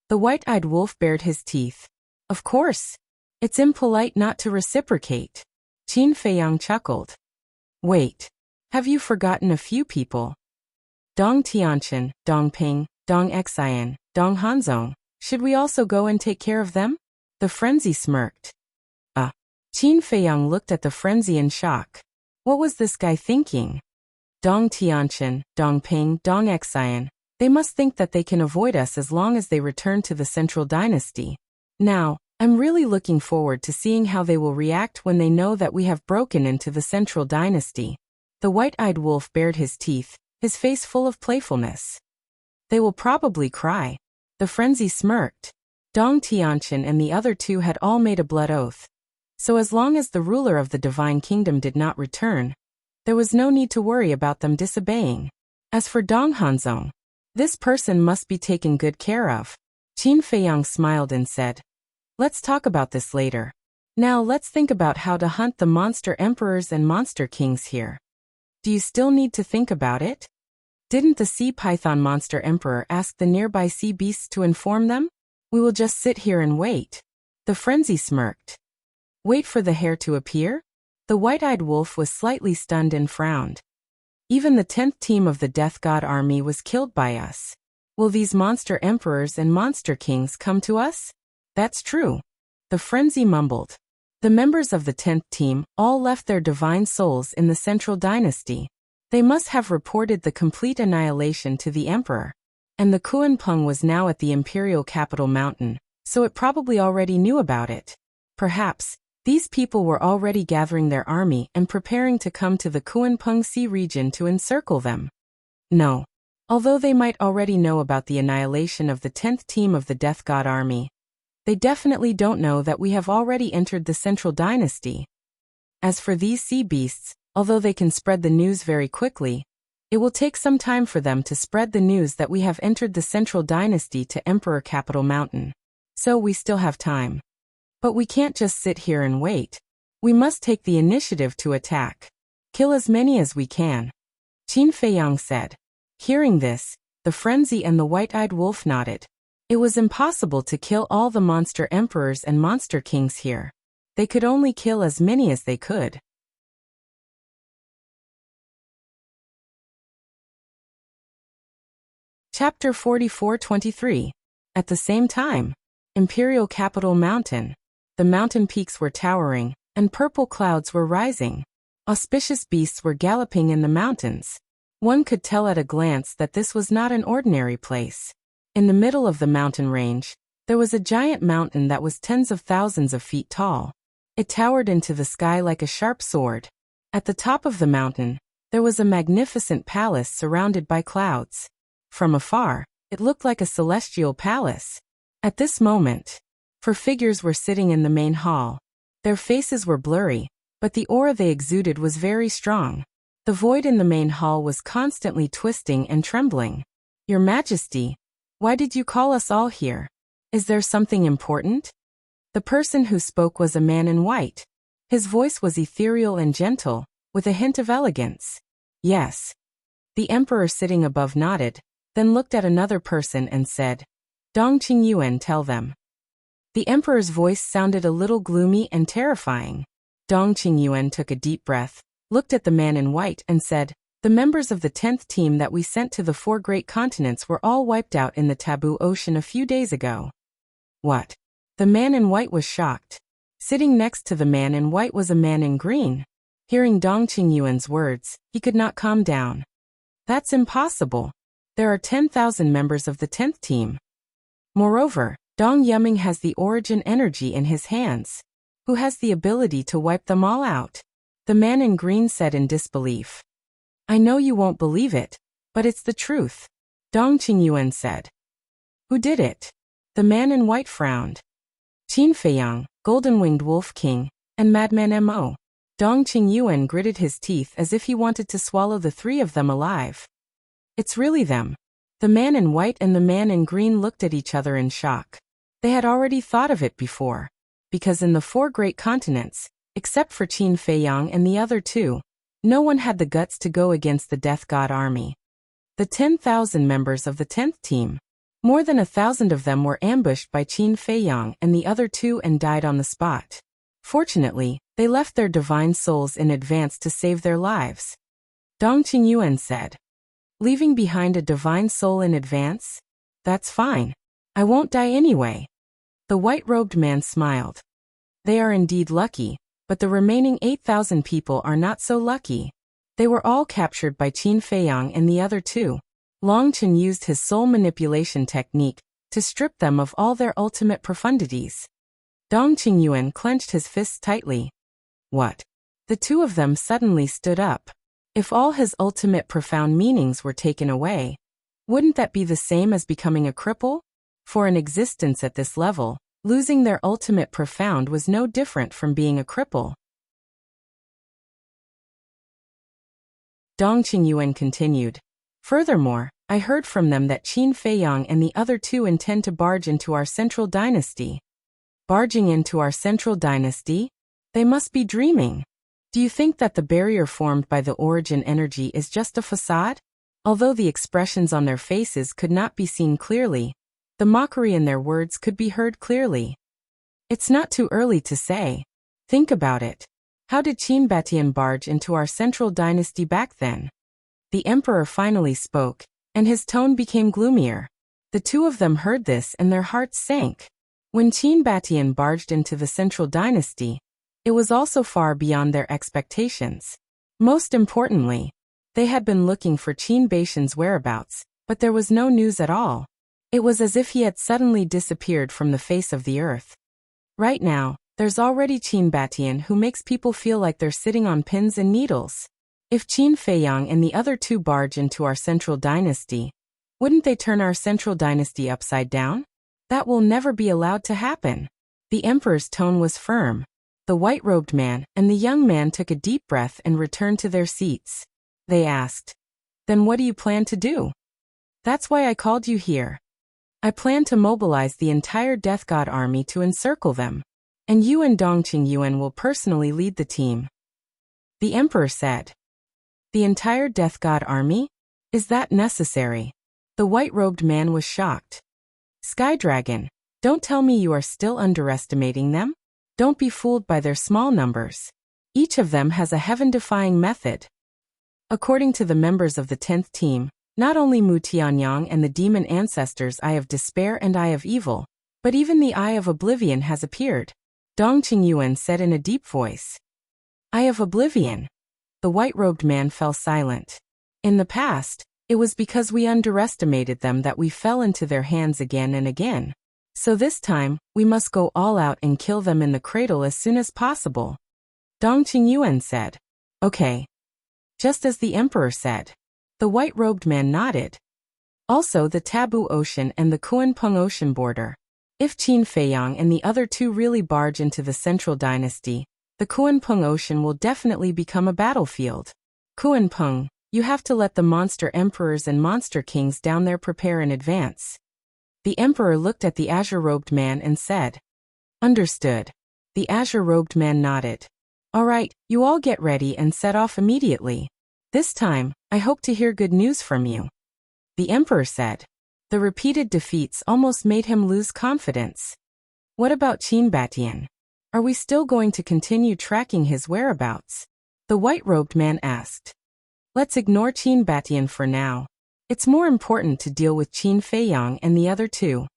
The white-eyed wolf bared his teeth. Of course. It's impolite not to reciprocate. Qin Feiyang chuckled. Wait. Have you forgotten a few people? Dong Tianqian, Dong Ping, Dong Xian, Dong Hanzong. Should we also go and take care of them? The frenzy smirked. Qin Feiyang looked at the frenzy in shock. What was this guy thinking? Dong Tianqian, Dong Ping, Dong Xian. They must think that they can avoid us as long as they return to the central dynasty. Now, I'm really looking forward to seeing how they will react when they know that we have broken into the central dynasty. The white-eyed wolf bared his teeth, his face full of playfulness. They will probably cry. The frenzy smirked. Dong Tianqian and the other two had all made a blood oath. So as long as the ruler of the divine kingdom did not return, there was no need to worry about them disobeying. As for Dong Hanzong, this person must be taken good care of. Qin Feiyang smiled and said, let's talk about this later. Now let's think about how to hunt the monster emperors and monster kings here. Do you still need to think about it? Didn't the sea python monster emperor ask the nearby sea beasts to inform them? We will just sit here and wait. The frenzy smirked. Wait for the hare to appear? The white-eyed wolf was slightly stunned and frowned. Even the 10th team of the Death God army was killed by us. Will these monster emperors and monster kings come to us? That's true. The frenzy mumbled. The members of the 10th team all left their divine souls in the Central Dynasty. They must have reported the complete annihilation to the emperor. And the Kuanpeng was now at the imperial capital mountain, so it probably already knew about it. Perhaps, these people were already gathering their army and preparing to come to the Kuanpeng Sea region to encircle them. No. Although they might already know about the annihilation of the 10th team of the Death God army, they definitely don't know that we have already entered the Central Dynasty. As for these sea beasts, although they can spread the news very quickly, it will take some time for them to spread the news that we have entered the Central Dynasty to Emperor Capital Mountain. So we still have time. But we can't just sit here and wait. We must take the initiative to attack. Kill as many as we can. Qin Feiyang said. Hearing this, the frenzy and the white-eyed wolf nodded. It was impossible to kill all the monster emperors and monster kings here. They could only kill as many as they could. Chapter 44-23. At the same time, Imperial Capital Mountain. The mountain peaks were towering, and purple clouds were rising. Auspicious beasts were galloping in the mountains. One could tell at a glance that this was not an ordinary place. In the middle of the mountain range, there was a giant mountain that was tens of thousands of feet tall. It towered into the sky like a sharp sword. At the top of the mountain, there was a magnificent palace surrounded by clouds. From afar, it looked like a celestial palace. At this moment, 4 figures were sitting in the main hall. Their faces were blurry, but the aura they exuded was very strong. The void in the main hall was constantly twisting and trembling. Your Majesty, why did you call us all here? Is there something important? The person who spoke was a man in white. His voice was ethereal and gentle, with a hint of elegance. Yes. The emperor sitting above nodded, then looked at another person and said, Dong Qingyuan, tell them. The emperor's voice sounded a little gloomy and terrifying. Dong Qingyuan took a deep breath, looked at the man in white and said, the members of the 10th team that we sent to the 4 great continents were all wiped out in the Taboo Ocean a few days ago. What? The man in white was shocked. Sitting next to the man in white was a man in green. Hearing Dong Qingyuan's words, he could not calm down. That's impossible. There are 10,000 members of the 10th team. Moreover, Dong Yuming has the origin energy in his hands. Who has the ability to wipe them all out? The man in green said in disbelief. I know you won't believe it, but it's the truth. Dong Qingyuan said. Who did it? The man in white frowned. Qin Feiyang, Golden-Winged Wolf King, and Madman Mo. Dong Qingyuan gritted his teeth as if he wanted to swallow the 3 of them alive. It's really them. The man in white and the man in green looked at each other in shock. They had already thought of it before. Because in the 4 great continents, except for Qin Feiyang and the other 2, no one had the guts to go against the Death God army. The 10,000 members of the 10th team, more than 1,000 of them were ambushed by Qin Feiyang and the other 2 and died on the spot. Fortunately, they left their divine souls in advance to save their lives. Dong Qingyuan said. Leaving behind a divine soul in advance? That's fine. I won't die anyway. The white-robed man smiled. They are indeed lucky, but the remaining 8,000 people are not so lucky. They were all captured by Qin Feiyang and the other 2. Long Chen used his soul manipulation technique to strip them of all their ultimate profundities. Dong Qingyuan clenched his fists tightly. What? The 2 of them suddenly stood up. If all his ultimate profound meanings were taken away, wouldn't that be the same as becoming a cripple? For an existence at this level, losing their ultimate profound was no different from being a cripple. Dong Qingyuan continued. Furthermore, I heard from them that Qin Feiyang and the other two intend to barge into our central dynasty. Barging into our central dynasty? They must be dreaming. Do you think that the barrier formed by the origin energy is just a facade? Although the expressions on their faces could not be seen clearly, the mockery in their words could be heard clearly. It's not too early to say. Think about it. How did Qin Batian barge into our central dynasty back then? The emperor finally spoke, and his tone became gloomier. The two of them heard this and their hearts sank. When Qin Batian barged into the central dynasty, it was also far beyond their expectations. Most importantly, they had been looking for Qin Batian's whereabouts, but there was no news at all. It was as if he had suddenly disappeared from the face of the earth. Right now, there's already Qin Batian who makes people feel like they're sitting on pins and needles. If Qin Feiyang and the other two barge into our central dynasty, wouldn't they turn our central dynasty upside down? That will never be allowed to happen. The emperor's tone was firm. The white-robed man and the young man took a deep breath and returned to their seats. They asked, "Then what do you plan to do?" "That's why I called you here. I plan to mobilize the entire Death God army to encircle them. And you and Dong Qingyuan will personally lead the team." The emperor said. "The entire Death God army? Is that necessary?" The white-robed man was shocked. "Sky Dragon, don't tell me you are still underestimating them? Don't be fooled by their small numbers. Each of them has a heaven-defying method." According to the members of the 10th team, not only Mu Tianyang and the demon ancestors Eye of Despair and Eye of Evil, but even the Eye of Oblivion has appeared. Dong Qingyuan said in a deep voice. "Eye of Oblivion?" The white-robed man fell silent. "In the past, it was because we underestimated them that we fell into their hands again and again. So this time, we must go all out and kill them in the cradle as soon as possible." Dong Qingyuan said. "Okay." Just as the emperor said. The white-robed man nodded. Also the Taboo Ocean and the Kuanpeng Ocean border. If Qin Feiyang and the other two really barge into the central dynasty, the Kuanpeng Ocean will definitely become a battlefield. Kuanpeng, you have to let the monster emperors and monster kings down there prepare in advance. The emperor looked at the azure-robed man and said. Understood. The azure-robed man nodded. All right, you all get ready and set off immediately. This time, I hope to hear good news from you. The emperor said. The repeated defeats almost made him lose confidence. What about Qin Batian? Are we still going to continue tracking his whereabouts? The white-robed man asked. Let's ignore Qin Batian for now. It's more important to deal with Qin Feiyang and the other two.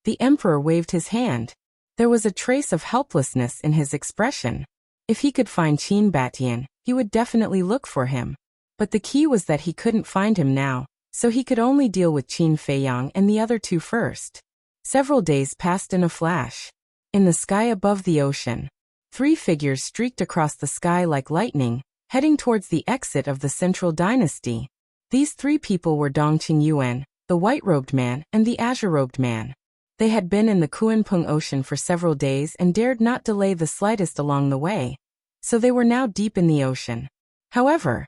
The emperor waved his hand. There was a trace of helplessness in his expression. If he could find Qin Batian, he would definitely look for him. But the key was that he couldn't find him now, so he could only deal with Qin Feiyang and the other two first. Several days passed in a flash. In the sky above the ocean, 3 figures streaked across the sky like lightning, heading towards the exit of the central dynasty. These 3 people were Dong Qingyuan, the white-robed man, and the azure-robed man. They had been in the Kuanpeng Ocean for several days and dared not delay the slightest along the way. So they were now deep in the ocean. However,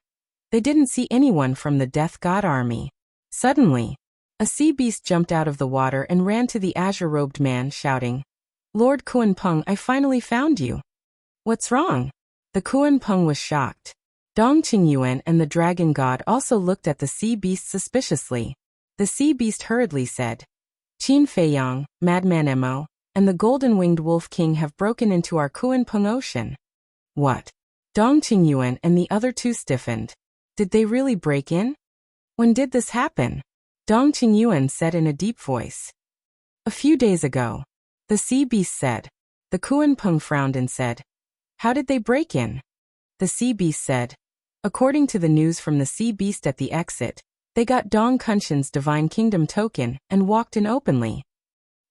they didn't see anyone from the Death God army. Suddenly, a sea beast jumped out of the water and ran to the azure-robed man, shouting, Lord Kuanpeng, I finally found you. What's wrong? The Kuanpeng was shocked. Dong Qingyuan and the dragon god also looked at the sea beast suspiciously. The sea beast hurriedly said, Qin Feiyang, Madman Emo, and the golden-winged wolf king have broken into our Kuanpeng Ocean. What? Dong Qingyuan and the other two stiffened. Did they really break in? When did this happen? Dong Qingyuan said in a deep voice. A few days ago. The sea beast said. The Kuanpeng frowned and said, How did they break in? The sea beast said. According to the news from the sea beast at the exit, they got Dong Kunshin's Divine Kingdom token and walked in openly.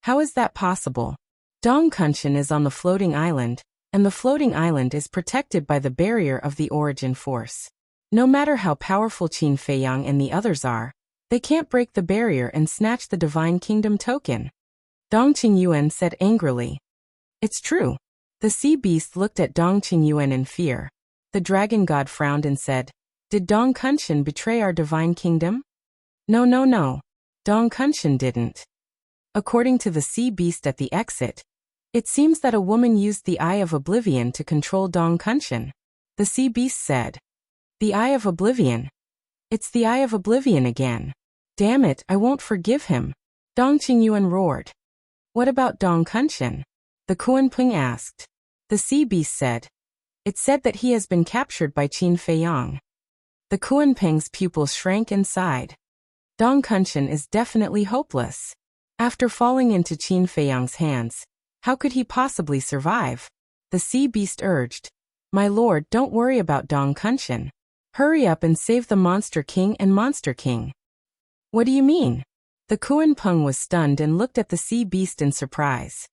How is that possible? Dong Kunshin is on the floating island, and the floating island is protected by the barrier of the origin force. No matter how powerful Qin Feiyang and the others are, They can't break the barrier and snatch the divine kingdom token. Dong Qingyuan said angrily. It's true. The sea beast looked at Dong Qingyuan in fear. The dragon god frowned and said, Did Dong Kunshan betray our divine kingdom? No. Dong Kunshan didn't. According to the sea beast at the exit, it seems that a woman used the Eye of Oblivion to control Dong Kunshan. The sea beast said. The Eye of Oblivion. It's the Eye of Oblivion again. Damn it, I won't forgive him. Dong Qingyuan roared. What about Dong Kunshan? The Kuan-ping asked. The sea beast said. It said that he has been captured by Qin Feiyang. The Kuan-ping's pupils shrank and sighed. Dong Kunshan is definitely hopeless. After falling into Qin Feiyang's hands, how could he possibly survive? The sea beast urged. My lord, don't worry about Dong Kunshan. Hurry up and save the Monster King and Monster King. What do you mean? The Kuan-ping was stunned and looked at the sea beast in surprise.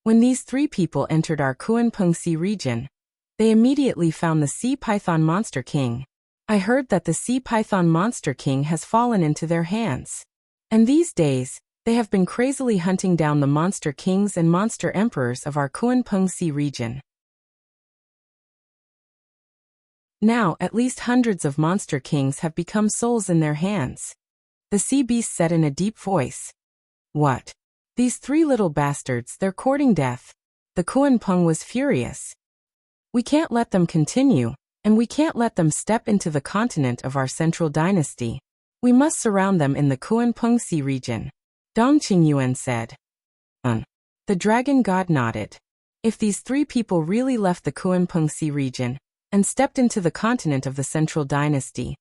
When these three people entered our Kuan-ping Sea region, they immediately found the Sea Python Monster King. I heard that the Sea Python Monster King has fallen into their hands. And these days, they have been crazily hunting down the Monster Kings and Monster Emperors of our Kuan-ping Sea region. Now, at least hundreds of Monster Kings have become souls in their hands. The sea beast said in a deep voice. What? These three little bastards, they're courting death. The Kuan-ping was furious. We can't let them continue, and we can't let them step into the continent of our central dynasty. We must surround them in the Kuan-ping Sea region. Dong Qingyuan said. The dragon god nodded. If these three people really left the Kuan-ping Sea region and stepped into the continent of the central dynasty,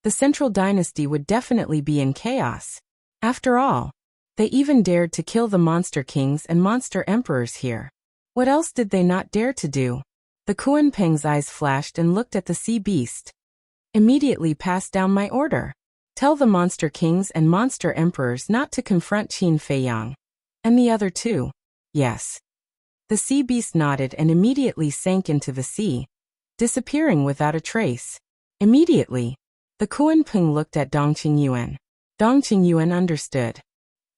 the central dynasty would definitely be in chaos. After all, they even dared to kill the Monster Kings and Monster Emperors here. What else did they not dare to do? The Kuan-ping's eyes flashed and looked at the sea beast. Immediately pass down my order. Tell the Monster Kings and Monster Emperors not to confront Qin Feiyang. And the other two. Yes. The sea beast nodded and immediately sank into the sea, disappearing without a trace. Immediately, the Kuan-ping looked at Dong Qingyuan. Dong Qingyuan understood.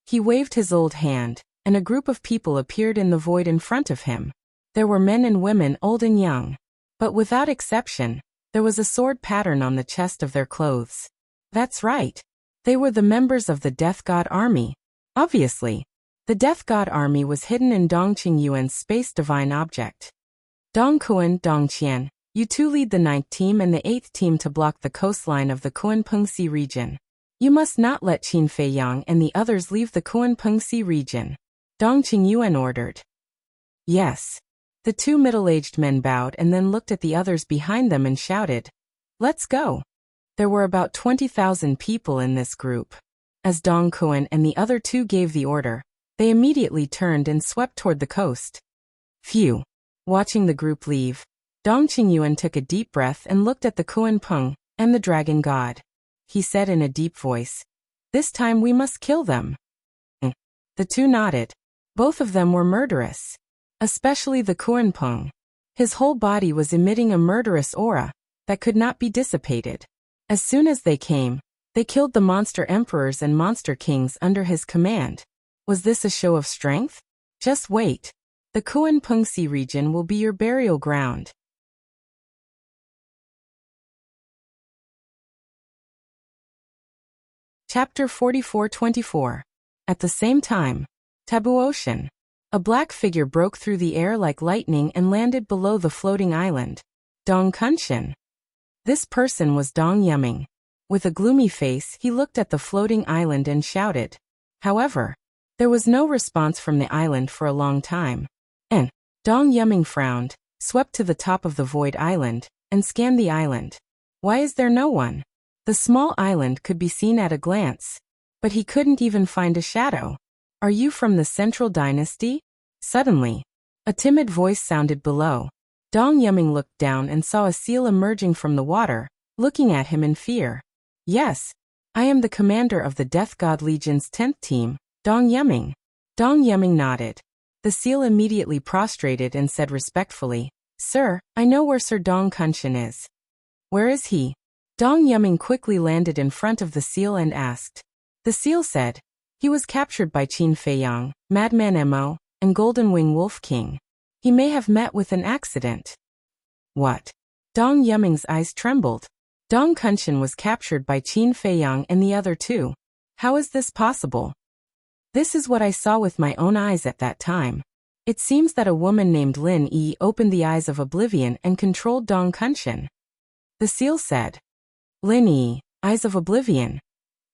He waved his old hand, and a group of people appeared in the void in front of him. There were men and women, old and young. But without exception, there was a sword pattern on the chest of their clothes. That's right. They were the members of the Death God Army. Obviously, the Death God Army was hidden in Dong Qingyuan's space divine object. Dong Kuan, Dong Qian, you two lead the 9th team and the 8th team to block the coastline of the Kuan-ping Sea region. You must not let Qin Feiyang and the others leave the Kuan-ping Sea region. Dong Qingyuan ordered. Yes. The two middle-aged men bowed and then looked at the others behind them and shouted, Let's go. There were about 20,000 people in this group. As Dong Kuan and the other two gave the order, they immediately turned and swept toward the coast. Phew. Watching the group leave, Dong Qingyuan took a deep breath and looked at the Kuan-ping and the dragon god. He said in a deep voice, This time we must kill them. The two nodded. Both of them were murderous. Especially the Kuan-ping. His whole body was emitting a murderous aura that could not be dissipated. As soon as they came, they killed the monster emperors and monster kings under his command. Was this a show of strength? Just wait. The Kuan-ping Sea region will be your burial ground. Chapter 44-24. At the same time, Taboo Ocean. A black figure broke through the air like lightning and landed below the floating island. Dong Kunshan. This person was Dong Yumming. With a gloomy face, he looked at the floating island and shouted. However, there was no response from the island for a long time. And Dong Yumming frowned, swept to the top of the void island, and scanned the island. Why is there no one? The small island could be seen at a glance. But he couldn't even find a shadow. Are you from the Central Dynasty? Suddenly, a timid voice sounded below. Dong Yumming looked down and saw a seal emerging from the water, looking at him in fear. Yes, I am the commander of the Death God Legion's 10th team, Dong Yumming. Dong Yumming nodded. The seal immediately prostrated and said respectfully, Sir, I know where Sir Dong Kunshan is. Where is he? Dong Yuming quickly landed in front of the seal and asked. The seal said, he was captured by Qin Feiyang, Madman Mo, and Golden Wing Wolf King. He may have met with an accident. What? Dong Yuming's eyes trembled. Dong Kunshan was captured by Qin Feiyang and the other two. How is this possible? This is what I saw with my own eyes at that time. It seems that a woman named Lin Yi opened the eyes of oblivion and controlled Dong Kunshan. The seal said. Lin Yi, eyes of oblivion.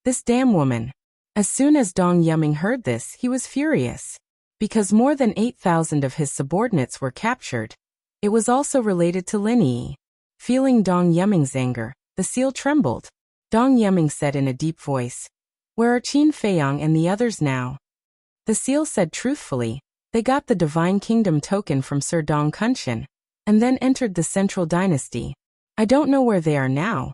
This damn woman. As soon as Dong Yuming heard this, he was furious. Because more than 8,000 of his subordinates were captured. It was also related to Lin Yi. Feeling Dong Yuming's anger, the seal trembled. Dong Yuming said in a deep voice, where are Qin Feiyang and the others now? The seal said truthfully, they got the Divine Kingdom token from Sir Dong Kunshan, and then entered the Central Dynasty. I don't know where they are now.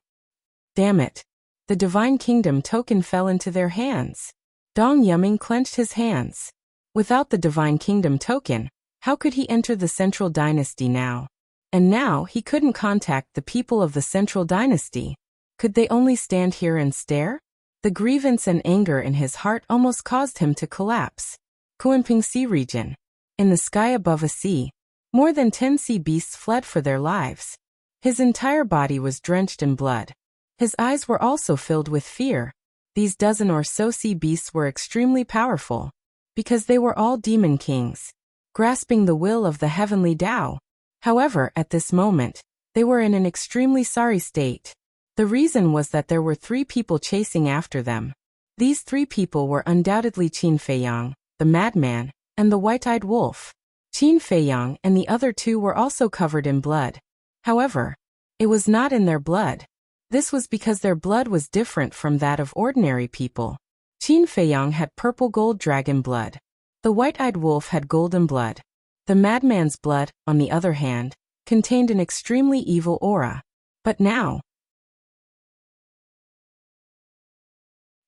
Damn it. The Divine Kingdom token fell into their hands. Dong Yuming clenched his hands. Without the Divine Kingdom token, how could he enter the Central Dynasty now? And now he couldn't contact the people of the Central Dynasty. Could they only stand here and stare? The grievance and anger in his heart almost caused him to collapse. Kunping Sea region. In the sky above a sea, more than 10 sea beasts fled for their lives. His entire body was drenched in blood. His eyes were also filled with fear. These dozen or so sea beasts were extremely powerful, because they were all demon kings, grasping the will of the heavenly Tao. However, at this moment, they were in an extremely sorry state. The reason was that there were 3 people chasing after them. These 3 people were undoubtedly Qin Feiyang, the madman, and the white-eyed wolf. Qin Feiyang and the other 2 were also covered in blood. However, it was not in their blood. This was because their blood was different from that of ordinary people. Qin Feiyang had purple gold dragon blood. The white-eyed wolf had golden blood. The madman's blood, on the other hand, contained an extremely evil aura. But now,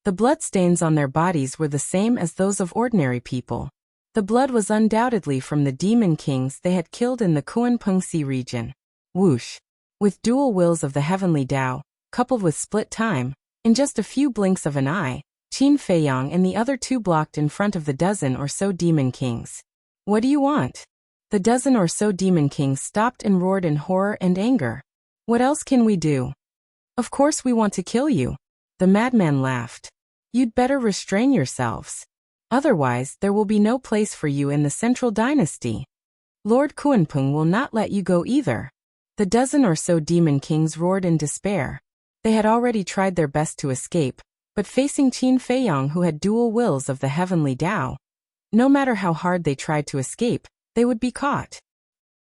the bloodstains on their bodies were the same as those of ordinary people. The blood was undoubtedly from the demon kings they had killed in the Kunping Sea region. Whoosh! With dual wills of the heavenly Tao, coupled with split time, in just a few blinks of an eye, Qin Feiyang and the other 2 blocked in front of the dozen or so demon kings. What do you want? The dozen or so demon kings stopped and roared in horror and anger. What else can we do? Of course we want to kill you. The madman laughed. You'd better restrain yourselves. Otherwise, there will be no place for you in the Central Dynasty. Lord Kunping will not let you go either. The dozen or so demon kings roared in despair. They had already tried their best to escape, but facing Qin Feiyang who had dual wills of the heavenly Tao, no matter how hard they tried to escape, they would be caught.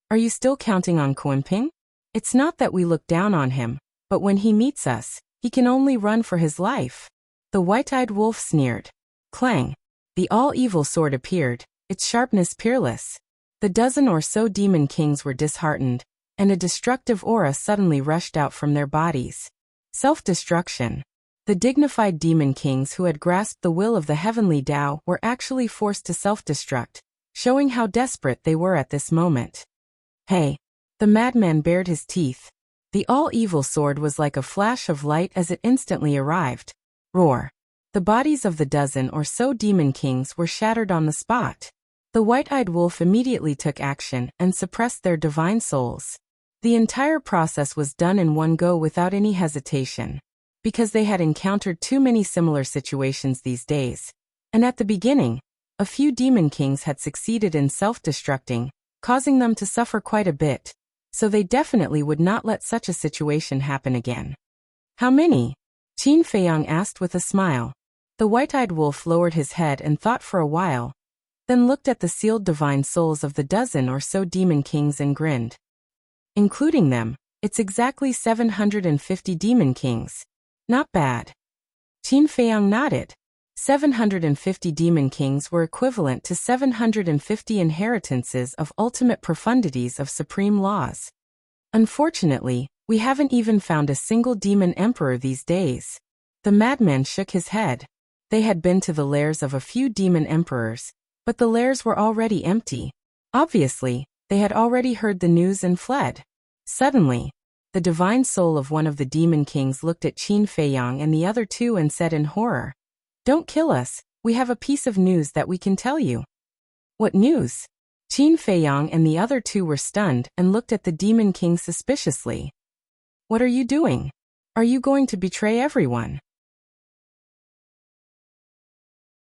Are you still counting on Kunping? It's not that we look down on him, but when he meets us, he can only run for his life. The white-eyed wolf sneered. Clang! The all-evil sword appeared, its sharpness peerless. The dozen or so demon kings were disheartened, and a destructive aura suddenly rushed out from their bodies. Self-destruction. The dignified demon kings who had grasped the will of the heavenly Tao were actually forced to self-destruct, showing how desperate they were at this moment. Hey! The madman bared his teeth. The all-evil sword was like a flash of light as it instantly arrived. Roar! The bodies of the dozen or so demon kings were shattered on the spot. The white-eyed wolf immediately took action and suppressed their divine souls. The entire process was done in one go without any hesitation, because they had encountered too many similar situations these days. And at the beginning, a few demon kings had succeeded in self-destructing, causing them to suffer quite a bit. So they definitely would not let such a situation happen again. How many? Qin Feiyang asked with a smile. The white-eyed wolf lowered his head and thought for a while, then looked at the sealed divine souls of the dozen or so demon kings and grinned. Including them, it's exactly 750 demon kings. Not bad. Qin Feiyang nodded. 750 demon kings were equivalent to 750 inheritances of ultimate profundities of supreme laws. Unfortunately, we haven't even found a single demon emperor these days. The madman shook his head. They had been to the lairs of a few demon emperors, but the lairs were already empty. Obviously, they had already heard the news and fled. Suddenly, The divine soul of one of the demon kings looked at Qin Feiyang and the other two and said in horror, "Don't kill us, we have a piece of news that we can tell you." "What news?" Qin Feiyang and the other two were stunned and looked at the demon king suspiciously. "What are you doing? Are you going to betray everyone?"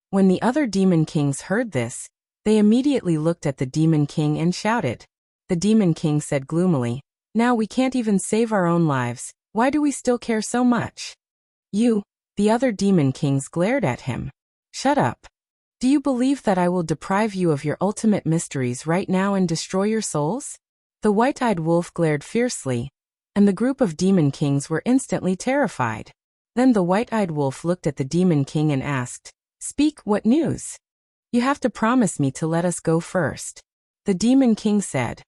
When the other demon kings heard this, they immediately looked at the demon king and shouted. The demon king said gloomily, "Now we can't even save our own lives, why do we still care so much?" "You," the other demon kings glared at him. "Shut up. Do you believe that I will deprive you of your ultimate mysteries right now and destroy your souls?" The white-eyed wolf glared fiercely, and the group of demon kings were instantly terrified. Then the white-eyed wolf looked at the demon king and asked, "Speak, what news? You have to promise me to let us go first." The demon king said,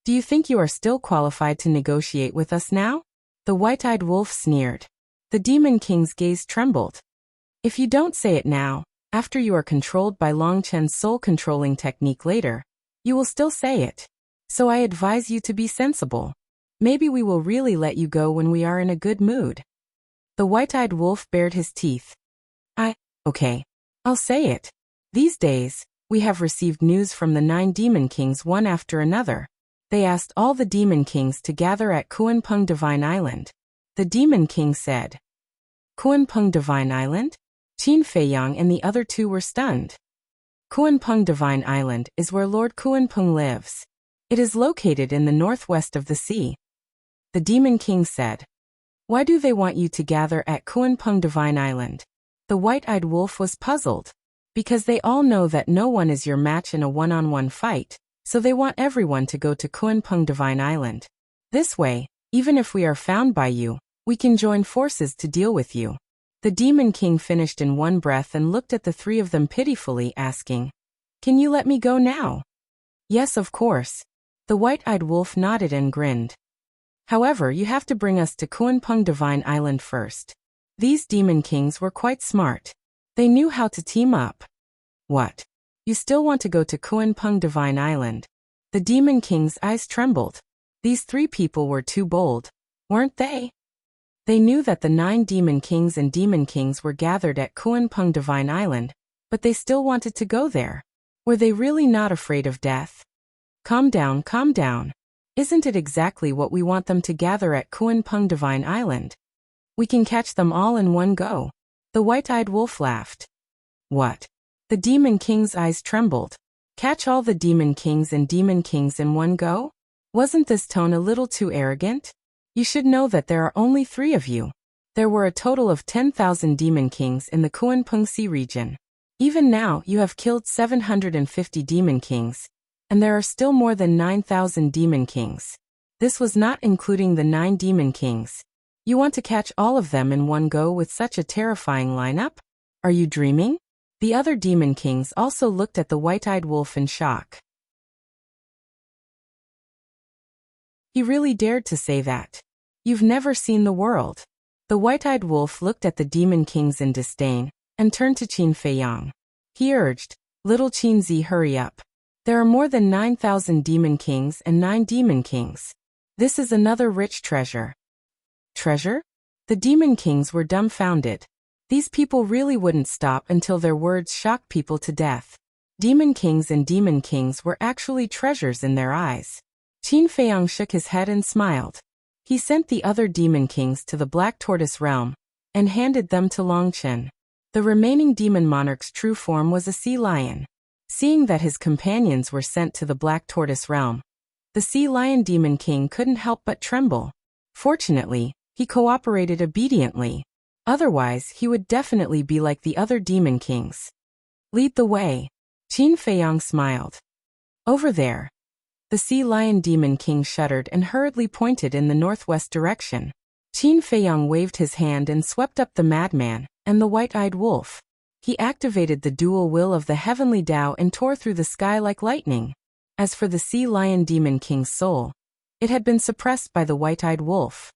"Do you think you are still qualified to negotiate with us now?" The white-eyed wolf sneered. The demon king's gaze trembled. "If you don't say it now, after you are controlled by Long Chen's soul-controlling technique later, you will still say it. So I advise you to be sensible. Maybe we will really let you go when we are in a good mood." The white-eyed wolf bared his teeth. Okay, I'll say it. These days, we have received news from the 9 demon kings one after another. They asked all the demon kings to gather at Kunpeng Divine Island. The demon king said, "Kunpeng Divine Island?" Qin Feiyang and the other two were stunned. Kunpeng Divine Island is where Lord Kunpeng lives. It is located in the northwest of the sea. The demon king said, "Why do they want you to gather at Kunpeng Divine Island?" The white-eyed wolf was puzzled. "Because they all know that no one is your match in a one-on-one fight, so they want everyone to go to Kunpeng Divine Island. This way, even if we are found by you, we can join forces to deal with you." The demon king finished in one breath and looked at the three of them pitifully, asking, "Can you let me go now?" "Yes, of course." The white-eyed wolf nodded and grinned. "However, you have to bring us to Kunpeng Divine Island first." These demon kings were quite smart. They knew how to team up. "What? You still want to go to Kunpeng Divine Island?" The demon king's eyes trembled. These 3 people were too bold, weren't they? They knew that the 9 demon kings and demon kings were gathered at Kunpeng Divine Island, but they still wanted to go there. Were they really not afraid of death? Calm down, calm down. Isn't it exactly what we want them to gather at Kunpeng Divine Island? We can catch them all in one go. The white-eyed wolf laughed. "What?" The demon king's eyes trembled. Catch all the demon kings and demon kings in one go? Wasn't this tone a little too arrogant? You should know that there are only 3 of you. There were a total of 10,000 demon kings in the Kunpeng Sea region. Even now, you have killed 750 demon kings, and there are still more than 9,000 demon kings. This was not including the 9 demon kings. You want to catch all of them in one go with such a terrifying lineup? Are you dreaming? The other demon kings also looked at the white-eyed wolf in shock. He really dared to say that. You've never seen the world. The white-eyed wolf looked at the demon kings in disdain, and turned to Qin Feiyang. He urged, "Little Qinzi, hurry up. There are more than 9,000 demon kings and 9 demon kings. This is another rich treasure." Treasure? The demon kings were dumbfounded. These people really wouldn't stop until their words shocked people to death. Demon kings and demon kings were actually treasures in their eyes. Qin Feiyang shook his head and smiled. He sent the other demon kings to the Black Tortoise realm, and handed them to Longchen. The remaining demon monarch's true form was a sea lion. Seeing that his companions were sent to the Black Tortoise realm, the sea lion demon king couldn't help but tremble. Fortunately, he cooperated obediently. Otherwise, he would definitely be like the other demon kings. "Lead the way." Qin Feiyang smiled. "Over there." The sea lion demon king shuddered and hurriedly pointed in the northwest direction. Qin Feiyang waved his hand and swept up the madman and the white-eyed wolf. He activated the dual will of the heavenly Tao and tore through the sky like lightning. As for the sea lion demon king's soul, it had been suppressed by the white-eyed wolf.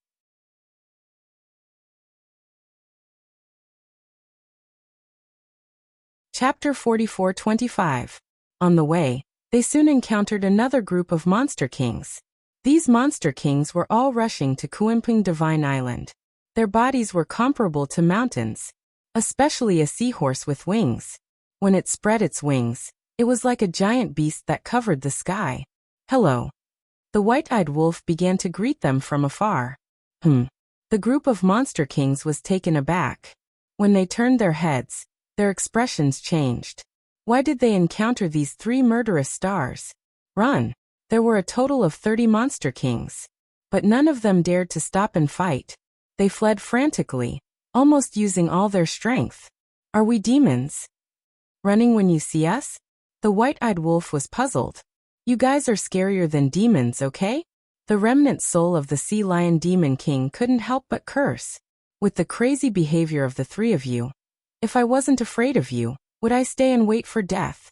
Chapter 44-25. On the way, they soon encountered another group of monster kings. These monster kings were all rushing to Kuanping Divine Island. Their bodies were comparable to mountains, especially a seahorse with wings. When it spread its wings, it was like a giant beast that covered the sky. Hello. The white-eyed wolf began to greet them from afar. The group of monster kings was taken aback. When they turned their heads, their expressions changed. Why did they encounter these 3 murderous stars? Run! There were a total of 30 monster kings. But none of them dared to stop and fight. They fled frantically, almost using all their strength. Are we demons? Running when you see us? The white-eyed wolf was puzzled. You guys are scarier than demons, okay? The remnant soul of the sea lion demon king couldn't help but curse. With the crazy behavior of the 3 of you, if I wasn't afraid of you, would I stay and wait for death?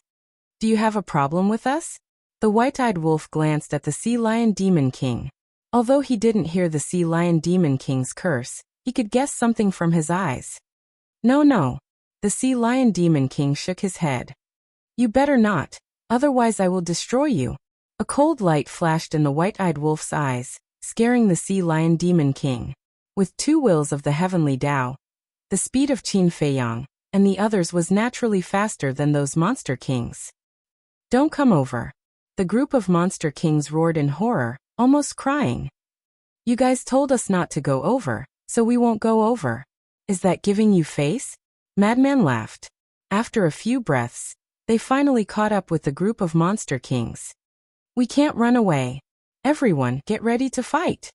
Do you have a problem with us? The white-eyed wolf glanced at the sea lion demon king. Although he didn't hear the sea lion demon king's curse, he could guess something from his eyes. No. The sea lion demon king shook his head. You better not, otherwise I will destroy you. A cold light flashed in the white-eyed wolf's eyes, scaring the sea lion demon king. With 2 wills of the heavenly Tao, the speed of Qin Feiyang, and the others was naturally faster than those monster kings. Don't come over. The group of monster kings roared in horror, almost crying. You guys told us not to go over, so we won't go over. Is that giving you face? Madman laughed. After a few breaths, they finally caught up with the group of monster kings. We can't run away. Everyone, get ready to fight.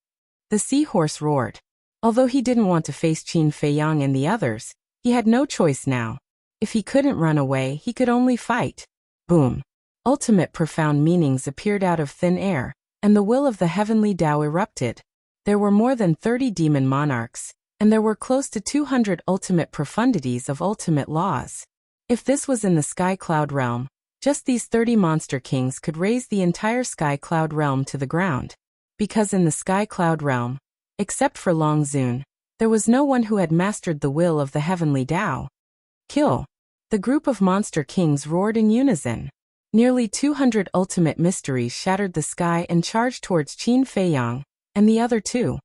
The seahorse roared. Although he didn't want to face Qin Feiyang and the others, he had no choice now. If he couldn't run away, he could only fight. Boom. Ultimate profound meanings appeared out of thin air, and the will of the heavenly Tao erupted. There were more than 30 demon monarchs, and there were close to 200 ultimate profundities of ultimate laws. If this was in the Sky Cloud realm, just these 30 monster kings could raise the entire Sky Cloud realm to the ground. Because in the Sky Cloud realm, except for Long Zun, there was no one who had mastered the will of the heavenly Tao. Kill! The group of monster kings roared in unison. Nearly 200 ultimate mysteries shattered the sky and charged towards Qin Feiyang, and the other 2.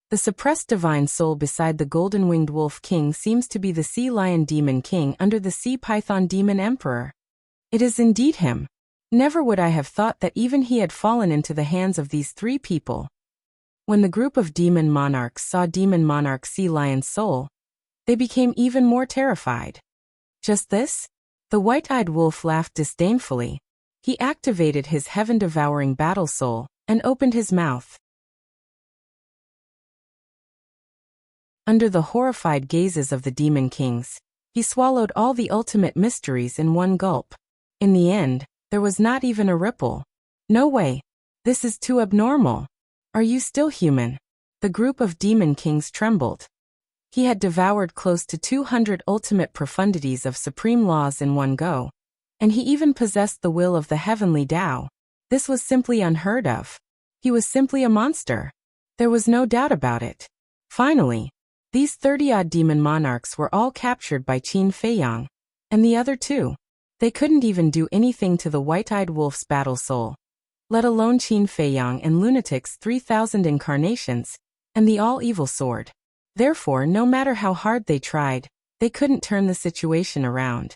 The suppressed divine soul beside the golden-winged wolf king seems to be the sea lion demon king under the sea python demon emperor. It is indeed him. Never would I have thought that even he had fallen into the hands of these 3 people. When the group of demon monarchs saw demon monarch sea lion's soul, they became even more terrified. Just this? The white-eyed wolf laughed disdainfully. He activated his heaven-devouring battle soul and opened his mouth. Under the horrified gazes of the demon kings, he swallowed all the ultimate mysteries in one gulp. In the end, there was not even a ripple. No way. This is too abnormal. Are you still human? The group of demon kings trembled. He had devoured close to 200 ultimate profundities of supreme laws in one go, and he even possessed the will of the heavenly Tao. This was simply unheard of. He was simply a monster. There was no doubt about it. Finally, these 30-odd demon monarchs were all captured by Qin Feiyang, and the other 2. They couldn't even do anything to the white-eyed wolf's battle soul, let alone Qin Feiyang and Lunatic's 3,000 incarnations, and the all-evil sword. Therefore, no matter how hard they tried, they couldn't turn the situation around.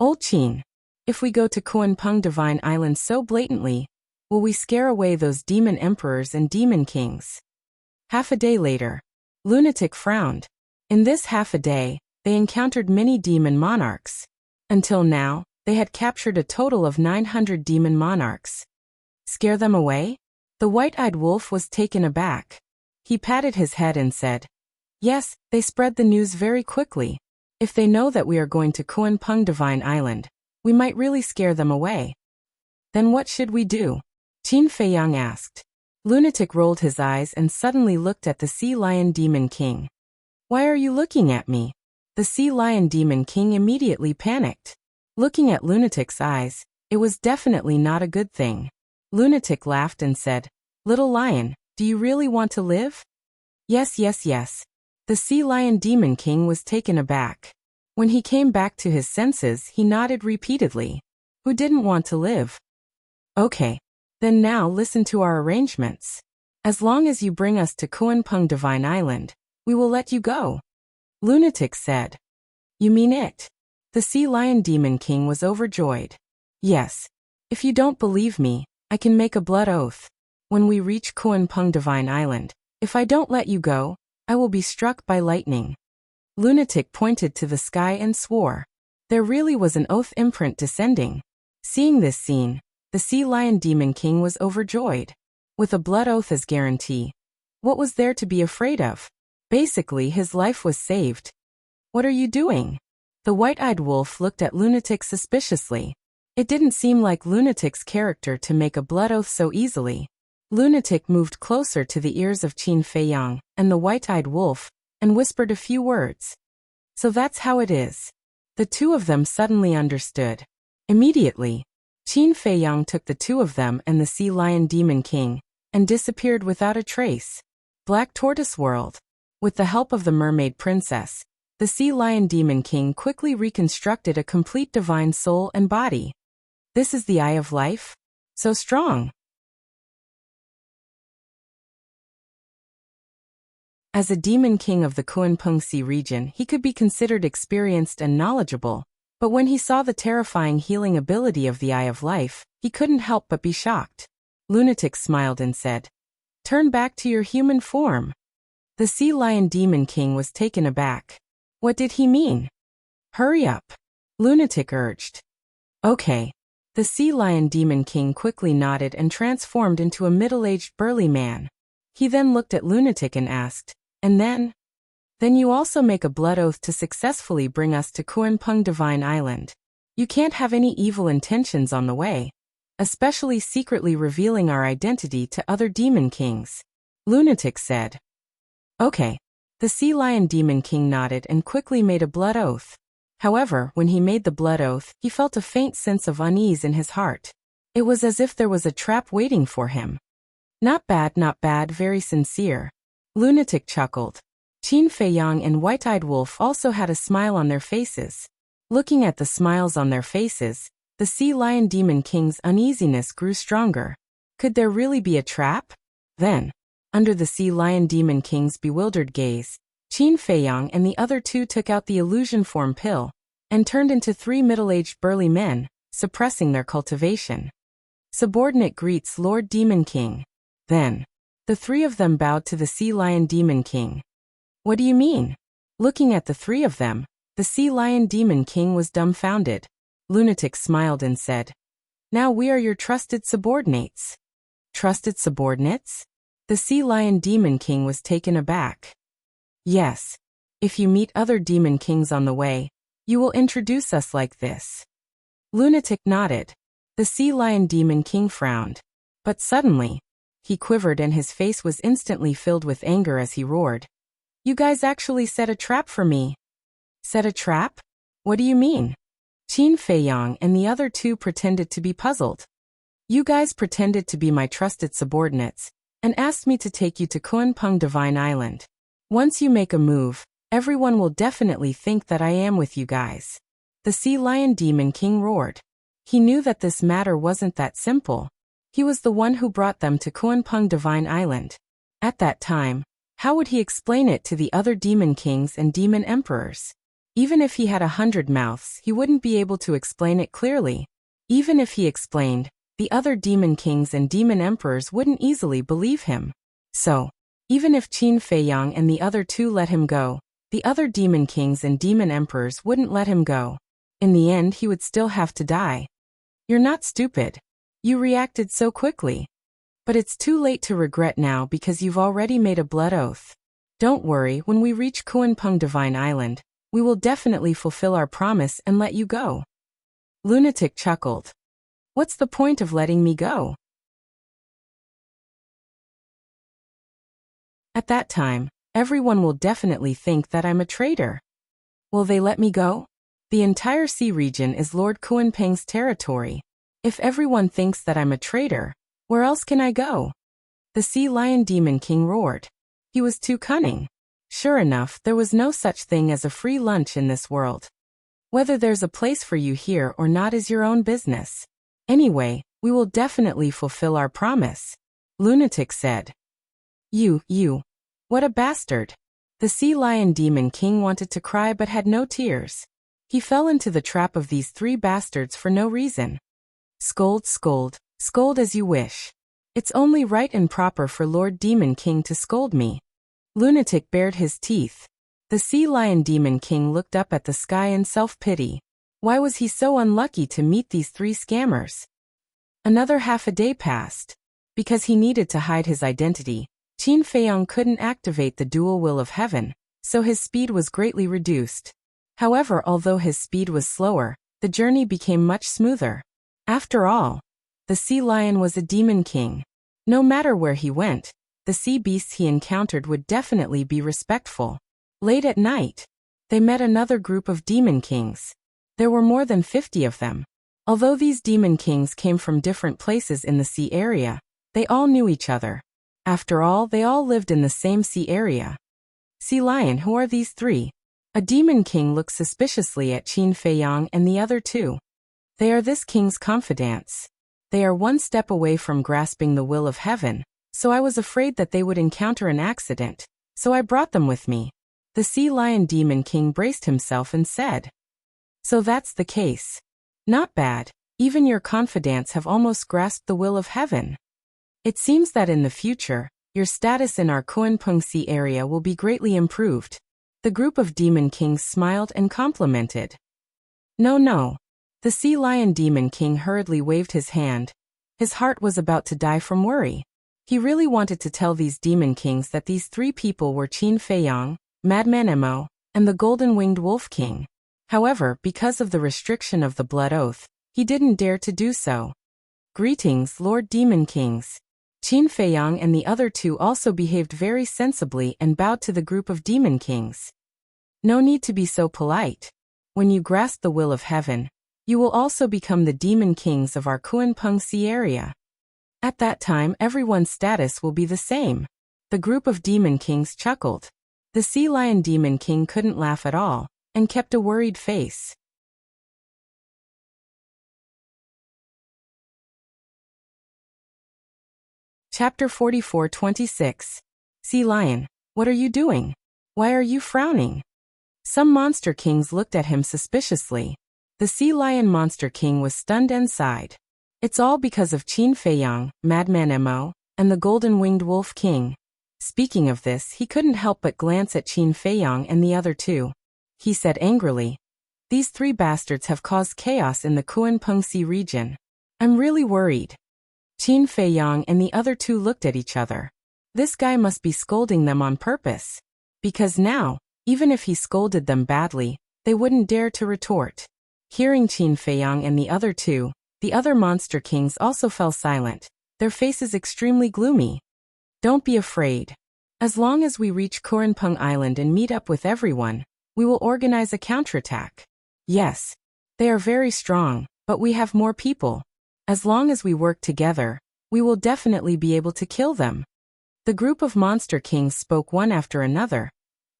Old Qin, if we go to Kuanping Divine Island so blatantly, will we scare away those demon emperors and demon kings? Half a day later, Lunatic frowned. In this half a day, they encountered many demon monarchs. Until now, they had captured a total of 900 demon monarchs. Scare them away? The white-eyed wolf was taken aback. He patted his head and said, Yes, they spread the news very quickly. If they know that we are going to Kuanping Divine Island, we might really scare them away. Then what should we do? Qin Feiyang asked. Lunatic rolled his eyes and suddenly looked at the Sea Lion Demon King. Why are you looking at me? The Sea Lion Demon King immediately panicked. Looking at Lunatic's eyes, it was definitely not a good thing. Lunatic laughed and said, Little lion, do you really want to live? Yes. The Sea Lion Demon King was taken aback. When he came back to his senses, he nodded repeatedly. Who didn't want to live? Okay. Then now listen to our arrangements. As long as you bring us to Kuanpeng Divine Island, we will let you go. Lunatic said. You mean it? The Sea Lion Demon King was overjoyed. Yes. If you don't believe me, I can make a blood oath. When we reach Kuanpeng Divine Island, if I don't let you go, I will be struck by lightning. Lunatic pointed to the sky and swore. There really was an oath imprint descending. Seeing this scene, the Sea Lion Demon King was overjoyed. With a blood oath as guarantee, what was there to be afraid of? Basically, his life was saved. What are you doing? The white-eyed wolf looked at Lunatic suspiciously. It didn't seem like Lunatic's character to make a blood oath so easily. Lunatic moved closer to the ears of Qin Feiyang and the white-eyed wolf, and whispered a few words. So that's how it is. The two of them suddenly understood. Immediately, Qin Feiyang took the two of them and the Sea Lion Demon King, and disappeared without a trace. Black Tortoise World. With the help of the Mermaid Princess, the Sea Lion Demon King quickly reconstructed a complete divine soul and body. This is the Eye of Life? So strong. As a Demon King of the Kuanpeng Sea region, he could be considered experienced and knowledgeable, but when he saw the terrifying healing ability of the Eye of Life, he couldn't help but be shocked. Lunatic smiled and said, "Turn back to your human form." The Sea Lion Demon King was taken aback. What did he mean? Hurry up, Lunatic urged. Okay. The Sea Lion Demon King quickly nodded and transformed into a middle-aged burly man. He then looked at Lunatic and asked, "And then?" "Then you also make a blood oath to successfully bring us to Kuanpeng Divine Island. You can't have any evil intentions on the way, especially secretly revealing our identity to other Demon Kings," Lunatic said. Okay. The Sea Lion Demon King nodded and quickly made a blood oath. However, when he made the blood oath, he felt a faint sense of unease in his heart. It was as if there was a trap waiting for him. Not bad, very sincere. Lunatic chuckled. Qin Feiyang and White-Eyed Wolf also had a smile on their faces. Looking at the smiles on their faces, the Sea Lion Demon King's uneasiness grew stronger. Could there really be a trap? Then, under the Sea Lion Demon King's bewildered gaze, Qin Feiyang and the other two took out the illusion form pill, and turned into three middle-aged burly men, suppressing their cultivation. Subordinate greets Lord Demon King. Then, the three of them bowed to the Sea Lion Demon King. What do you mean? Looking at the three of them, the Sea Lion Demon King was dumbfounded. Lunatic smiled and said, "Now we are your trusted subordinates." Trusted subordinates? The Sea Lion Demon King was taken aback. Yes. If you meet other Demon Kings on the way, you will introduce us like this. Lunatic nodded. The Sea Lion Demon King frowned. But suddenly, he quivered and his face was instantly filled with anger as he roared. "You guys actually set a trap for me." Set a trap? What do you mean? Qin Feiyang and the other two pretended to be puzzled. You guys pretended to be my trusted subordinates, and asked me to take you to Kuanpeng Divine Island. Once you make a move, everyone will definitely think that I am with you guys. The Sea Lion Demon King roared. He knew that this matter wasn't that simple. He was the one who brought them to Kuanpeng Divine Island. At that time, how would he explain it to the other Demon Kings and Demon Emperors? Even if he had 100 mouths, he wouldn't be able to explain it clearly. Even if he explained, the other Demon Kings and Demon Emperors wouldn't easily believe him. So, even if Qin Feiyang and the other two let him go, the other Demon Kings and Demon Emperors wouldn't let him go. In the end, he would still have to die. You're not stupid. You reacted so quickly. But it's too late to regret now because you've already made a blood oath. Don't worry, when we reach Kuanpeng Divine Island, we will definitely fulfill our promise and let you go. Lunatic chuckled. What's the point of letting me go? At that time, everyone will definitely think that I'm a traitor. Will they let me go? The entire sea region is Lord Kuanpeng's territory. If everyone thinks that I'm a traitor, where else can I go? The Sea Lion Demon King roared. He was too cunning. Sure enough, there was no such thing as a free lunch in this world. Whether there's a place for you here or not is your own business. Anyway, We will definitely fulfill our promise. Lunatic said. You. What a bastard. The sea lion demon king wanted to cry but had no tears. He fell into the trap of these three bastards for no reason. Scold as you wish. It's only right and proper for Lord Demon King to scold me. Lunatic bared his teeth. The sea lion demon king looked up at the sky in self-pity. Why was he so unlucky to meet these three scammers? Another half a day passed. Because he needed to hide his identity, Qin Feiyong couldn't activate the dual will of heaven, so his speed was greatly reduced. However, although his speed was slower, the journey became much smoother. After all, the sea lion was a demon king. No matter where he went, the sea beasts he encountered would definitely be respectful. Late at night, they met another group of demon kings. There were more than 50 of them. Although these demon kings came from different places in the sea area, they all knew each other. After all, they all lived in the same sea area. Sea lion, who are these three? A demon king looked suspiciously at Qin Feiyong and the other two. They are this king's confidants. They are one step away from grasping the will of heaven, so I was afraid that they would encounter an accident, so I brought them with me. The sea lion demon king braced himself and said. So that's the case. Not bad. Even your confidants have almost grasped the will of heaven. It seems that in the future, your status in our Kunpeng Sea area will be greatly improved. The group of demon kings smiled and complimented. No. The sea lion demon king hurriedly waved his hand. His heart was about to die from worry. He really wanted to tell these demon kings that these three people were Qin Feiyong, Madman Mo, and the golden-winged wolf king. However, because of the restriction of the blood oath, he didn't dare to do so. Greetings, Lord Demon Kings. Qin Feiyong and the other two also behaved very sensibly and bowed to the group of demon kings. No need to be so polite. When you grasp the will of heaven, you will also become the demon kings of our Kunpeng Sea area. At that time, everyone's status will be the same. The group of demon kings chuckled. The sea lion demon king couldn't laugh at all, and kept a worried face. Chapter 44-26. Sea Lion, what are you doing? Why are you frowning? Some monster kings looked at him suspiciously. The Sea Lion Monster King was stunned and sighed. It's all because of Qin Feiyong, Madman Mo, and the Golden-Winged Wolf King. Speaking of this, he couldn't help but glance at Qin Feiyong and the other two. He said angrily, "These three bastards have caused chaos in the Kunpeng Sea region. I'm really worried." Qin Feiyong and the other two looked at each other. This guy must be scolding them on purpose. Because now, even if he scolded them badly, they wouldn't dare to retort. Hearing Qin Feiyong and the other two, the other monster kings also fell silent, their faces extremely gloomy. Don't be afraid. As long as we reach Kunpeng Island and meet up with everyone, we will organize a counterattack. Yes, they are very strong, but we have more people. As long as we work together, we will definitely be able to kill them. The group of monster kings spoke one after another,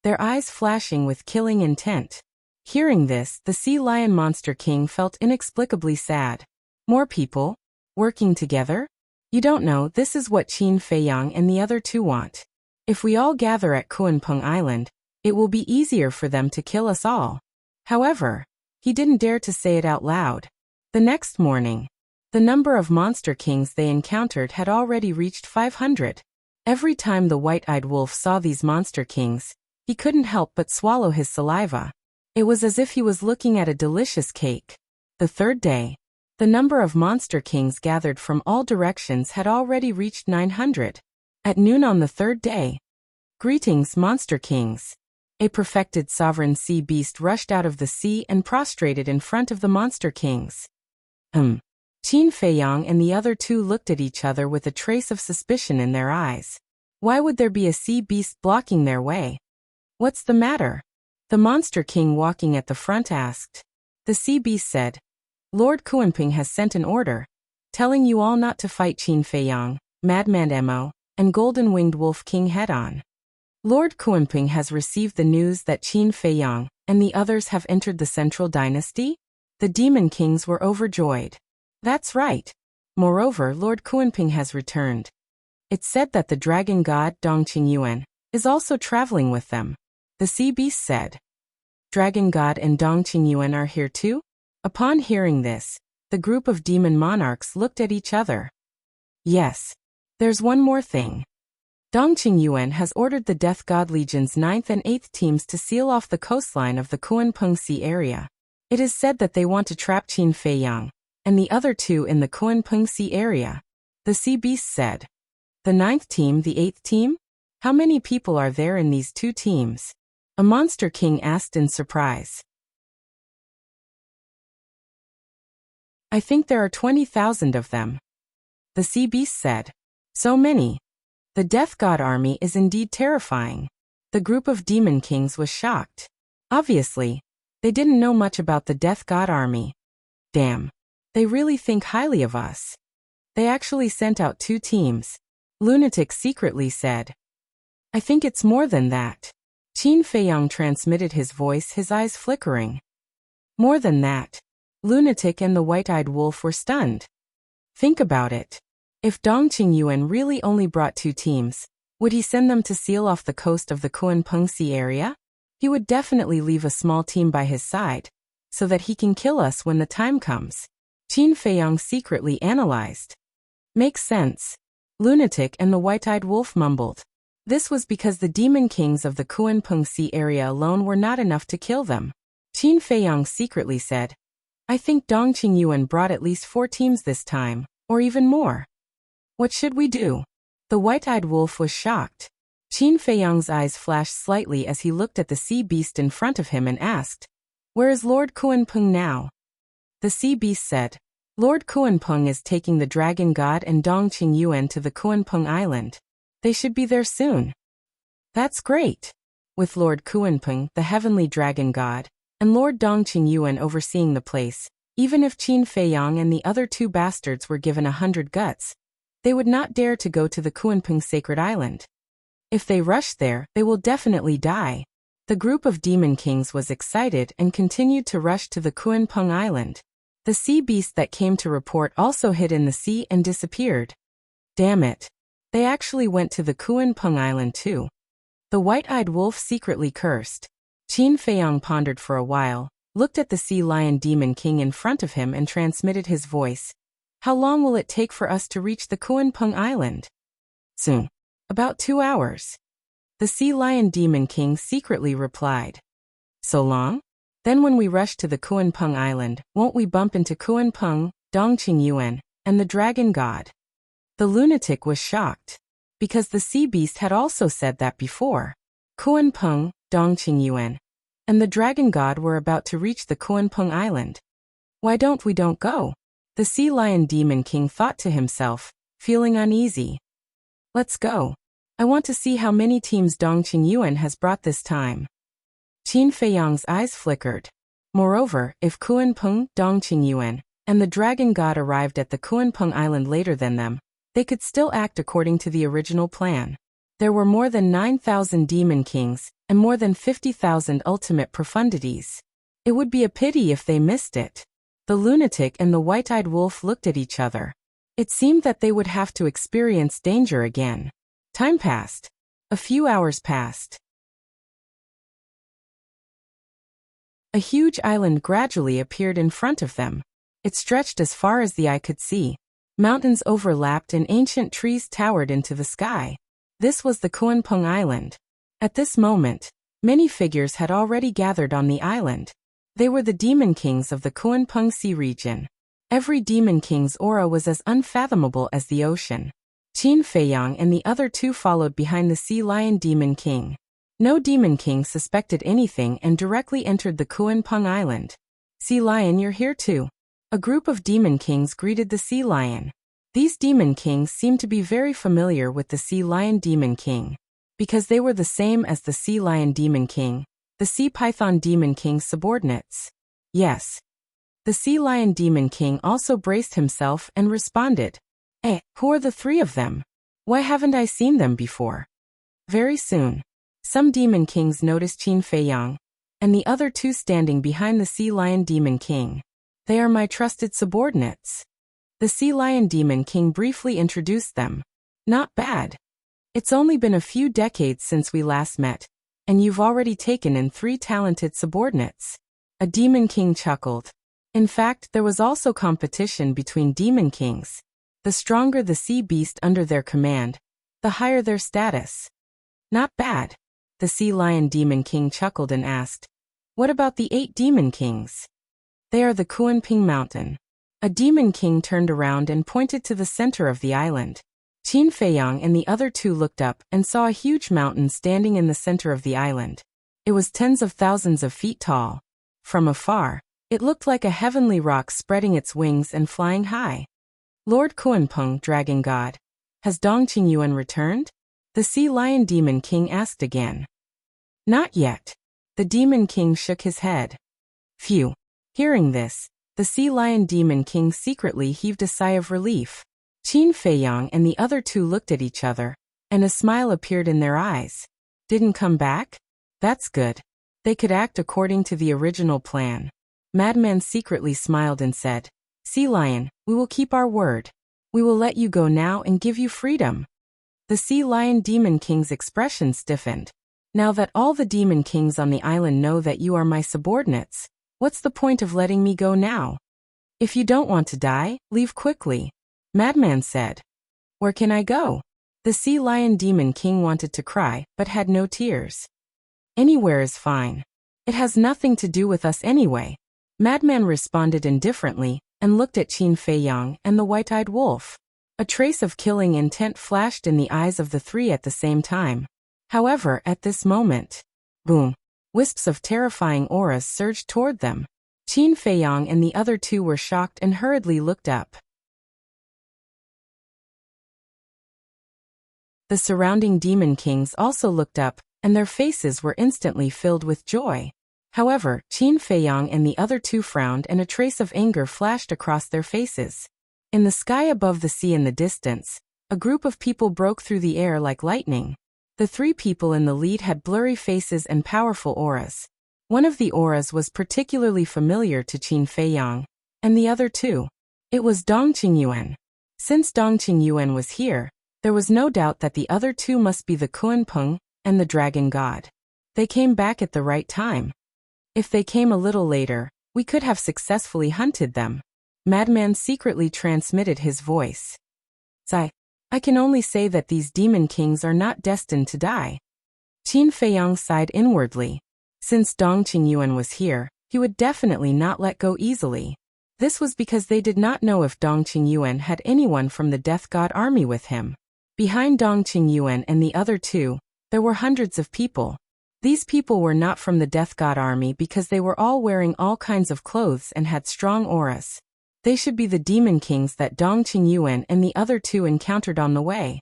their eyes flashing with killing intent. Hearing this, the Sea Lion Monster King felt inexplicably sad. More people? Working together? You don't know, this is what Qin Feiyong and the other two want. If we all gather at Kunpeng Island, it will be easier for them to kill us all. However, he didn't dare to say it out loud. The next morning, the number of monster kings they encountered had already reached 500. Every time the white-eyed wolf saw these monster kings, he couldn't help but swallow his saliva. It was as if he was looking at a delicious cake. The third day, the number of monster kings gathered from all directions had already reached 900. At noon on the third day, greetings, monster kings. A perfected sovereign sea beast rushed out of the sea and prostrated in front of the monster kings. Qin Feiyong and the other two looked at each other with a trace of suspicion in their eyes. Why would there be a sea beast blocking their way? What's the matter? The monster king walking at the front asked. The sea beast said, Lord Kunpeng has sent an order, telling you all not to fight Qin Feiyong, Madman Mo, and Golden-Winged Wolf King head-on. Lord Kunpeng has received the news that Qin Feiyong and the others have entered the Central Dynasty? The Demon Kings were overjoyed. That's right. Moreover, Lord Kuanping has returned. It's said that the dragon god Dongqing Yuan is also traveling with them. The sea beast said. Dragon god and Dongqing Yuan are here too? Upon hearing this, the group of demon monarchs looked at each other. Yes. There's one more thing. Dongqing Yuan has ordered the Death God Legion's 9th and 8th teams to seal off the coastline of the Kuanping Sea area. It is said that they want to trap Qin Feiyang and the other two in the Kuanping Sea area. The sea beast said. The 9th team, the 8th team? How many people are there in these two teams? A monster king asked in surprise. I think there are 20,000 of them. The sea beast said. So many. The Death God army is indeed terrifying. The group of demon kings was shocked. Obviously, they didn't know much about the Death God army. Damn. They really think highly of us. They actually sent out 2 teams. Lunatic secretly said. I think it's more than that. Qin Feiyang transmitted his voice, his eyes flickering. More than that. Lunatic and the white-eyed wolf were stunned. Think about it. If Dongqing Yuan really only brought 2 teams, would he send them to seal off the coast of the Kuanping Sea area? He would definitely leave a small team by his side, so that he can kill us when the time comes. Qin Feiyang secretly analyzed. Makes sense. Lunatic and the white-eyed wolf mumbled. This was because the demon kings of the Kuanping Sea area alone were not enough to kill them. Qin Feiyang secretly said, I think Dongqing Yuan brought at least 4 teams this time, or even more. What should we do? The white-eyed wolf was shocked. Qin Feiyang's eyes flashed slightly as he looked at the sea beast in front of him and asked, Where is Lord Kuanping now? The sea beast said, Lord Kuanping is taking the dragon god and Dongqing Yuan to the Kuanping Island. They should be there soon. That's great. With Lord Kuanping, the heavenly dragon god, and Lord Dongqing Yuan overseeing the place, even if Qin Feiyang and the other 2 bastards were given 100 guts, they would not dare to go to the Kuanping Sacred Island. If they rush there, they will definitely die. The group of demon kings was excited and continued to rush to the Kuanping Island. The sea beast that came to report also hid in the sea and disappeared. Damn it. They actually went to the Kuanping Island too. The white-eyed wolf secretly cursed. Qin Feiyang pondered for a while, looked at the sea lion demon king in front of him and transmitted his voice. How long will it take for us to reach the Kuanping Island? Soon. About 2 hours. The sea lion demon king secretly replied. So long? Then when we rush to the Kuanping Island, won't we bump into Kuanping, Dongqing Yuan, and the dragon god? The lunatic was shocked. Because the sea beast had also said that before. Kuanping, Dongqing Yuan, and the dragon god were about to reach the Kuanping Island. Why don't we go? The sea lion demon king thought to himself, feeling uneasy. Let's go. I want to see how many teams Dongqing Yuan has brought this time. Qin Feiyang's eyes flickered. Moreover, if Kuanping, Dongqing Yuan, and the dragon god arrived at the Kuanping Island later than them, they could still act according to the original plan. There were more than 9,000 demon kings, and more than 50,000 ultimate profundities. It would be a pity if they missed it. The lunatic and the white-eyed wolf looked at each other. It seemed that they would have to experience danger again. Time passed. A few hours passed. A huge island gradually appeared in front of them. It stretched as far as the eye could see. Mountains overlapped and ancient trees towered into the sky. This was the Kuanping Island. At this moment, many figures had already gathered on the island. They were the demon kings of the Kuanping Sea region. Every demon king's aura was as unfathomable as the ocean. Qin Feiyang and the other 2 followed behind the sea lion demon king. No demon king suspected anything and directly entered the Kuanping Island. Sea lion, you're here too. A group of demon kings greeted the sea lion. These demon kings seemed to be very familiar with the sea lion demon king. Because they were the same as the sea lion demon king, the sea python demon king's subordinates. Yes. The sea lion demon king also braced himself and responded. Who are the 3 of them? Why haven't I seen them before? Very soon. Some demon kings noticed Qin Feiyang, and the other 2 standing behind the sea lion demon king. They are my trusted subordinates. The Sea Lion Demon King briefly introduced them. Not bad. It's only been a few decades since we last met, and you've already taken in 3 talented subordinates. A Demon King chuckled. In fact, there was also competition between Demon Kings. The stronger the sea beast under their command, the higher their status. Not bad. The Sea Lion Demon King chuckled and asked, "What about the 8 Demon Kings?" "They are the Kunping Mountain." A Demon King turned around and pointed to the center of the island. Qin Feiyang and the other 2 looked up and saw a huge mountain standing in the center of the island. It was tens of thousands of feet tall. From afar, it looked like a heavenly rock spreading its wings and flying high. "Lord Kunpeng, Dragon God, has Dongqing Yuan returned?" The Sea Lion Demon King asked again. "Not yet." The Demon King shook his head. Phew. Hearing this, the Sea Lion Demon King secretly heaved a sigh of relief. Qin Feiyang and the other 2 looked at each other, and a smile appeared in their eyes. "Didn't come back? That's good. They could act according to the original plan." Madman secretly smiled and said, "Sea Lion, we will keep our word. We will let you go now and give you freedom." The Sea Lion Demon King's expression stiffened. "Now that all the Demon Kings on the island know that you are my subordinates, what's the point of letting me go now? If you don't want to die, leave quickly," Madman said. "Where can I go?" The Sea Lion Demon King wanted to cry, but had no tears. "Anywhere is fine. It has nothing to do with us anyway." Madman responded indifferently, and looked at Qin Feiyang and the white-eyed wolf. A trace of killing intent flashed in the eyes of the 3 at the same time. However, at this moment, boom, wisps of terrifying auras surged toward them. Qin Feiyang and the other 2 were shocked and hurriedly looked up. The surrounding Demon Kings also looked up, and their faces were instantly filled with joy. However, Qin Feiyang and the other 2 frowned and a trace of anger flashed across their faces. In the sky above the sea in the distance, a group of people broke through the air like lightning. The 3 people in the lead had blurry faces and powerful auras. One of the auras was particularly familiar to Qin Feiyang, and the other 2. It was Dongqing Yuan. Since Dongqing Yuan was here, there was no doubt that the other 2 must be the Kunpeng and the Dragon God. They came back at the right time. If they came a little later, we could have successfully hunted them. Madman secretly transmitted his voice. I can only say that these Demon Kings are not destined to die." Qin Feiyang sighed inwardly. Since Dongqing Yuan was here, he would definitely not let go easily. This was because they did not know if Dongqing Yuan had anyone from the Death God army with him. Behind Dongqing Yuan and the other 2, there were hundreds of people. These people were not from the Death God army because they were all wearing all kinds of clothes and had strong auras. They should be the Demon Kings that Dongqing Yuan and the other 2 encountered on the way.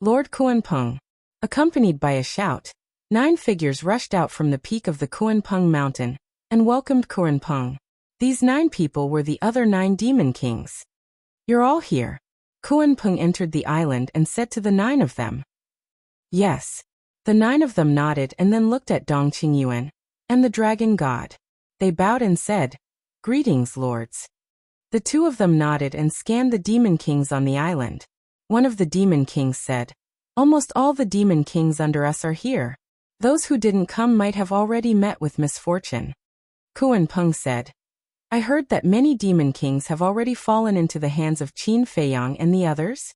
"Lord Kunpeng." Accompanied by a shout, 9 figures rushed out from the peak of the Kunpeng mountain and welcomed Kunpeng. These 9 people were the other 9 Demon Kings. "You're all here." Kunpeng entered the island and said to the 9 of them. "Yes." The 9 of them nodded and then looked at Dongqing Yuan and the Dragon God. They bowed and said, "Greetings, lords." The 2 of them nodded and scanned the Demon Kings on the island. One of the Demon Kings said, "Almost all the Demon Kings under us are here. Those who didn't come might have already met with misfortune." Kunpeng said, "I heard that many Demon Kings have already fallen into the hands of Qin Feiyang and the others?"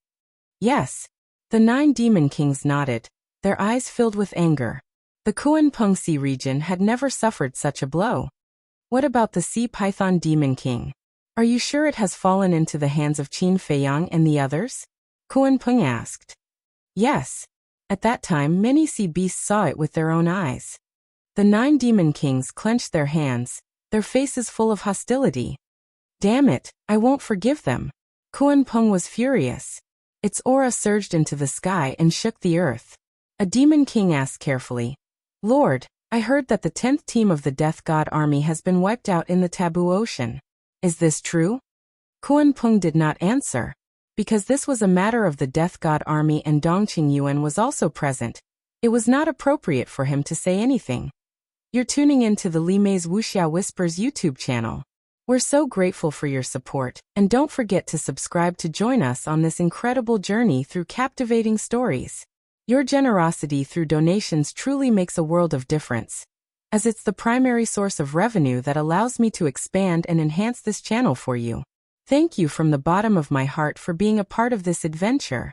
"Yes." The 9 Demon Kings nodded, their eyes filled with anger. The Kunpeng Sea region had never suffered such a blow. "What about the Sea Python Demon King? Are you sure it has fallen into the hands of Qin Feiyang and the others?" Kunpeng asked. "Yes." At that time many sea beasts saw it with their own eyes. The 9 Demon Kings clenched their hands, their faces full of hostility. "Damn it, I won't forgive them." Kunpeng was furious. Its aura surged into the sky and shook the earth. A Demon King asked carefully, "Lord, I heard that the 10th team of the Death God army has been wiped out in the Taboo Ocean. Is this true?" Kunpeng did not answer. Because this was a matter of the Death God army and Dongqing Yuan was also present, it was not appropriate for him to say anything. You're tuning in to the Li Mei's Wuxia Whispers YouTube channel. We're so grateful for your support, and don't forget to subscribe to join us on this incredible journey through captivating stories. Your generosity through donations truly makes a world of difference, as it's the primary source of revenue that allows me to expand and enhance this channel for you. Thank you from the bottom of my heart for being a part of this adventure.